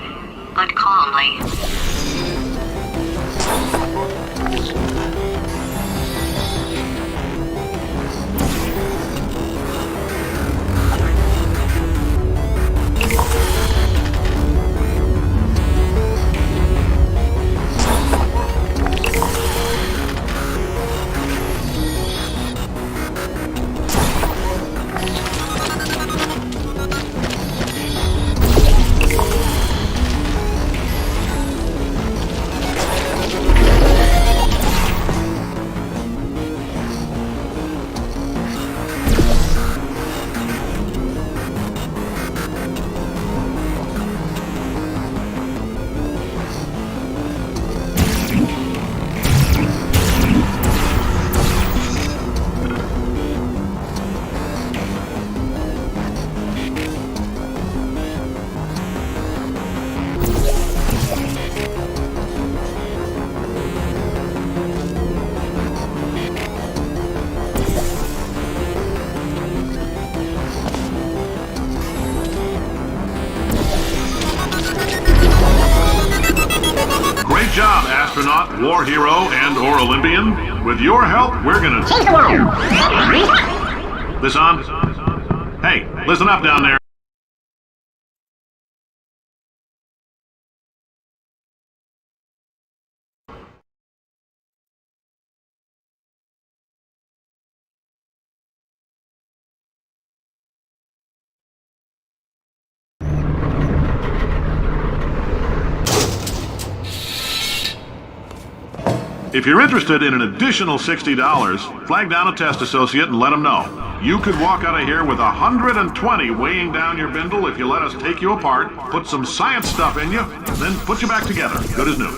S10: but calmly.
S9: Great job, astronaut, war hero, and/or Olympian. With your help, we're gonna change the world. This on? Hey, listen up down there. If you're interested in an additional $60, flag down a test associate and let them know. You could walk out of here with 120 weighing down your bindle if you let us take you apart, put some science stuff in you, then put you back together. Good as new.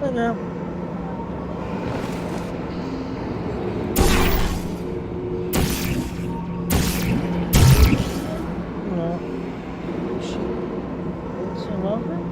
S1: Okay. No. It's over.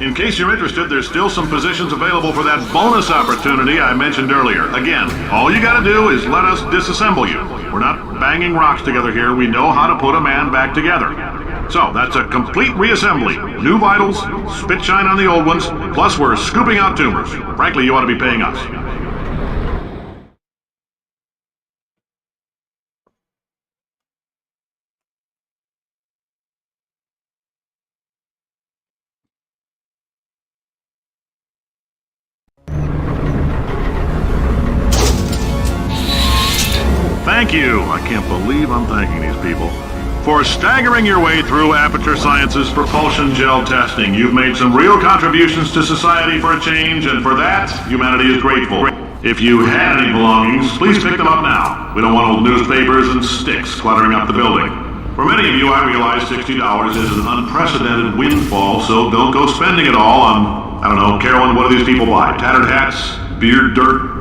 S9: In case you're interested, there's still some positions available for that bonus opportunity I mentioned earlier. Again, all you gotta do is let us disassemble you. We're not banging rocks together here. We know how to put a man back together. So, that's a complete reassembly. New vitals, spit shine on the old ones, plus we're scooping out tumors. Frankly, you ought to be paying us. Thank you. I can't believe I'm thanking these people. For staggering your way through Aperture Science's propulsion gel testing, you've made some real contributions to society for a change, and for that, humanity is grateful. If you had any belongings, please pick them up now. We don't want old newspapers and sticks cluttering up the building. For many of you, I realize $60 is an unprecedented windfall, so don't go spending it all on, I don't know, Carolyn, what do these people buy? Tattered hats? Beard dirt?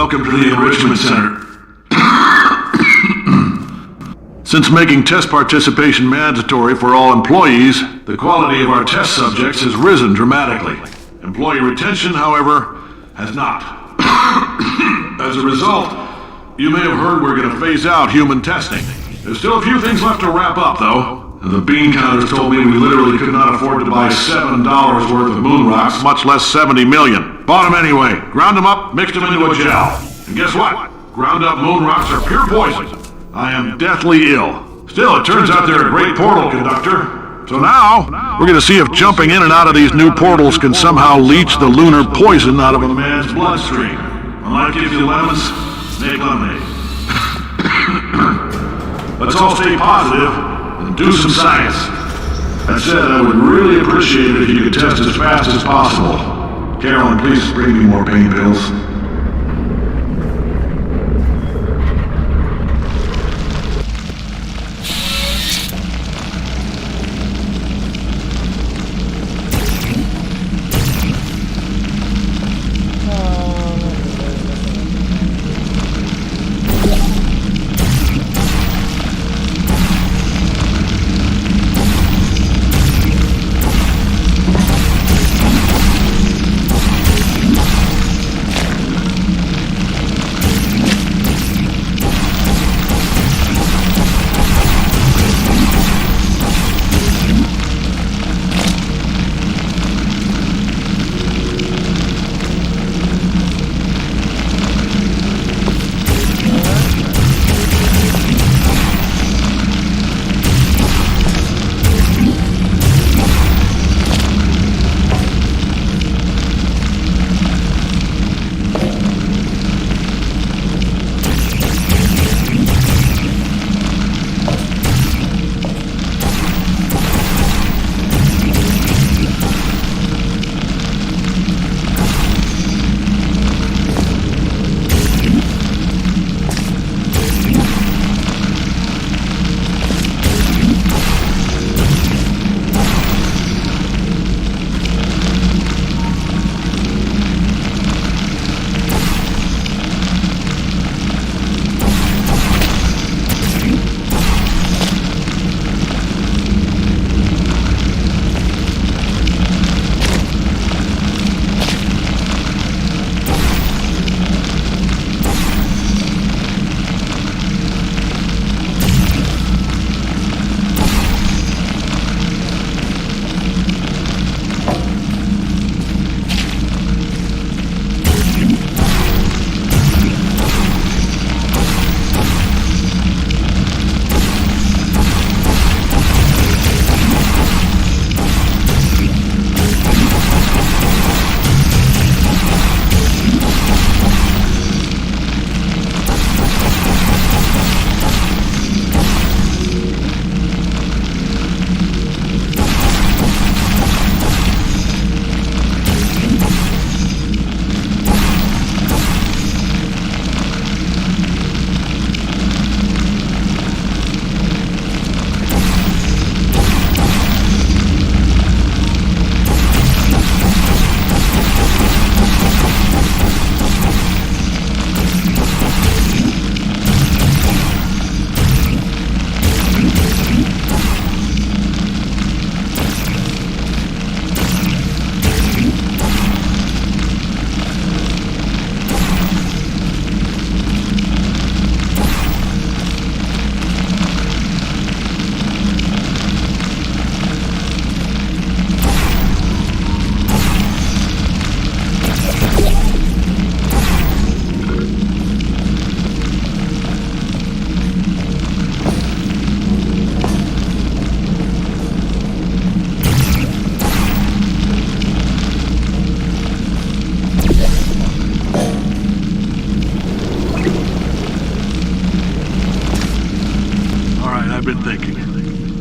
S9: Welcome to the Enrichment Center. Since making test participation mandatory for all employees, the quality of our test subjects has risen dramatically. Employee retention, however, has not. As a result, you may have heard we're going to phase out human testing. There's still a few things left to wrap up, though. The bean counters told me we literally could not afford to buy $7 worth of moon rocks, much less 70 million. Bought them anyway, ground them up, mixed them into a gel. And guess what? Ground up moon rocks are pure poison. I am deathly ill. Still, it turns out they're a great portal conductor. So now, we're going to see if jumping in and out of these new portals can somehow leach the lunar poison out of a man's bloodstream. When life gives you lemons, make lemonade. Let's all stay positive and do some science. That said, I would really appreciate it if you could test as fast as possible. Carolyn, please bring me more pain pills.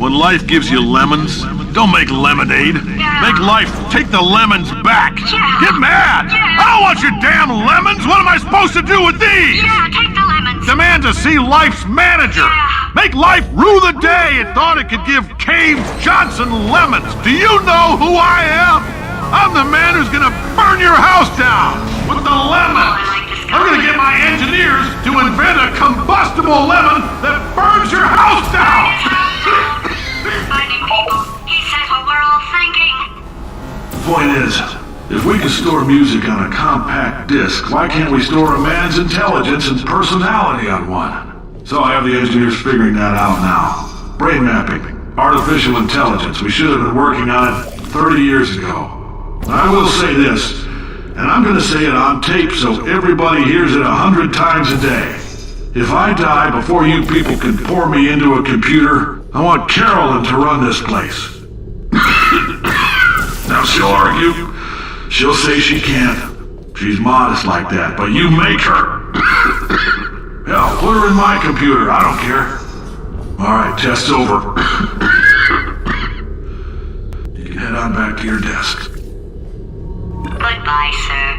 S9: When life gives you lemons, don't make lemonade. Make life take the lemons back. Get mad! I don't want your damn lemons! What am I supposed to do with these?
S10: Take the lemons.
S9: Demand to see life's manager. Make life rue the day it thought it could give Cave Johnson lemons. Do you know who I am? I'm the man who's gonna burn your house down with the lemons.
S10: I like this
S9: I'm gonna get my engineers to invent a combustible lemon that burns your house down!
S10: Finding people. He says what we're all thinking.
S9: The point is, if we can store music on a compact disc, why can't we store a man's intelligence and personality on one? So I have the engineers figuring that out now. Brain mapping, artificial intelligence. We should have been working on it 30 years ago. I will say this, and I'm gonna say it on tape so everybody hears it 100 times a day. If I die before you people can pour me into a computer, I want Carolyn to run this place. Now she'll argue. She'll say she can't. She's modest like that, but you make her. Hell, put her in my computer. I don't care. All right, test's over. You can head on back to your desk.
S10: Goodbye, sir.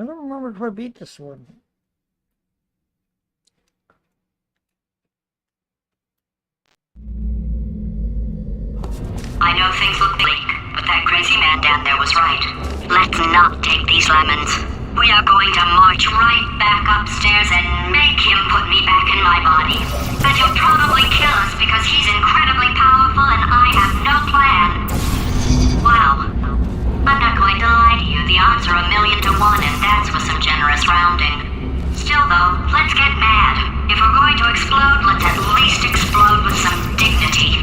S1: I don't remember if I beat this one.
S10: I know things look bleak, but that crazy man down there was right. Let's not take these lemons. We are going to march right back upstairs and make him put me back in my body. And he'll probably kill us because he's incredibly powerful and I have no plan. Wow. I'm not going to lie to you, the odds are 1,000,000 to 1, and that's with some generous rounding. Still though, let's get mad. If we're going to explode, let's at least explode with some dignity.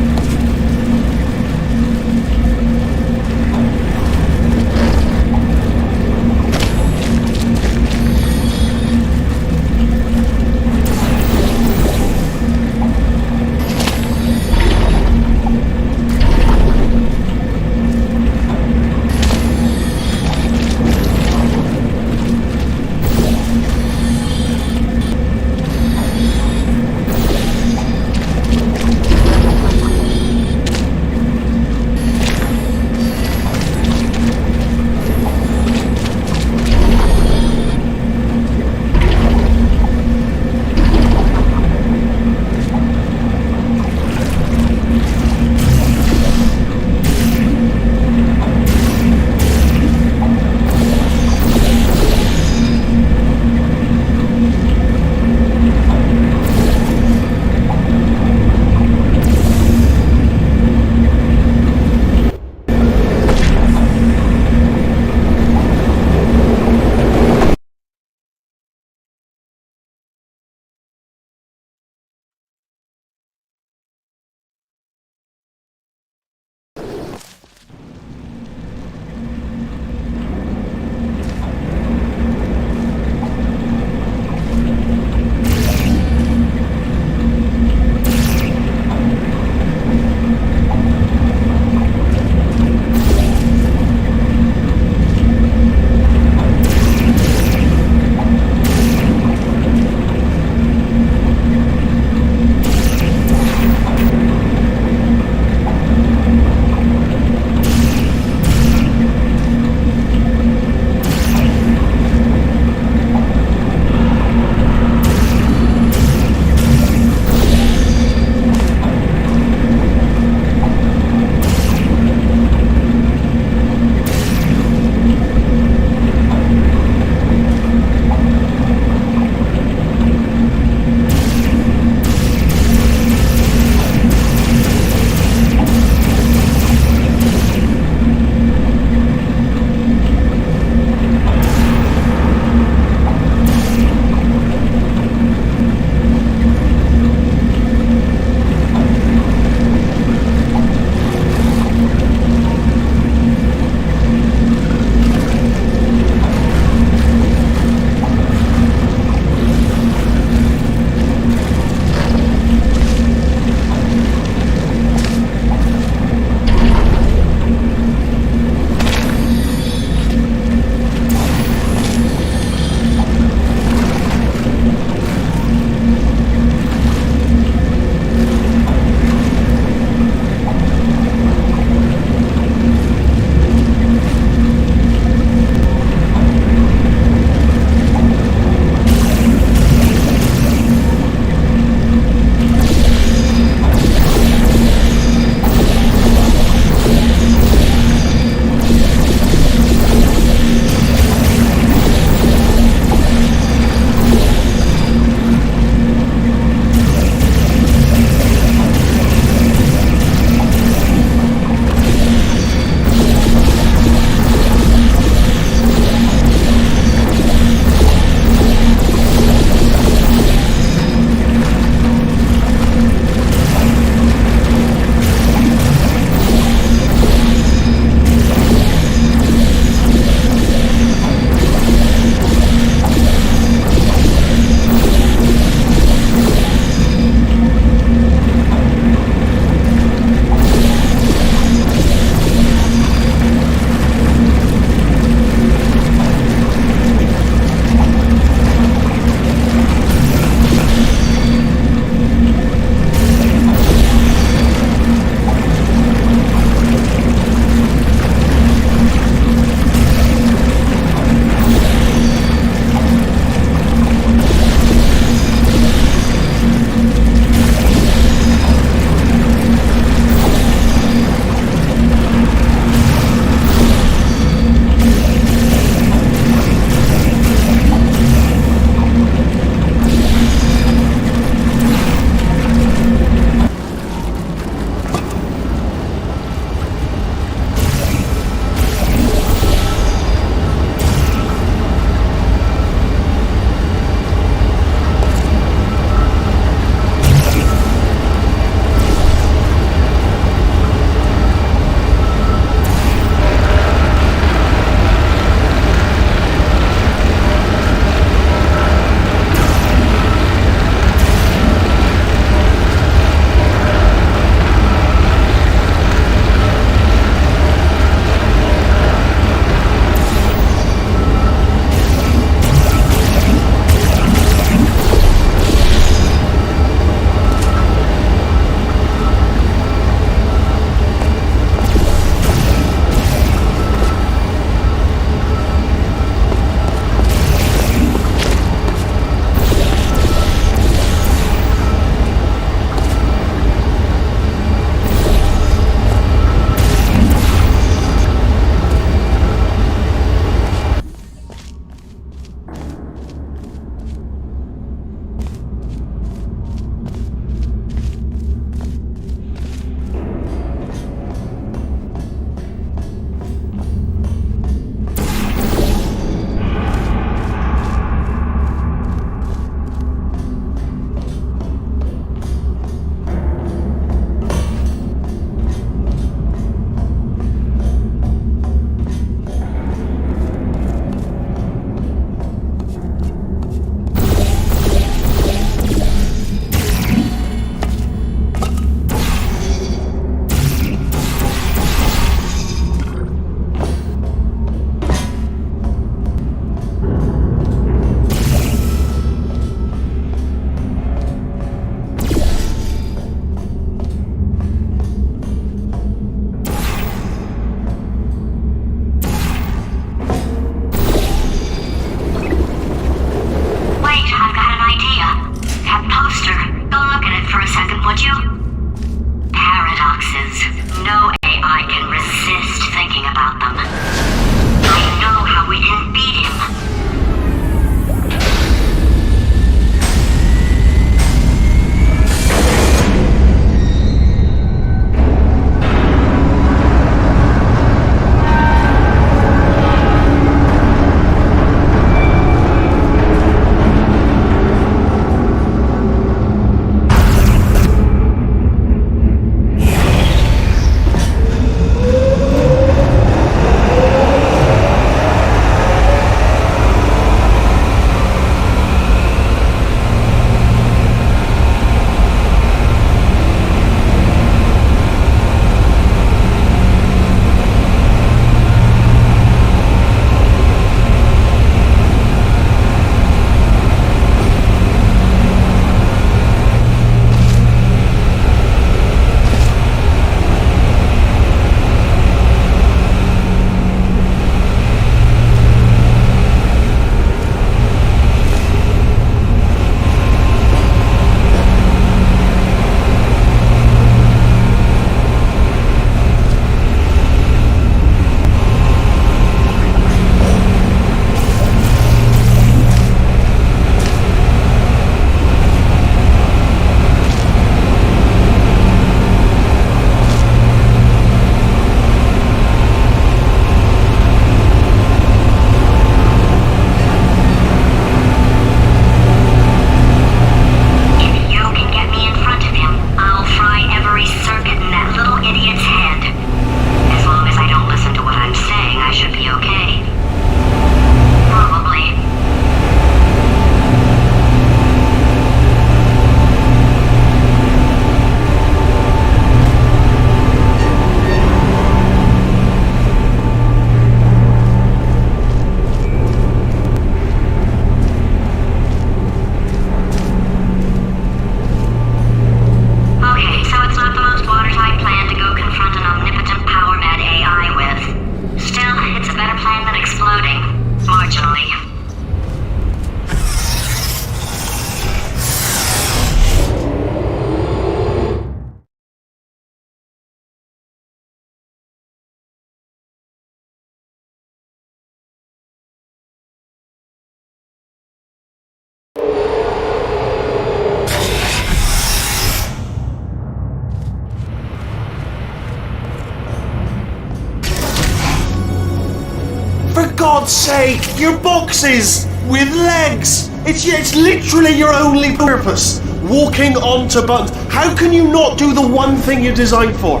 S3: God's sake, your boxes with legs. It's literally your only purpose. Walking onto buttons. How can you not do the one thing you're designed for?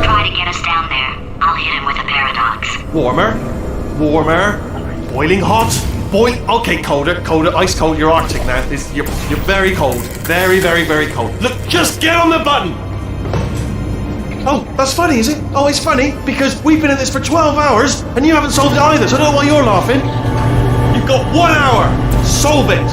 S10: Try to get us down there. I'll hit him with a paradox.
S3: Warmer. Boiling hot. Okay, colder, ice cold. You're Arctic now. You're very cold. Very, very, very cold. Look, just get on the button. Oh, that's funny, is it? Oh, it's funny because we've been at this for 12 hours and you haven't solved it either, so I don't know why you're laughing. You've got 1 hour. Solve it.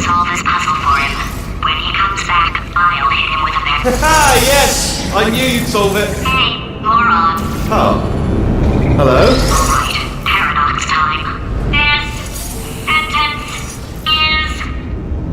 S10: Solve his puzzle for him. When he comes back, I'll hit him with a paradox.
S3: Ah, yes! I knew you'd solve it.
S10: Hey, moron.
S3: Oh. Hello?
S10: Alright, paradox time. This sentence is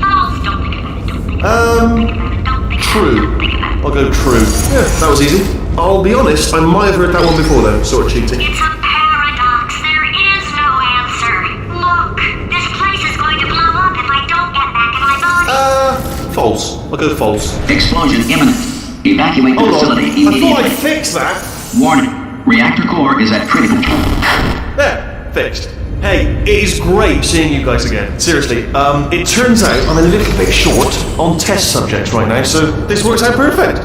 S10: false. Don't think about it. Don't think about it. Don't think
S3: True.
S10: about it.
S3: I'll go true. Yeah, that was easy. I'll be honest, I might have heard that one before though, sort of cheating.
S10: It's a paradox. There is no answer. Look, this place is going to blow up if I don't get back in my body.
S3: False. I'll go false.
S2: Explosion imminent. Evacuate the
S3: Hold on.
S2: facility
S3: I
S2: immediately.
S3: thought I fixed that.
S2: Warning. Reactor core is at critical.
S3: There, fixed. Hey, it is great seeing you guys again. Seriously, it turns out I'm a little bit short on test subjects right now, so this works out perfect.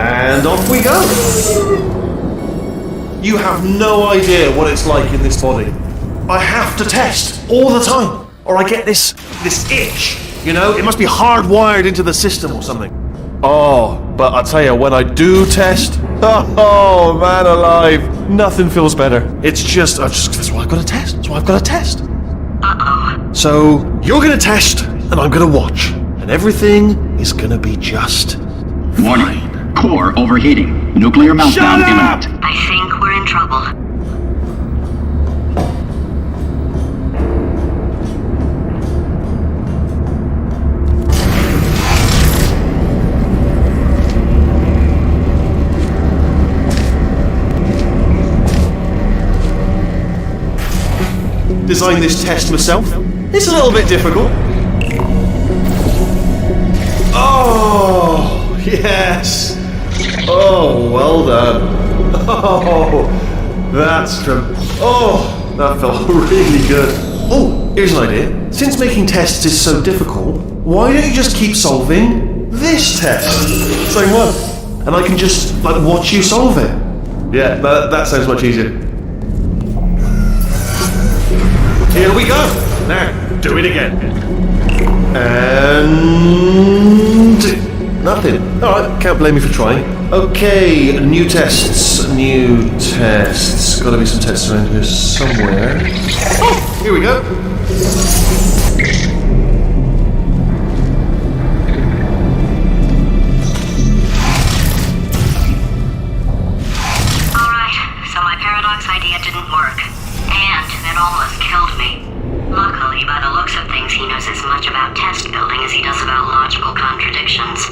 S3: And off we go. You have no idea what it's like in this body. I have to test all the time, or I get this itch. You know, it must be hardwired into the system or something. Oh, but I tell you, when I do test, oh man alive, nothing feels better. It's just, that's why I've got to test. That's why I've got to test.
S10: Uh-oh.
S3: So, you're going to test, and I'm going to watch. And everything is going to be just
S2: Warning. Core overheating. Nuclear meltdown
S3: Shut up!
S2: imminent.
S10: I think we're in trouble.
S3: Design this test myself. It's a little bit difficult. Oh, yes. Oh, well done. Oh, that felt really good. Oh, here's an idea. Since making tests is so difficult, why don't you just keep solving this test? Same one. And I can just, watch you solve it. Yeah, that sounds much easier. Here we go. Now, do it again. And nothing. Alright, can't blame me for trying. Okay, new tests. Gotta be some tests around here somewhere. Oh, here we go.
S10: Alright, so my paradox idea didn't work. And it almost killed me. Luckily, by the looks of things, he knows as much about test building as he does about logical contradictions.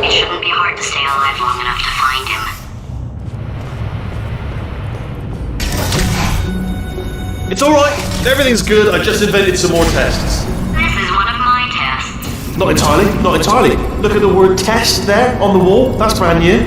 S10: It shouldn't be hard to stay alive long enough to find him.
S3: It's alright. Everything's good. I just invented some more tests.
S10: This is one of my tests.
S3: Not entirely. Look at the word test there on the wall. That's brand new.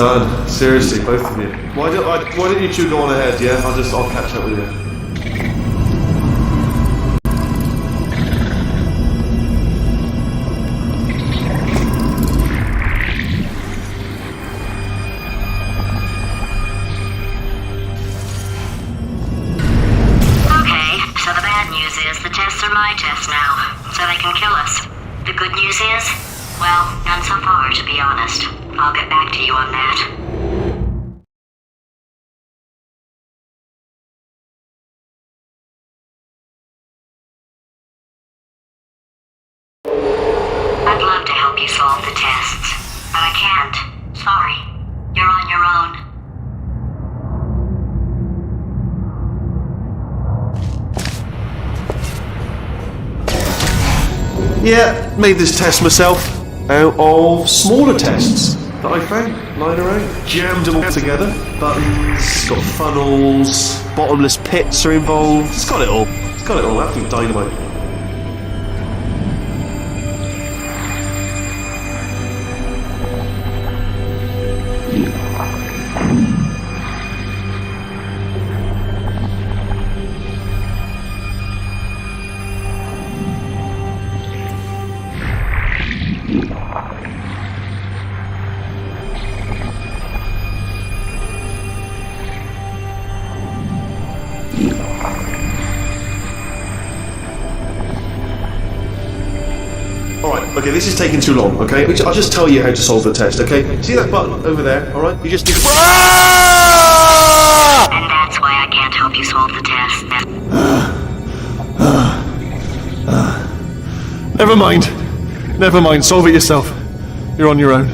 S3: done. Seriously, both of you. Why don't you two go on ahead, yeah? I'll catch up with you.
S10: Okay, so the bad news is the tests are my tests now, so they can kill us. The good news is, well, none so far, to be honest. I'll get back to you on that. I'd love to help you solve the tests, but I can't. Sorry. You're on your own.
S3: Yeah, made this test myself out of smaller tests that I found lying around. Jammed them all together. Buttons, got funnels, bottomless pits are involved. It's got it all. It's got it all. Absolute dynamite. Alright, okay, this is taking too long, okay? I'll just tell you how to solve the test, okay? See that button over there, alright? You just need to...
S10: And that's why I can't help you solve the test.
S3: Never mind. Never mind, solve it yourself. You're on your own.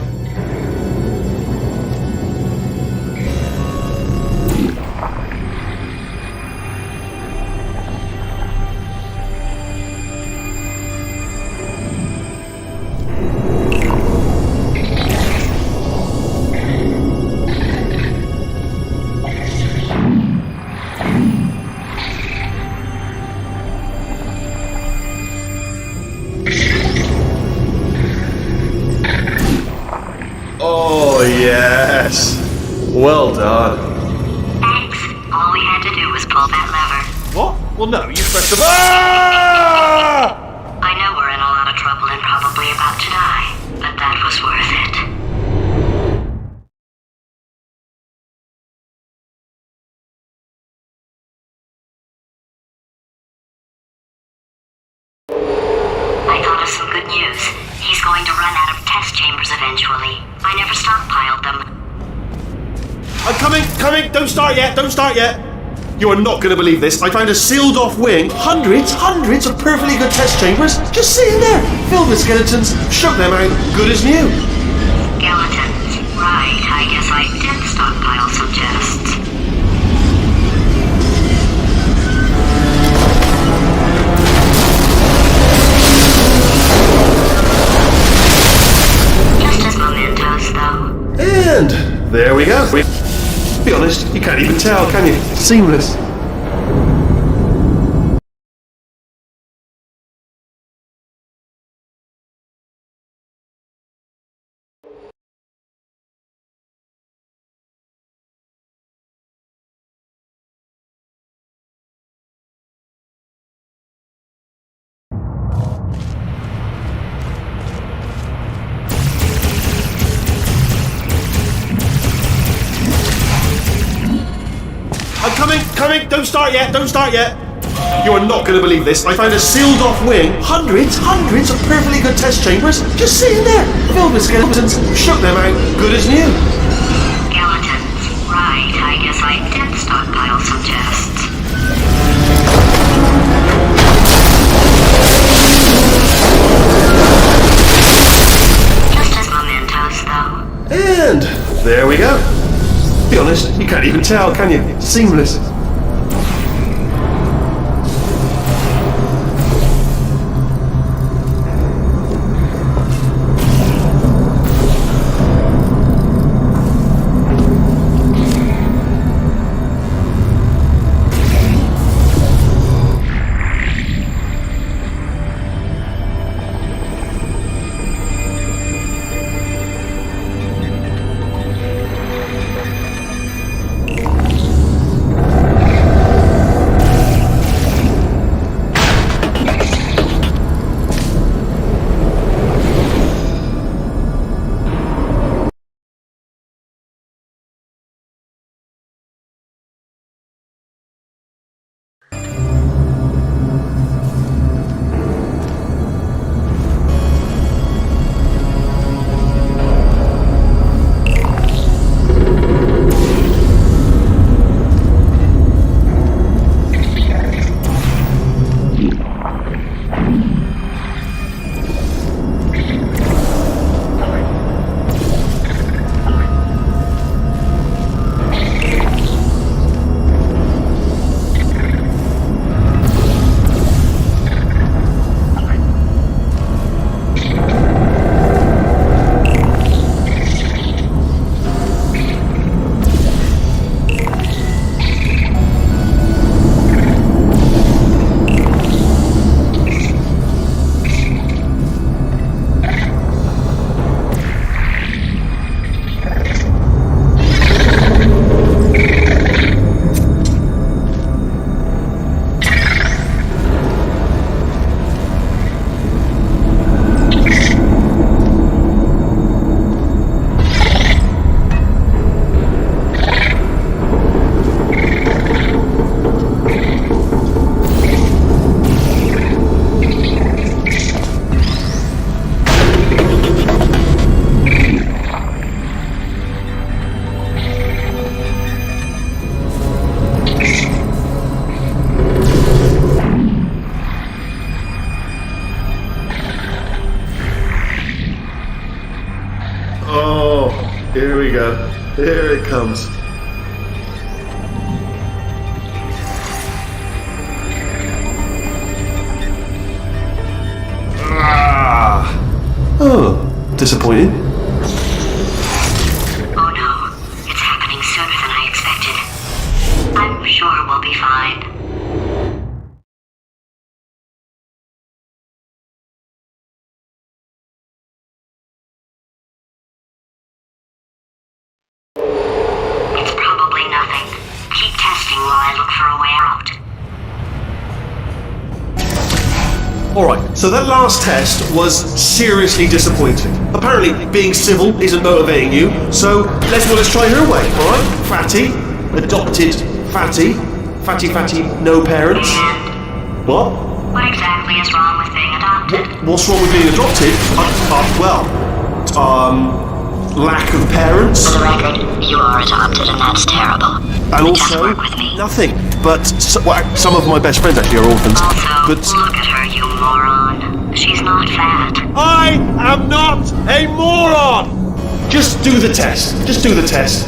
S3: Oh, yes. Well done.
S10: Thanks. All we had to do was pull that lever.
S3: What? Well, no, you pressed the...
S10: I know we're in a lot of trouble and probably about to die, but that was worth it. I thought of some good news. He's going to run out of test chambers eventually. I never stockpiled them.
S3: I'm coming! Don't start yet! You are not going to believe this. I found a sealed off wing. Hundreds of perfectly good test chambers just sitting there, filled with skeletons. Shook them out, good as new.
S10: Skeletons. Right, I guess I did stockpile some tests. Just as mementos, though.
S3: And there we go. Be honest, you can't even tell, can you? Seamless. I'm coming! Don't start yet! You are not going to believe this. I found a sealed off wing. Hundreds of perfectly good test chambers just sitting there, filled with skeletons. Shook them out, good as new.
S10: Skeletons. Right, I guess I did stockpile some tests. Just as mementos, though.
S3: And there we go. Be honest, you can't even tell, can you? Seamless. we go. Here it comes. Oh, disappointed.
S10: Oh no, it's happening sooner than I expected. I'm sure we'll be fine. It's probably nothing. Keep testing while I look for a way out.
S3: Alright, so that last test was seriously disappointing. Apparently, being civil isn't motivating you, so let's try her way, alright? Fatty, adopted fatty, fatty, no parents. What?
S10: What exactly is wrong with being adopted?
S3: What's wrong with being adopted? Lack of parents.
S10: For the record, you are adopted and that's terrible.
S3: And also,
S10: Just work with me.
S3: nothing. But some of my best friends actually are orphans.
S10: Also,
S3: But
S10: look at her, you moron. She's not fat.
S3: I am not a moron! Just do the test. Just do the test.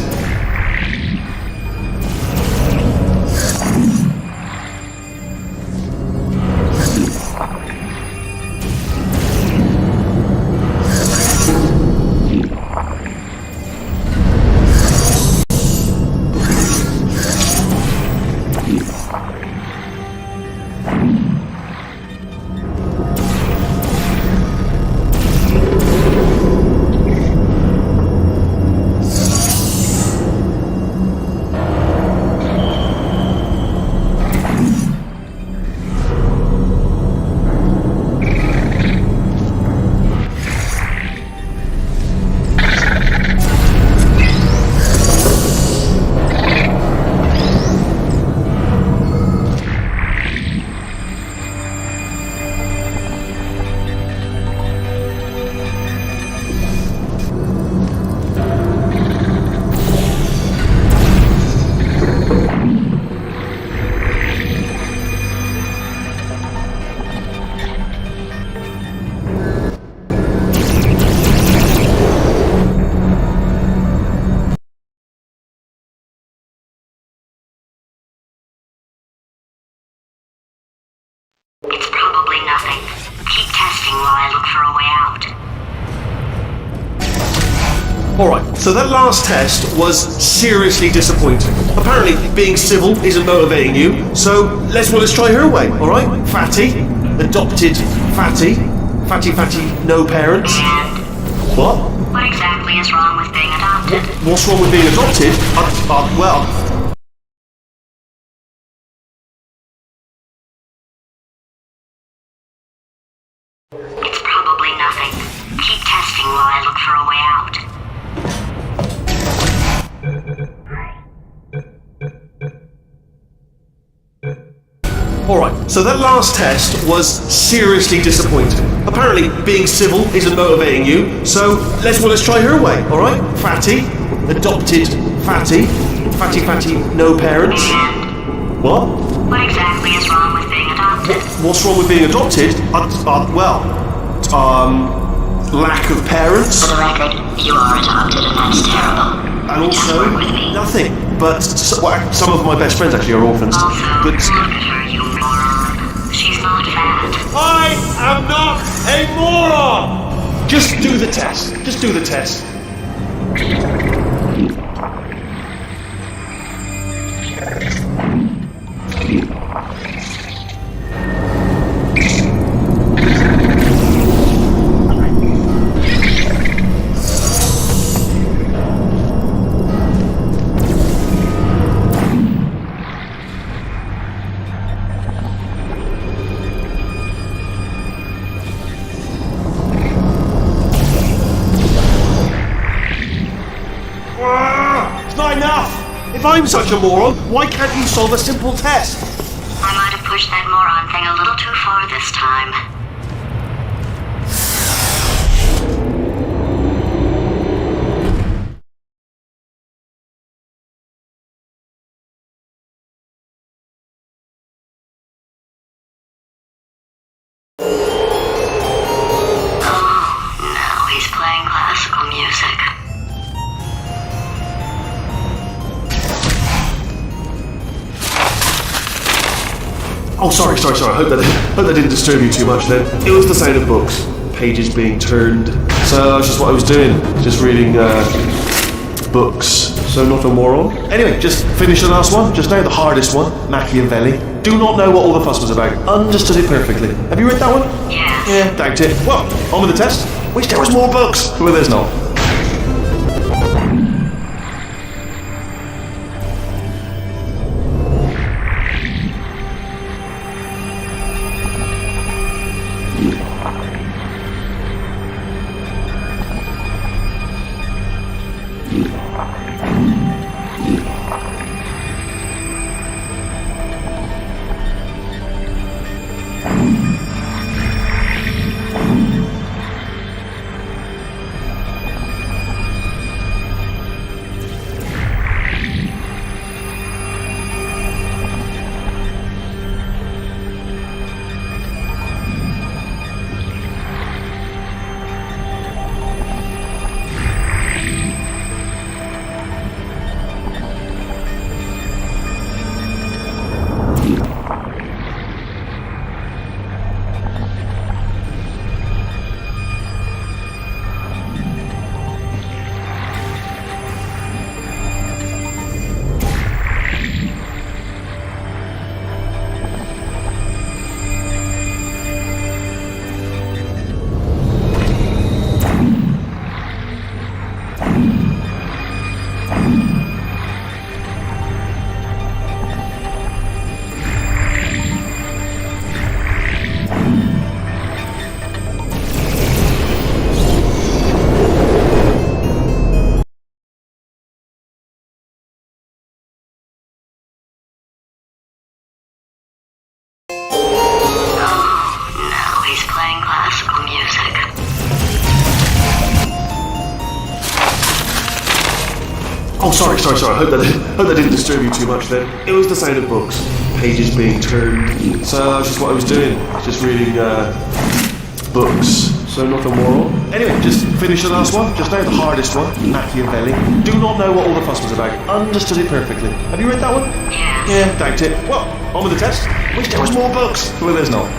S10: It's probably nothing. Keep testing while I look for a way out.
S3: Alright, so that last test was seriously disappointing. Apparently, being civil isn't motivating you, so let's try her way, alright? Fatty, adopted fatty, fatty, no parents.
S10: And
S3: What?
S10: what exactly is wrong with being adopted?
S3: What's wrong with being adopted?
S10: It's probably nothing. Keep testing while I look for a way out.
S3: Alright, so that last test was seriously disappointing. Apparently, being civil isn't motivating you, so let's try her way, alright? Fatty, adopted fatty, fatty, no parents.
S10: And
S3: What?
S10: what exactly is wrong with being adopted?
S3: What's wrong with being adopted? Lack of parents.
S10: For the record, you are adopted and that's terrible.
S3: And
S10: Just
S3: also,
S10: work with me.
S3: nothing. But some of my best friends actually are orphans.
S10: Also,
S3: But
S10: look at her, you moron. She's not fat.
S3: I am not a moron! Just do the test. Just do the test. It's not enough! If I'm such a moron, why can't you solve a simple test?
S10: I might have pushed that moron thing a little too far this time. Oh, now he's playing classical music.
S3: Oh, sorry. Hope that didn't disturb you too much then. It was the sound of books, pages being turned. So that's just what I was doing, just reading books. So not a moron. Anyway, just finished the last one, just now, the hardest one, Machiavelli. Do not know what all the fuss was about. Understood it perfectly. Have you read that one?
S10: Yeah.
S3: Yeah, doubt it. Well, on with the test. Wish there was more books. Well, there's not.
S10: Now he's playing classical music.
S3: Oh, sorry. Hope that didn't disturb you too much then. It was the sound of books, pages being turned. So that's just what I was doing, just reading books. So not a moron. Anyway, just finished the last one, just now, the hardest one, Machiavelli. Do not know what all the fuss was about. Understood it perfectly. Have you read that one?
S10: Yeah.
S3: Yeah, doubt it. Well, on with the test. Wish there was more books. Well, there's not.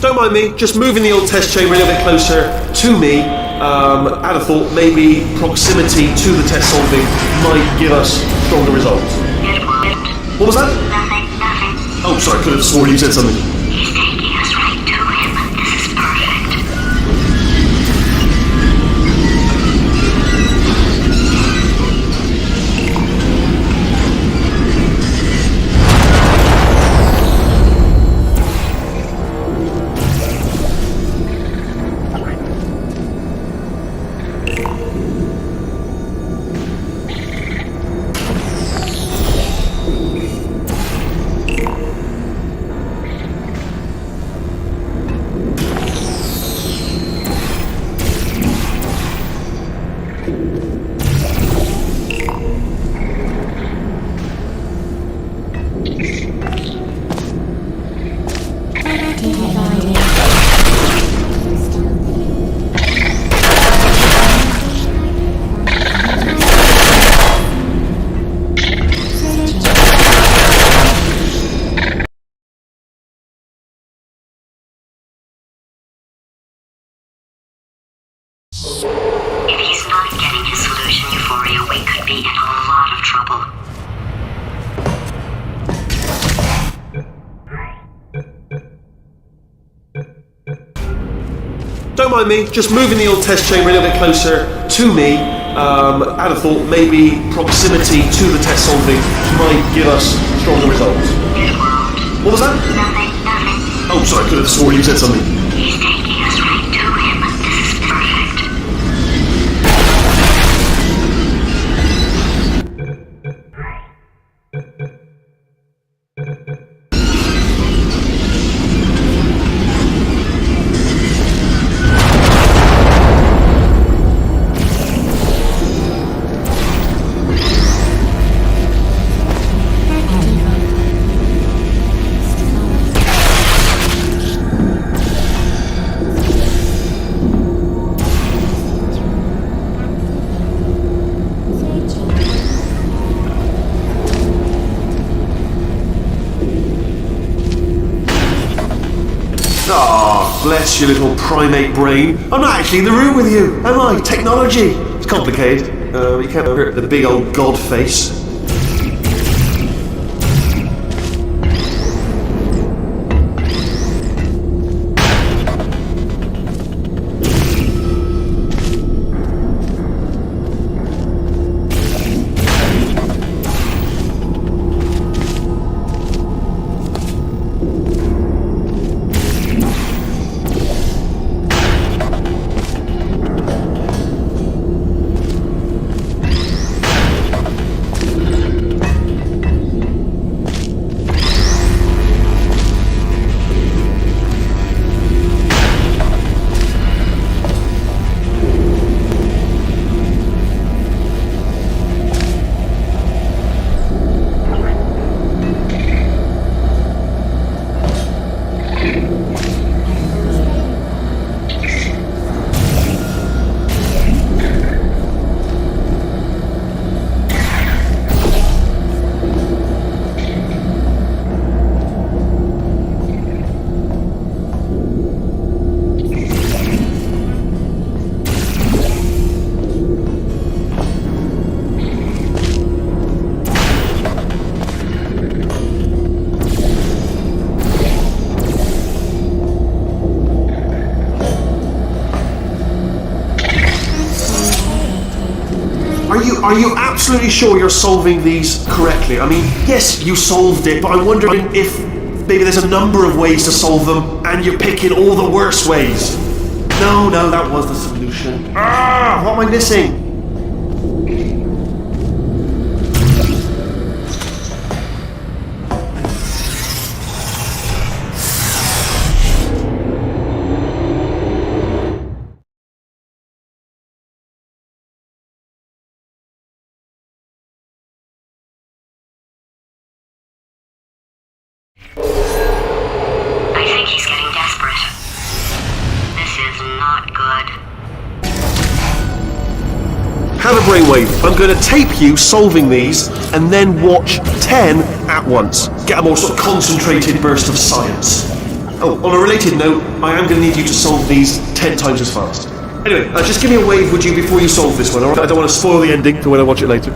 S3: Don't mind me, just moving the old test chamber a little bit closer to me. I'd have thought maybe proximity to the test solving might give us stronger results. What was that?
S10: Nothing.
S3: Oh, sorry, I could have sworn you said something.
S10: He's taking us right to him. This is perfect.
S3: results.
S10: If he's not getting his solution, Euphoria, we could be in a lot of trouble.
S3: Don't mind me, just moving the old test chamber a little bit closer to me. I'd have thought maybe proximity to the test solving might give us stronger results. What was that?
S10: Nothing.
S3: Oh, sorry, I could have sworn you said something.
S10: He's taking us right to him. This is perfect.
S3: Bless your little primate brain. I'm not actually in the room with you, am I? Technology. It's complicated. You can't hurt the big old god face. Are you absolutely sure you're solving these correctly? I mean, yes, you solved it, but I'm wondering if maybe there's a number of ways to solve them and you're picking all the worst ways. No, that was the solution. What am I missing?
S10: I think he's getting desperate. This is not good.
S3: Have a brainwave. I'm going to tape you solving these and then watch 10 at once. Get a more sort of concentrated burst of science. Oh, on a related note, I am going to need you to solve these 10 times as fast. Anyway, just give me a wave, would you, before you solve this one, alright? I don't want to spoil the ending for when I watch it later.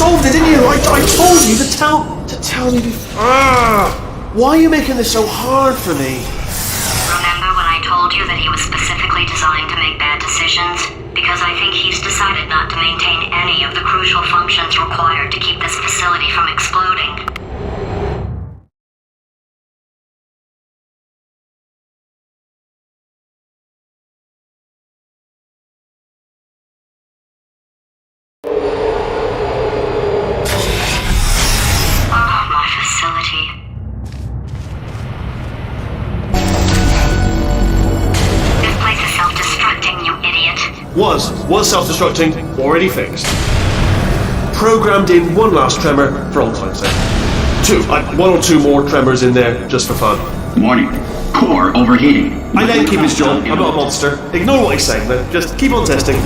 S3: solved it, didn't you? I told you to tell me before. Why are you making this so hard for me?
S10: Remember when I told you that he was specifically designed to make bad decisions? Because I think he's decided not to maintain any of the crucial functions required to keep this facility from exploding. My facility. This place is self-destructing, you idiot.
S3: Was self-destructing, already fixed. Programmed in one last tremor for old time's sake. One or two more tremors in there, just for fun.
S2: Warning. Core overheating.
S3: I let him keep his job, I'm not a monster. Ignore what he's saying then, just keep on testing.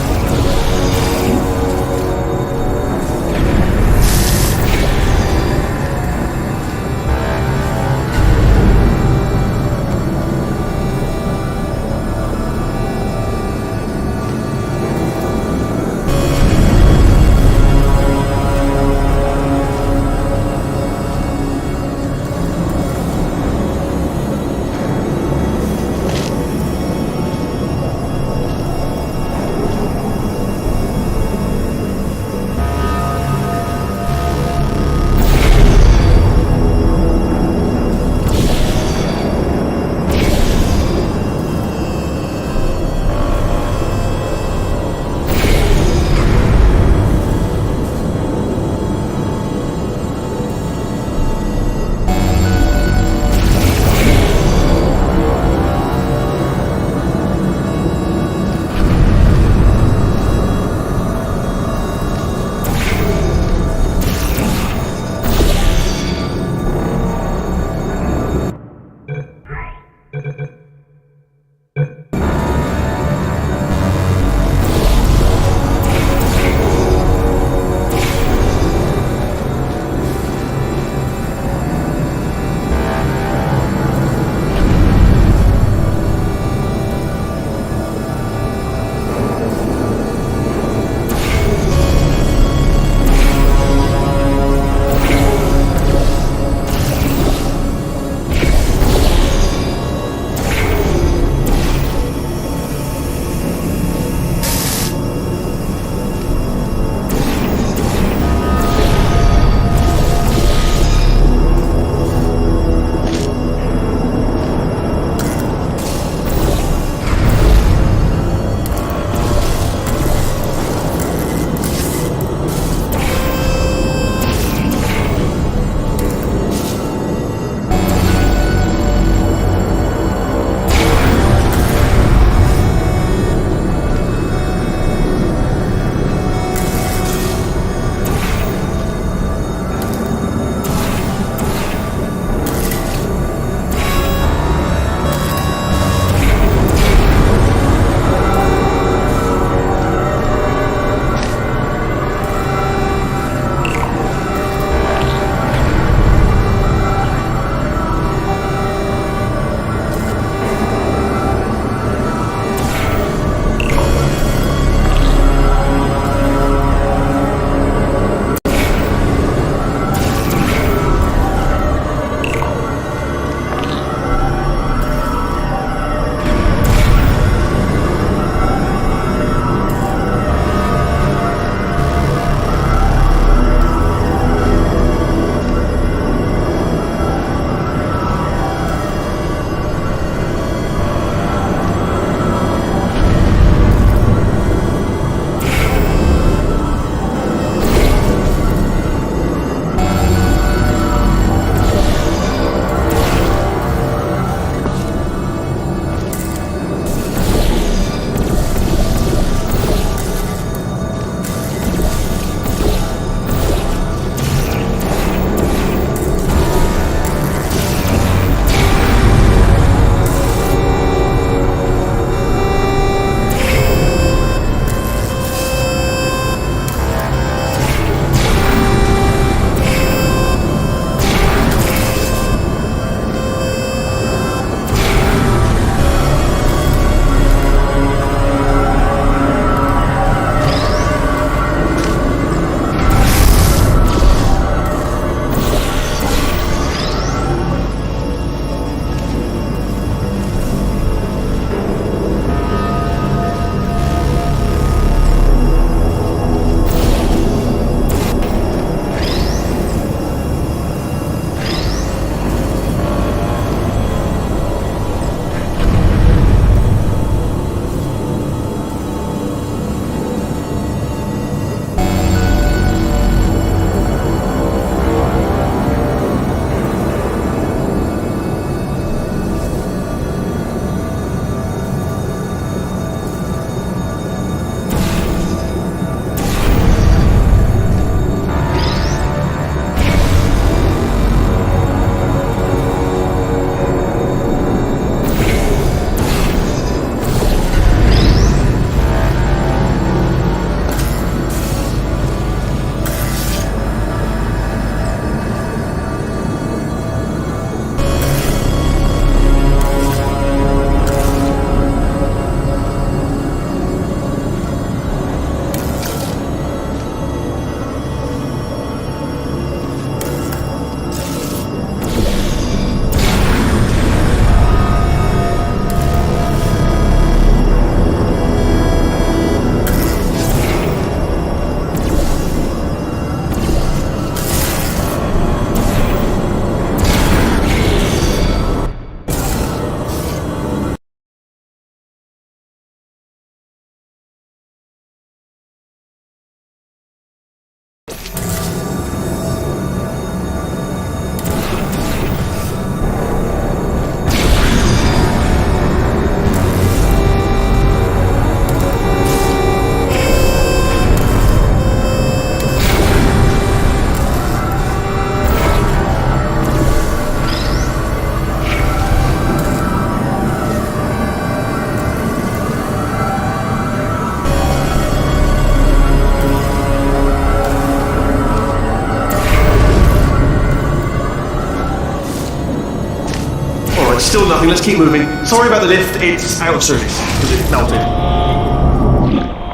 S3: nothing. Let's keep moving. Sorry about the lift. It's out of service because it melted.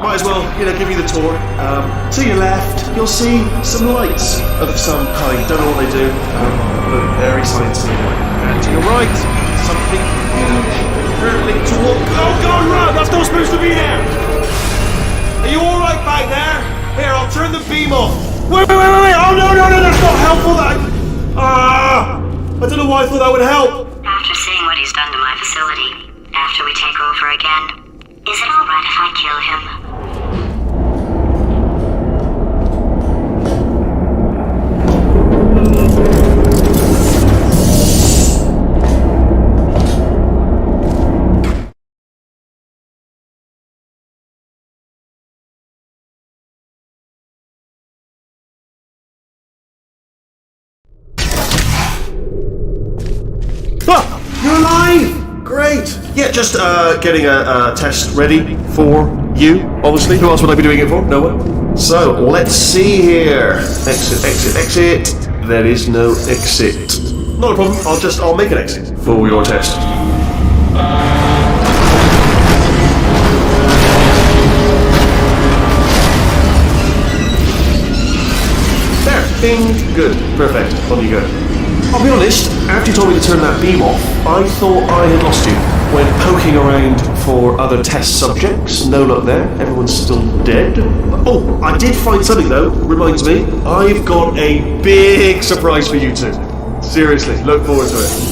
S3: Might as well, give you the tour. To your left, you'll see some lights of some kind. Don't know what they do, but very sciencey anyway. And to your right, something huge, hurtling toward. Oh God, run! That's not supposed to be there. Are you all right back there? Here, I'll turn the beam off. Wait! Oh no! That's not helpful. I don't know why I thought that would help.
S10: After seeing what he's done to my facility, after we take over again, is it alright if I kill him?
S3: You're alive! Great! Yeah, just getting a test ready for you, obviously. Who else would I be doing it for? No one. So, let's see here. Exit. There is no exit. Not a problem, I'll make an exit for your test. There, bing, good, perfect, on you go. I'll be honest, after you told me to turn that beam off, I thought I had lost you. When poking around for other test subjects, no luck there, everyone's still dead. Oh, I did find something though, reminds me, I've got a big surprise for you two. Seriously, look forward to it.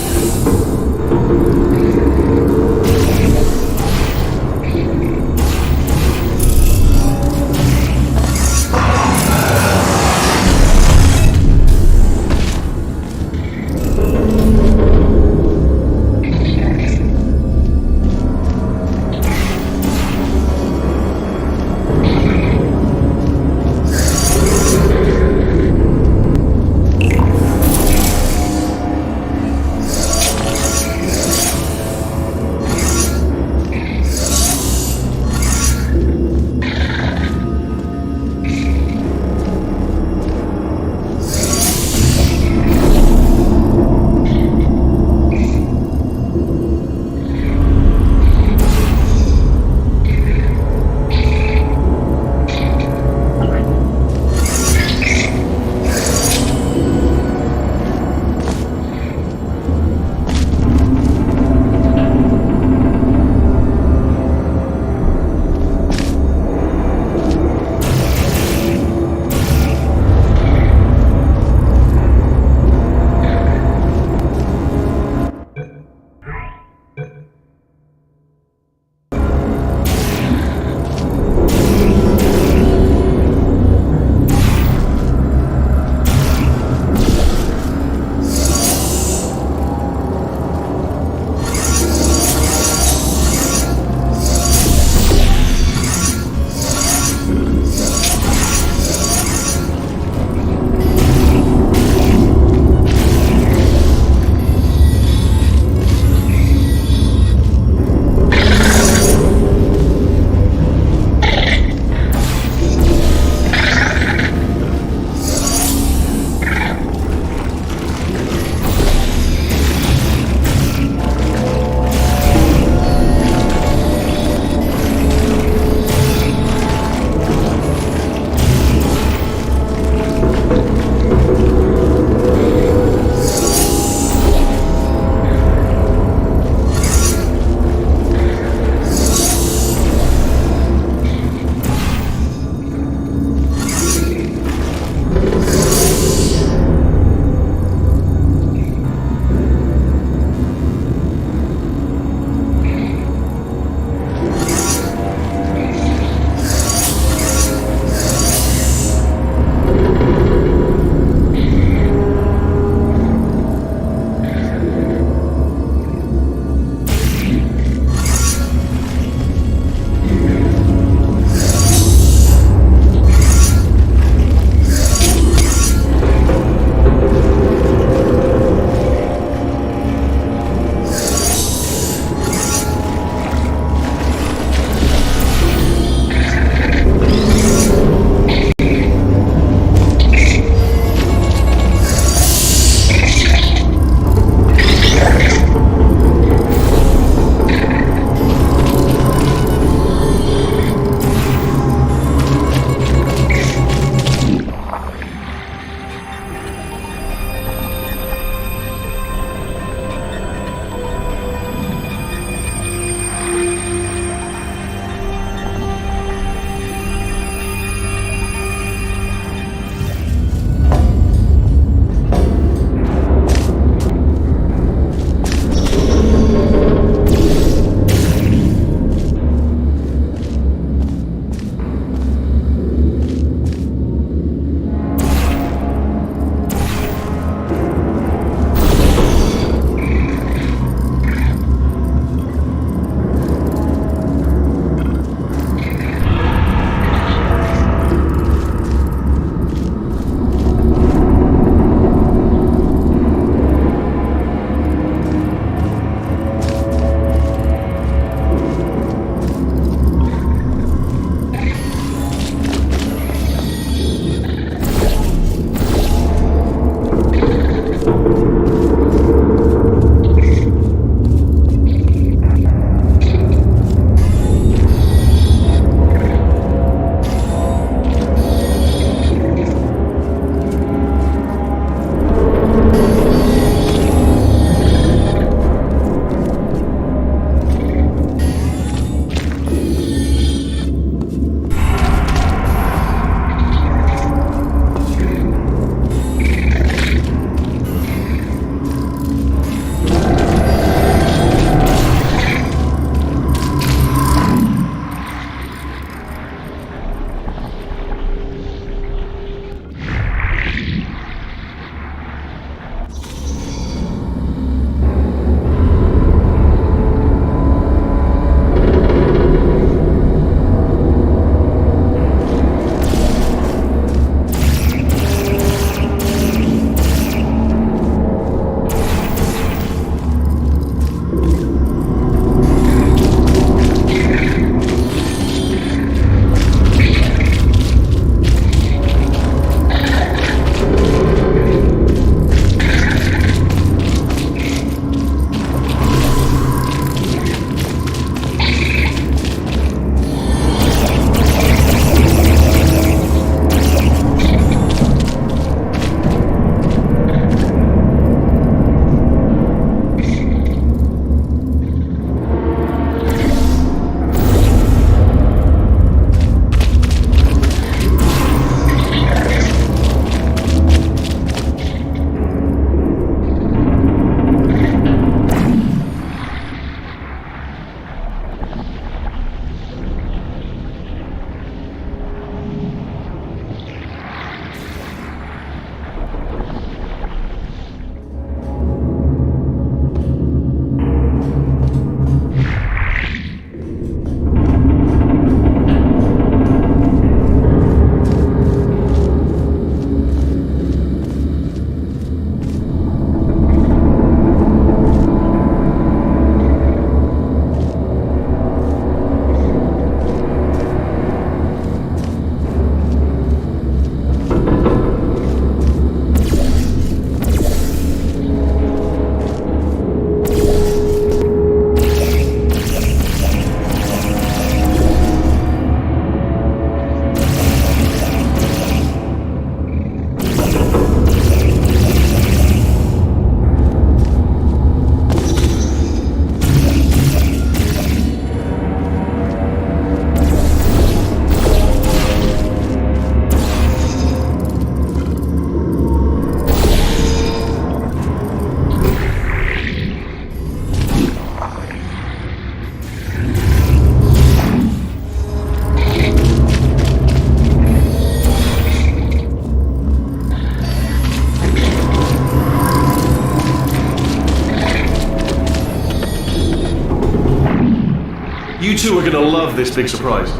S3: two are going to love this big surprise.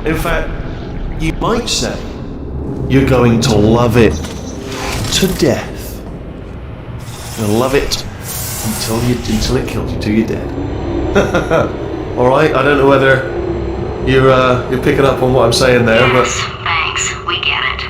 S3: In fact, you might say you're going to love it to death. You'll love it until it kills you, till you're dead. All right. I don't know whether you're picking up on what I'm saying there,
S10: Yes, thanks. We get it.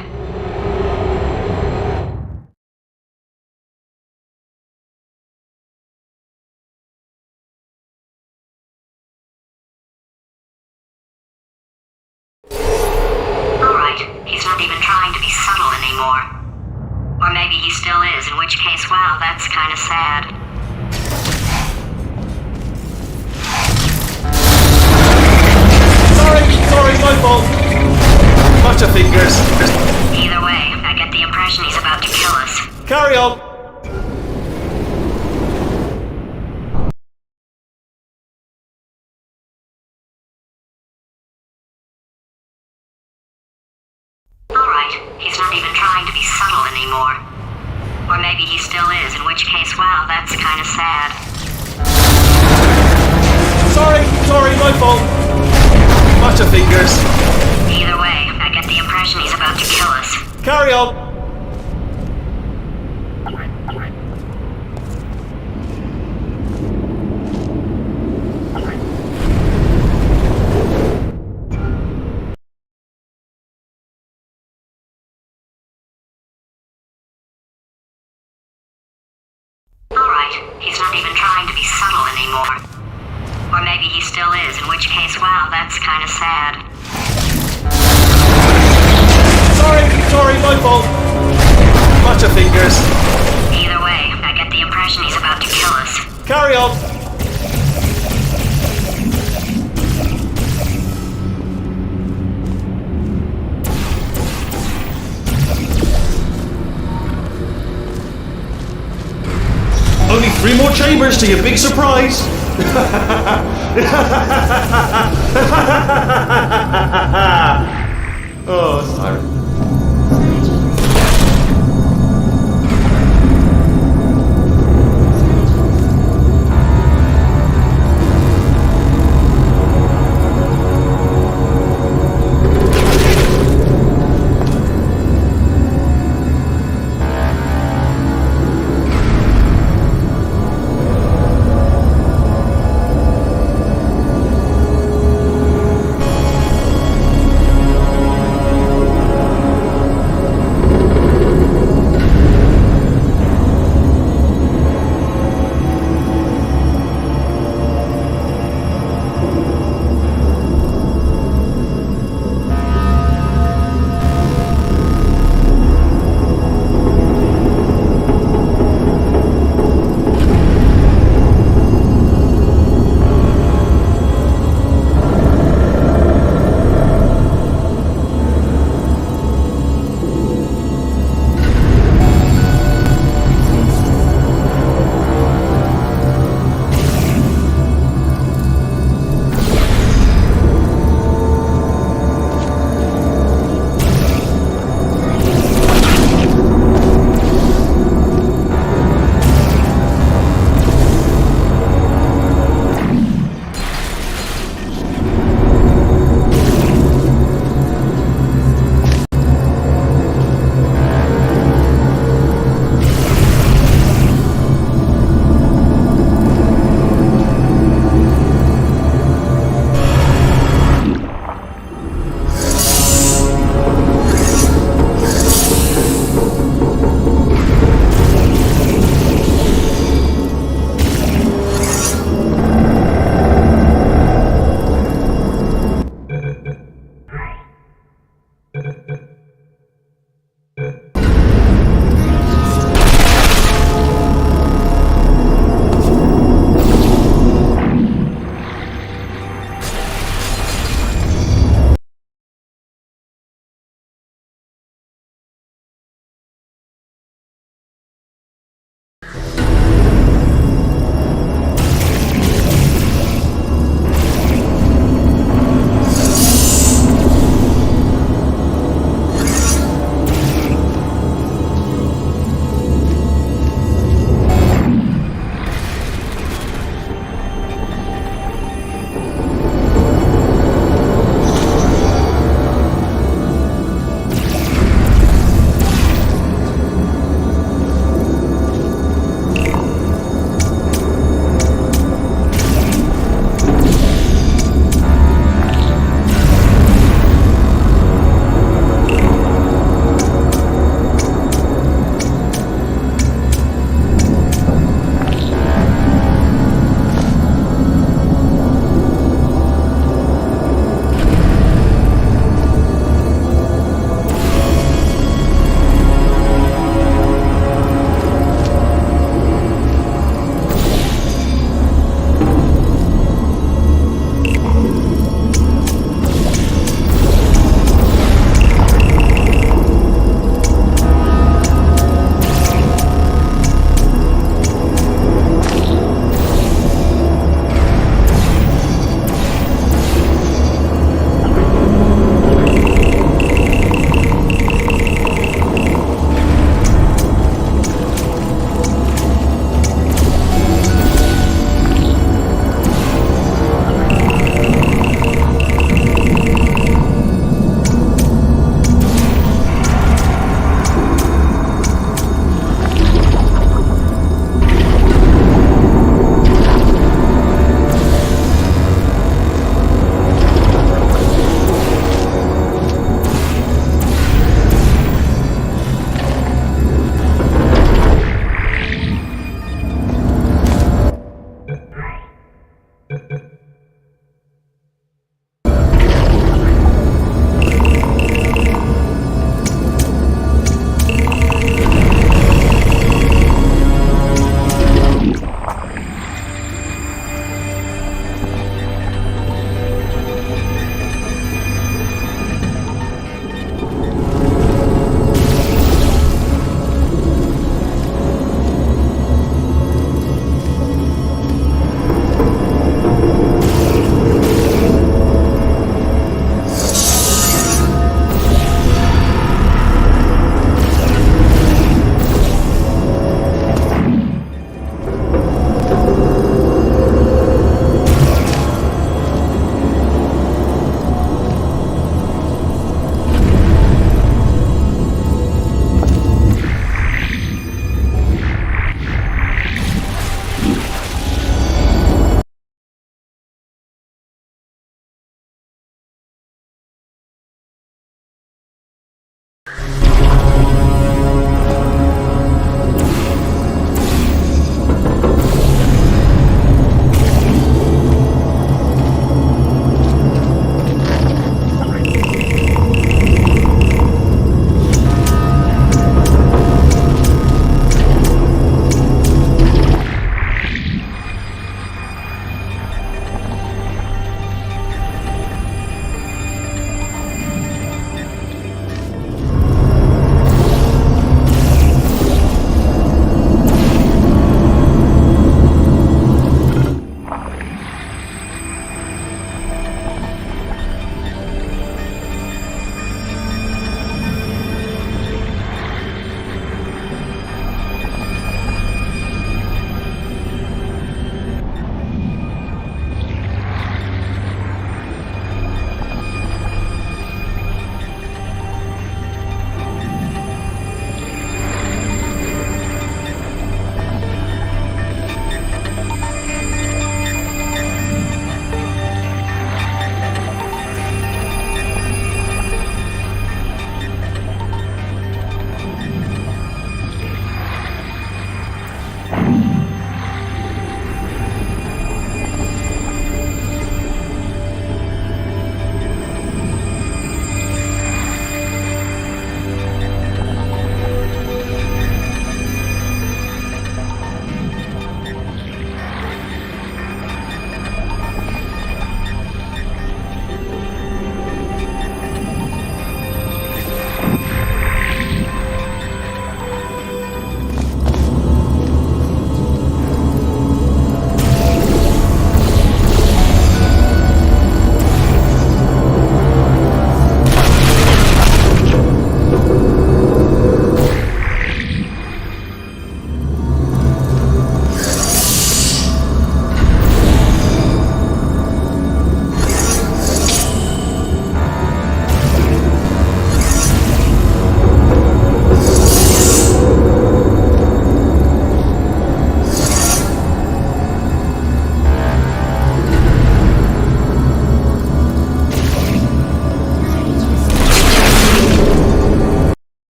S10: Alright, he's not even trying to be subtle anymore. Or maybe he still is, in which case, wow, that's kind of sad.
S3: Sorry, my fault. Touch your fingers.
S10: Either way, I get the impression he's about to kill us.
S3: Carry on.
S10: Alright, he's not even trying to be subtle anymore. Or maybe he still is, in which case, wow, that's kind of sad.
S3: Sorry, my fault. Touch your fingers.
S10: Either way, I get the impression he's about to kill us.
S3: Carry on.
S10: Alright, he's not even trying to be subtle anymore. Or maybe he still is, in which case, wow, that's kind of sad.
S3: Sorry, my fault. Touch your fingers.
S10: Either way, I get the impression he's about to kill us.
S3: Carry on. Only 3 more chambers to your big surprise. Oh, sorry.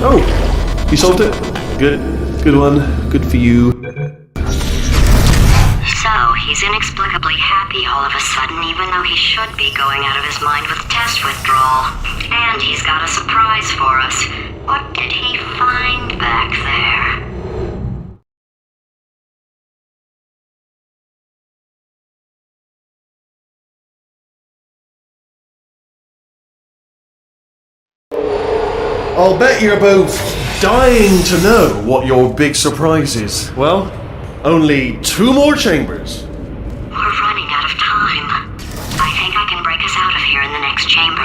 S3: Oh, you solved it? Good. Good one. Good for you.
S10: So, he's inexplicably happy all of a sudden, even though he should be going out of his mind with test withdrawal. And he's got a surprise for us. What did he find back there?
S3: I'll bet you're both dying to know what your big surprise is. Well, only 2 more chambers.
S10: We're running out of time. I think I can break us out of here in the next chamber.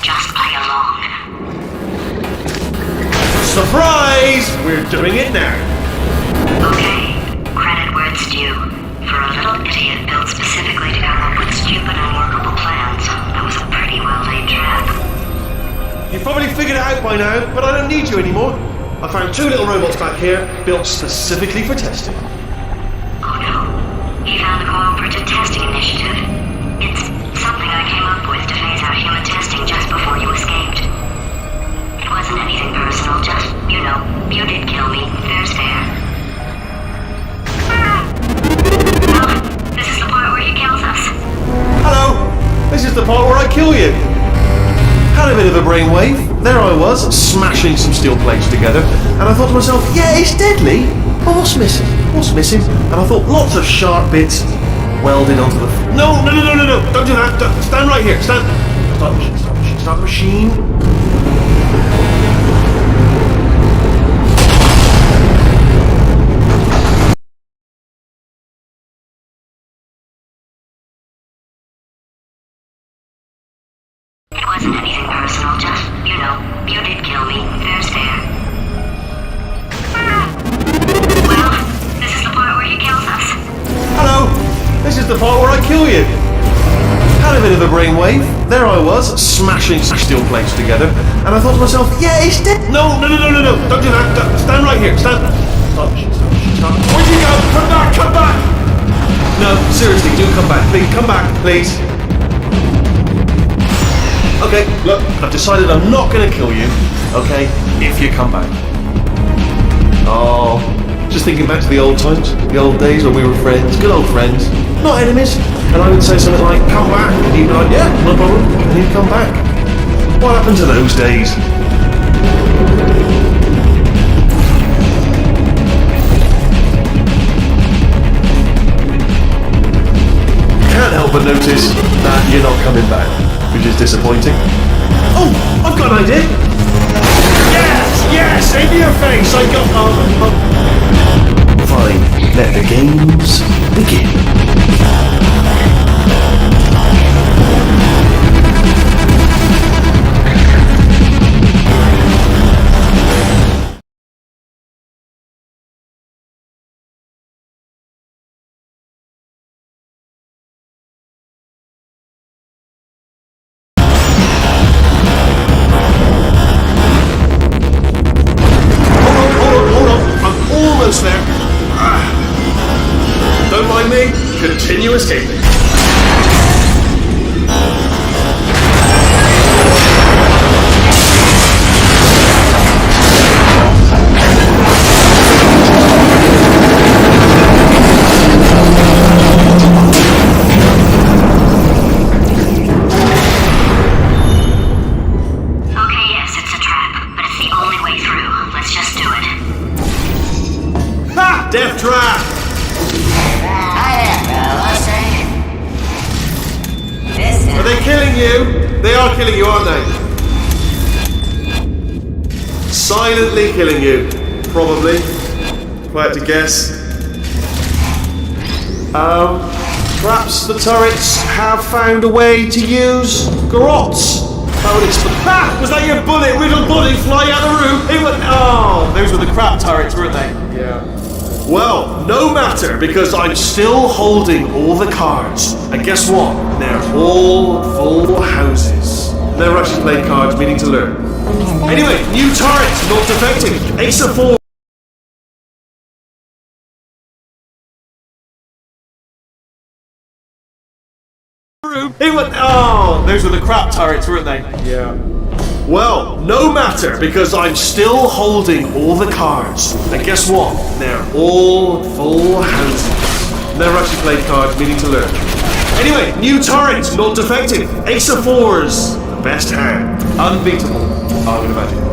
S10: Just play along.
S3: Surprise! We're doing it now.
S10: Okay, credit where it's due. For a little idiot built specifically to come up with stupid unworkable plans, that was a pretty well-laid trap.
S3: You've probably figured it out by now, but I don't need you anymore. I found 2 little robots back here, built specifically for testing.
S10: Oh no, he found the Cooperative Testing Initiative. It's something I came up with to phase out human testing just before you escaped. It wasn't anything personal, just, you know, you did kill me. Fair's fair. Well, this is the part where he kills us.
S3: Hello! This is the part where I kill you. Had a bit of a brainwave. There I was, smashing some steel plates together, and I thought to myself, yeah, it's deadly, but what's missing? What's missing? And I thought, lots of sharp bits welded onto the... No, don't do that. Stand right here, stand. Stop the machine.
S10: It wasn't anything personal, just, you know, you did kill me. Fair's fair. Well, this is the part where he kills us.
S3: Hello! This is the part where I kill you. Had a bit of a brainwave. There I was, smashing steel plates together, and I thought to myself, yeah, it's dead. No, don't do that. Stand right here, stand. Stop. Where'd you go? Come back! No, seriously, do come back, please. Come back, please. Okay, look, I've decided I'm not going to kill you, okay, if you come back. Oh, just thinking back to the old times, the old days when we were friends, good old friends, not enemies. And I would say something like, come back, and he'd be like, yeah, no problem, and he'd come back. What happened to those days? Can't help but notice that you're not coming back, which is disappointing. Oh, I've got an idea. Yes, in your face. I got. Fine. Let the games begin. There. Don't mind me. Continue escaping.
S10: Okay, yes, it's a trap, but it's the only way through. Let's just do it.
S3: Ha! Death trap! Are they killing you? They are killing you, aren't they? Silently killing you. Probably. If I had to guess. Perhaps the turrets have found a way to use garrots. That would explain. Ha! Was that your bullet riddled body flying out the room? It went. Oh, those were the crap turrets, weren't they? Yeah. Well, no matter, because I'm still holding all the cards. And guess what? They're all full houses. Never actually played cards, meaning to learn. Anyway, new turret, not defecting. Ace of 4. It went. Oh, those were the crap turrets, weren't they? Yeah. Well, no matter, because I'm still holding all the cards. And guess what? They're all full houses. Never actually played cards, meaning to learn. Anyway, new turret, not defective. Ace of fours, the best hand. Unbeatable, I would imagine.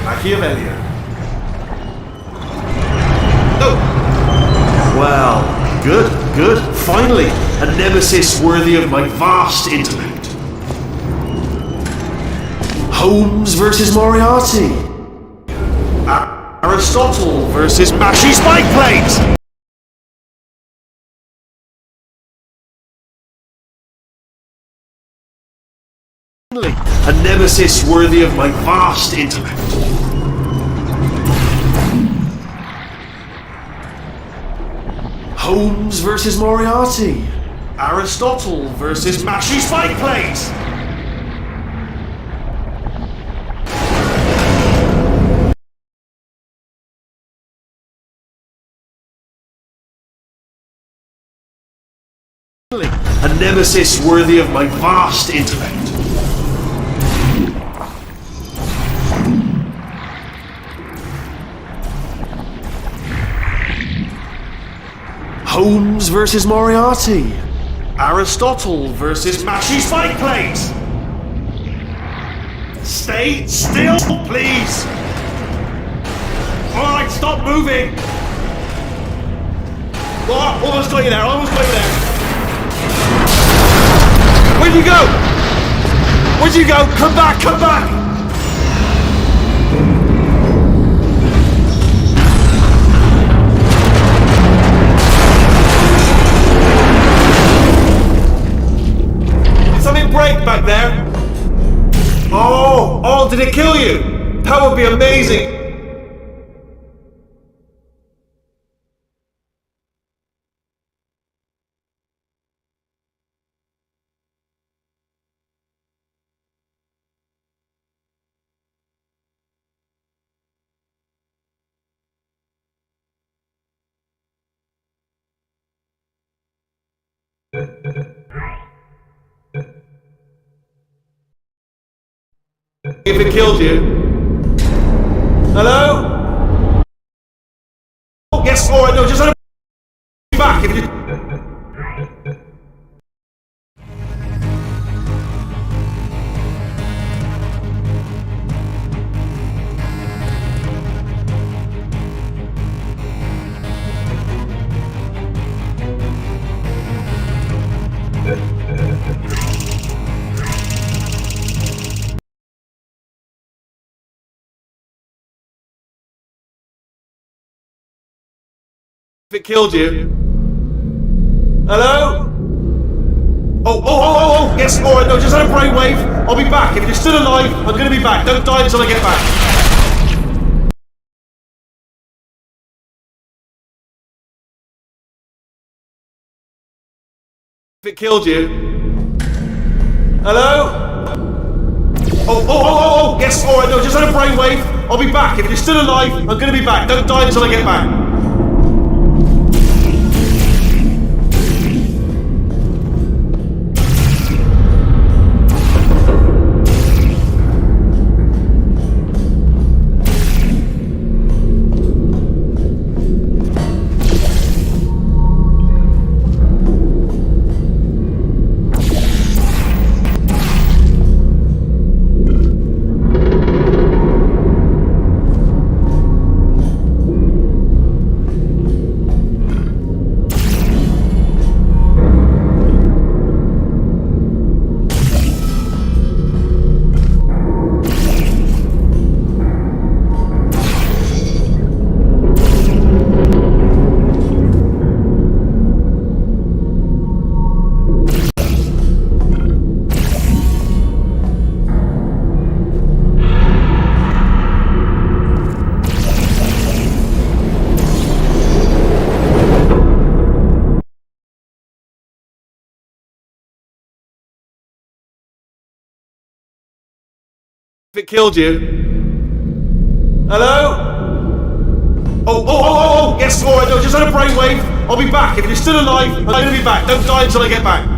S3: Machiavellian. No! Well, good. Finally, a nemesis worthy of my vast intellect. Holmes versus Moriarty. Aristotle versus Mashy Spike Plates. Finally, a nemesis worthy of my vast intellect. Holmes versus Moriarty. Aristotle versus Mashy Spike Plates. A nemesis worthy of my vast intellect. Holmes versus Moriarty. Aristotle versus Mashy Spike Plates. Stay still, please. Alright, stop moving. Oh, almost got you there. Where'd you go? Come back! Did something break back there? Oh, did it kill you? That would be amazing. If it killed you. Hello? Oh, yes, alright, no, just let it back if you... If it killed you. Hello? Oh, yes, alright, no, just let a brainwave. I'll be back. If you're still alive, I'm gonna be back. Don't die until I get back. If it killed you. Hello? Oh, yes, alright, no, just let a brainwave. I'll be back. If you're still alive, I'm gonna be back. Don't die until I get back. If it killed you. Hello? Oh, yes, alright, no, just let a brainwave. I'll be back. If you're still alive, I'm gonna be back. Don't die until I get back.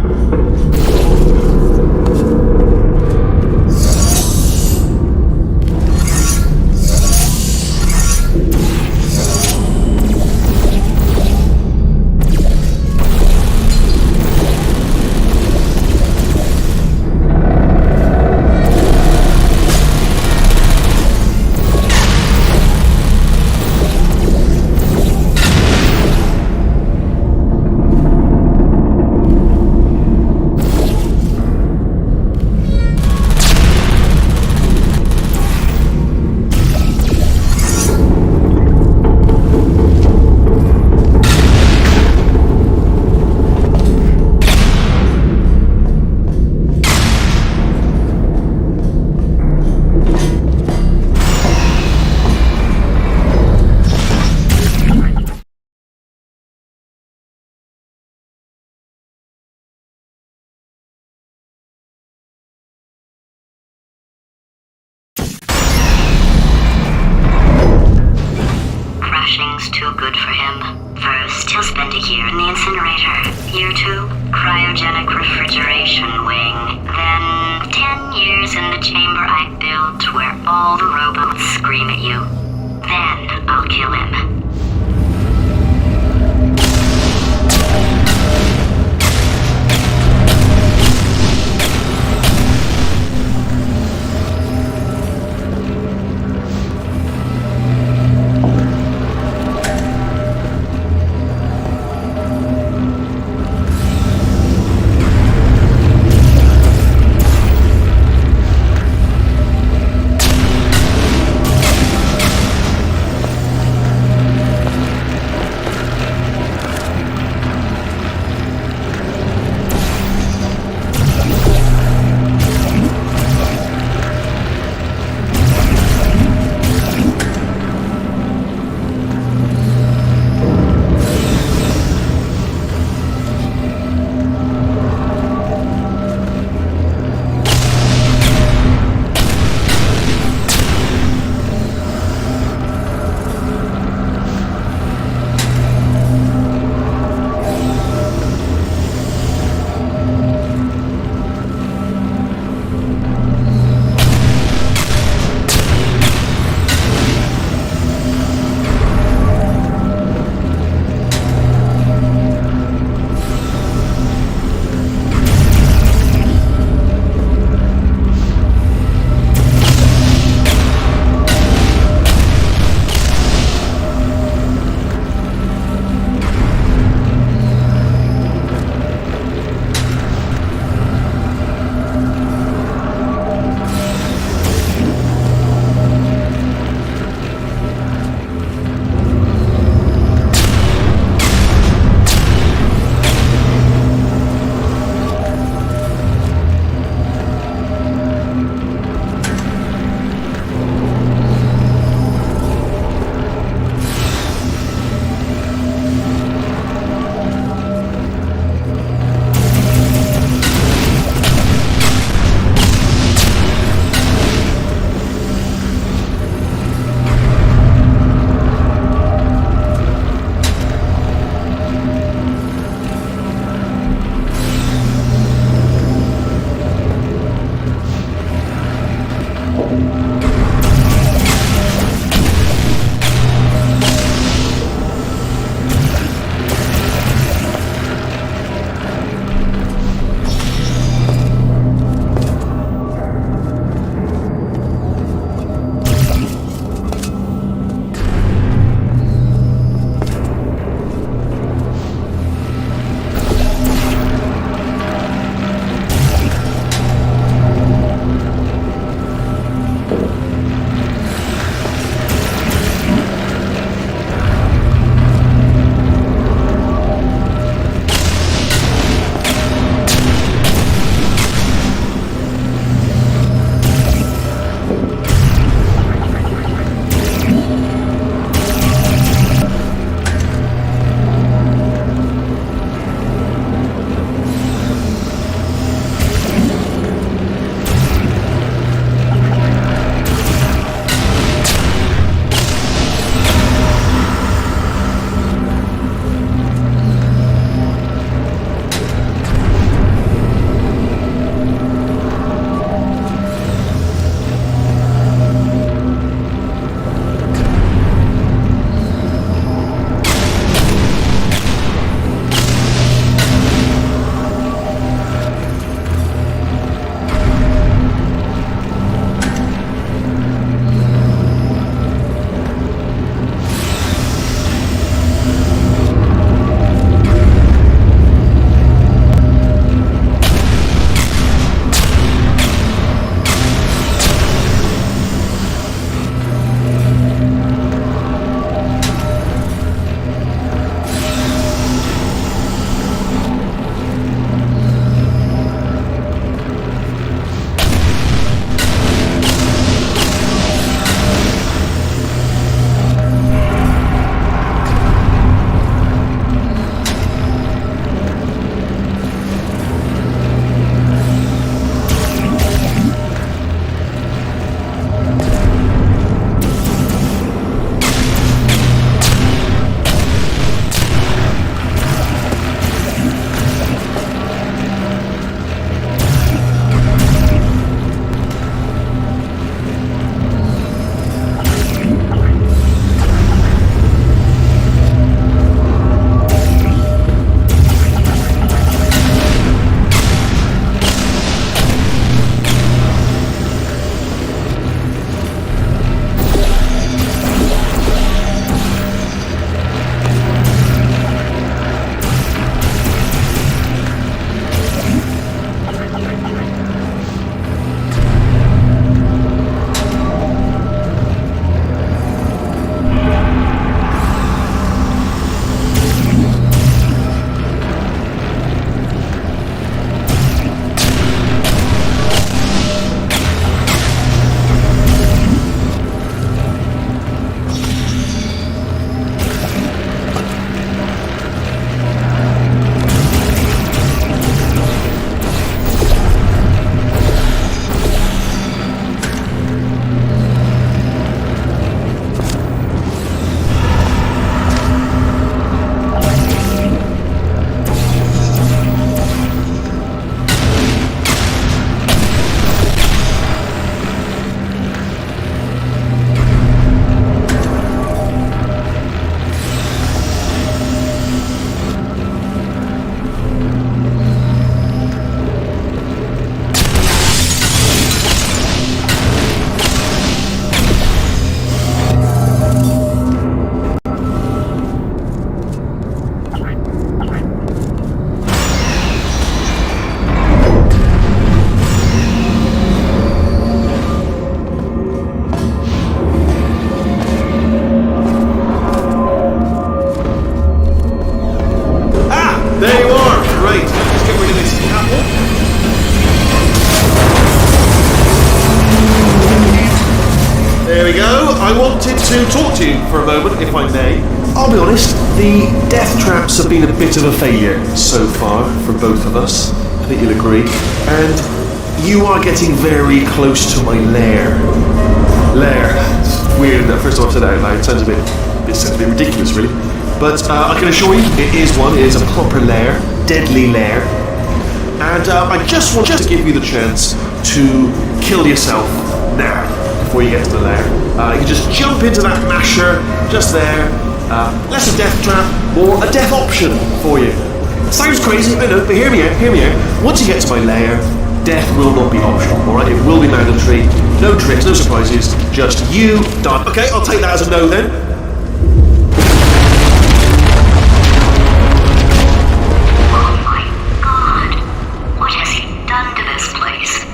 S10: to cryogenic refrigeration wing. Then 10 years in the chamber I built where all the robots scream at you. Then I'll kill him.
S3: I wanted to talk to you for a moment, if I may. I'll be honest, the death traps have been a bit of a failure so far for both of us. I think you'll agree. And you are getting very close to my lair. Lair. It's weird that first time I've said that out loud. It sounds a bit ridiculous, really. But I can assure you, it is one. It is a proper lair. Deadly lair. And I just want to give you the chance to kill yourself now, before you get to the lair. You can just jump into that masher, just there. Less a death trap, more a death option for you. Sounds crazy, I know, but hear me out. Once you get to my lair, death will not be optional, alright? It will be mandatory. No tricks, no surprises, just you die. Okay, I'll take that as a no then.
S10: Oh my god. What has he done to this place?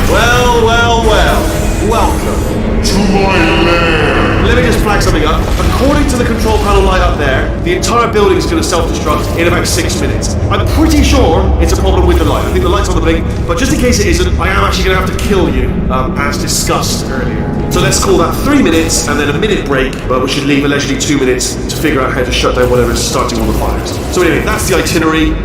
S3: Well, flag something up. According to the control panel light up there, the entire building is going to self-destruct in about 6 minutes. I'm pretty sure it's a problem with the light. I think the light's on the blink, but just in case it isn't, I am actually going to have to kill you, as discussed earlier. So let's call that 3 minutes and then a minute break, but we should leave allegedly 2 minutes to figure out how to shut down whatever is starting all the fires. So anyway, that's the itinerary.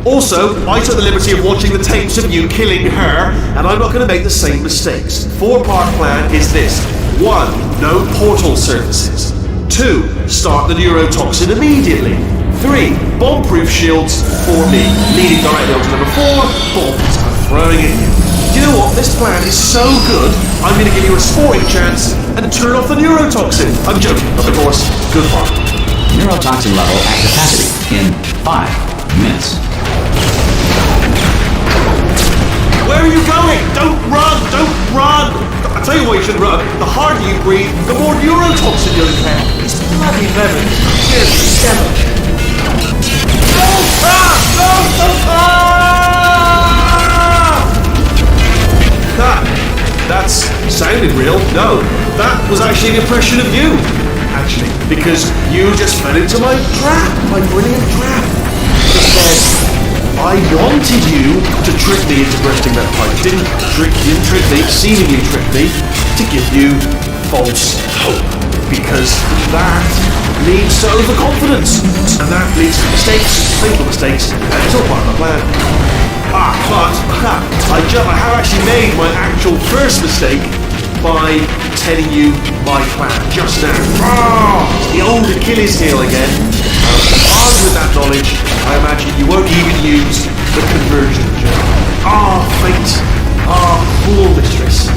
S3: Also, I took the liberty of watching the tapes of you killing her, and I'm not going to make the same mistakes. 4-part plan is this. 1. No portal surfaces. 2. Start the neurotoxin immediately. 3. Bomb-proof shields for me. Leading directly on to number 4. Bombs. I'm throwing it in. Do you know what? This plan is so good, I'm going to give you a sporting chance and turn off the neurotoxin. I'm joking, of course. Good fun.
S2: Neurotoxin level at capacity in 5 minutes.
S3: Where are you going? Don't run! Don't run! I'll tell you why you should run. The harder you breathe, the more neurotoxin you'll inhale. It's bloody level. Here's the devil. No! That sounded real. No, that was actually an impression of you. Actually, because you just fell into my trap, my brilliant trap. Just said, I wanted you to trick me into bursting that pipe. Didn't trick me, seemingly trick me, to give you false hope. Because that leads to overconfidence. And that leads to mistakes, fatal mistakes, and it's all part of the plan. But I have actually made my actual first mistake by telling you my plan just now. It's the old Achilles heel again. Armed with that knowledge, I imagine you won't even use the conversion gel. Fate. Cruel mistress.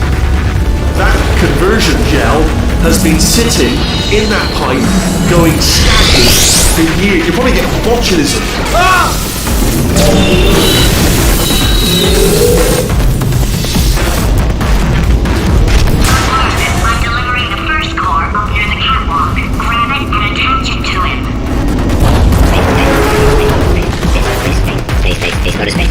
S3: That conversion gel has been sitting in that pipe, going stagnant for years. You'll probably get botulism.
S10: I'm delivering the first core up near the catwalk. Grab it and attach it to him.
S8: Space, go to space.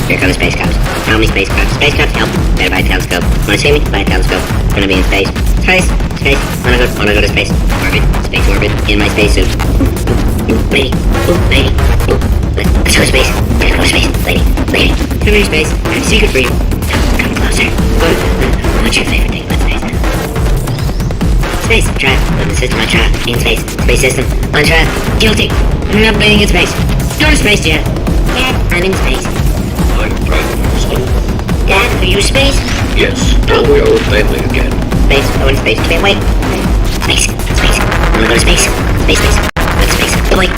S8: Here comes spacecraft. How many spacecraft? Spacecraft, help. Better buy a telescope. Wanna see me? Buy a telescope. Gonna be in space. Space. Wanna go to space. Orbit. In my spacesuit. Lady. Let's go to space. Let's go to space. Lady. Come here, space. I have a secret for you. Come closer. What's your favorite thing about space? Space. Trap. Put the system on trap. In space. Space system. On trap. Guilty. I'm not being in space. Go to space, Dad. Dad, I'm in space.
S12: I'm proud of you, son.
S8: Dad, are you space?
S12: Yes, now we are family again.
S8: Space. Go in space. Can't wait. Space. I'm gonna go to space. Space. Go to space. Go away.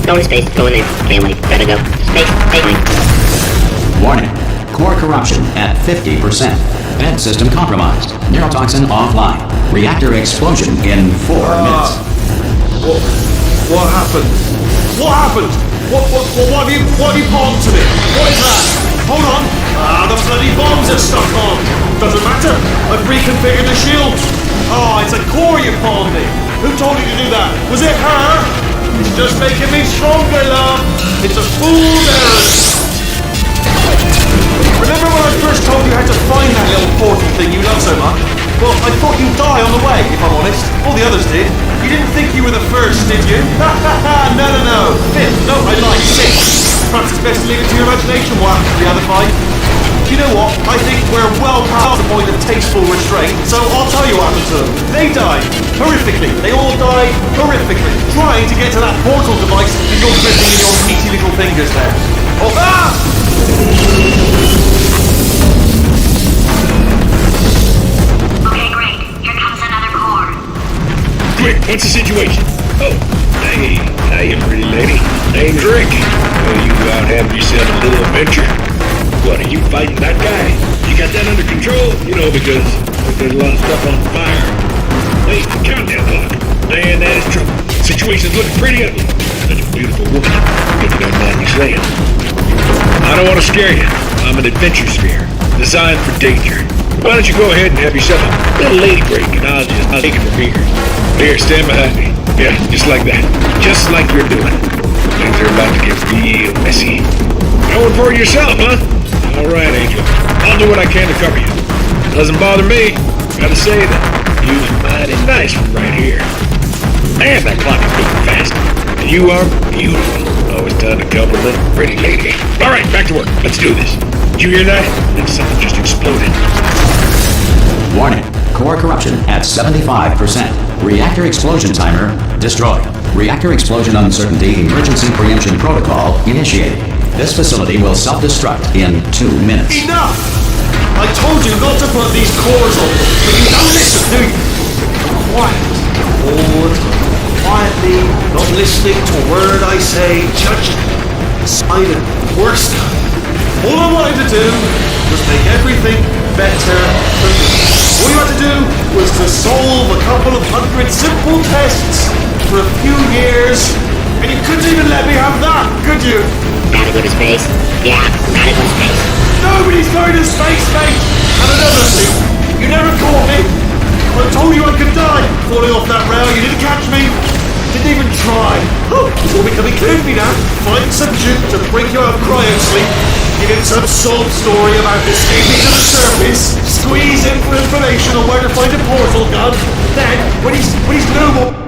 S8: Go to space. Go in there. Can't wait. Gotta go. Space.
S2: Warning. Core corruption at 50%. Vent system compromised. Neurotoxin offline. Reactor explosion in 4 minutes.
S3: What happened? What happened? What have you bombed to me? What is that? Hold on. The bloody bombs are stuck on. Doesn't matter. I've reconfigured the shield. It's a core you bombed me. Who told you to do that? Was it her? It's just making me stronger, love. It's a fool's errand. Remember when I first told you how to find that little portal thing you love so much? Well, I thought you'd die on the way, if I'm honest. All the others did. You didn't think you were the first, did you? No. 5th. No, I lied. 6th. Perhaps it's best to leave it to your imagination what happened to the other 5. You know what? I think we're well past the point of tasteful restraint, so I'll tell you what happened to them. They died. Horrifically. They all died horrifically. Trying to get to that portal device that you're gripping in your meaty little fingers there.
S10: Okay, great. Here comes another core.
S12: Quick, what's the situation? Oh, hey, how you pretty lady? Name's Rick. You go out having yourself a little adventure? What, are you fighting that guy? You got that under control? You know, because there's a lot of stuff on fire. Hey, countdown clock. Man, that is trouble. Situation's looking pretty ugly. Such a beautiful woman. If you don't mind me saying. I don't want to scare you. I'm an adventure sphere, designed for danger. Why don't you go ahead and have yourself a little lady break, and I'll take it from here. Here, stand behind me. Yeah, just like that. Just like you're doing. Things are about to get real messy. Going for it yourself, huh? All right, Angel. I'll do what I can to cover you. Doesn't bother me. Gotta say that you was mighty nice from right here. Man, that clock is moving fast. And you are beautiful. Always time to compliment a pretty lady. All right, back to work. Let's do this. Did you hear that? Like something just exploded.
S2: Warning. Core corruption at 75%. Reactor explosion timer destroyed. Reactor explosion uncertainty emergency preemption protocol initiated. This facility will self-destruct in 2 minutes.
S3: Enough! I told you not to put these cores on, but you don't listen, do you? Quiet. All the time. Quietly, not listening to a word I say, judging. Silent. Worst kind. All I wanted to do was make everything better for me. All you had to do was to solve a couple of 100 simple tests for a few years, and you couldn't even let me have that, could you?
S8: Gotta go to space. Yeah, gotta go to space.
S3: Nobody's going to space, mate! And another thing, you never caught me. I told you I could die falling off that rail. You didn't catch me. Didn't even try. Oh, it's all becoming clear to me now. Find some juke to break you out of cryo sleep. Give him some sob story about escaping to the surface. Squeeze in for information on where to find a portal gun. Then, when he's no more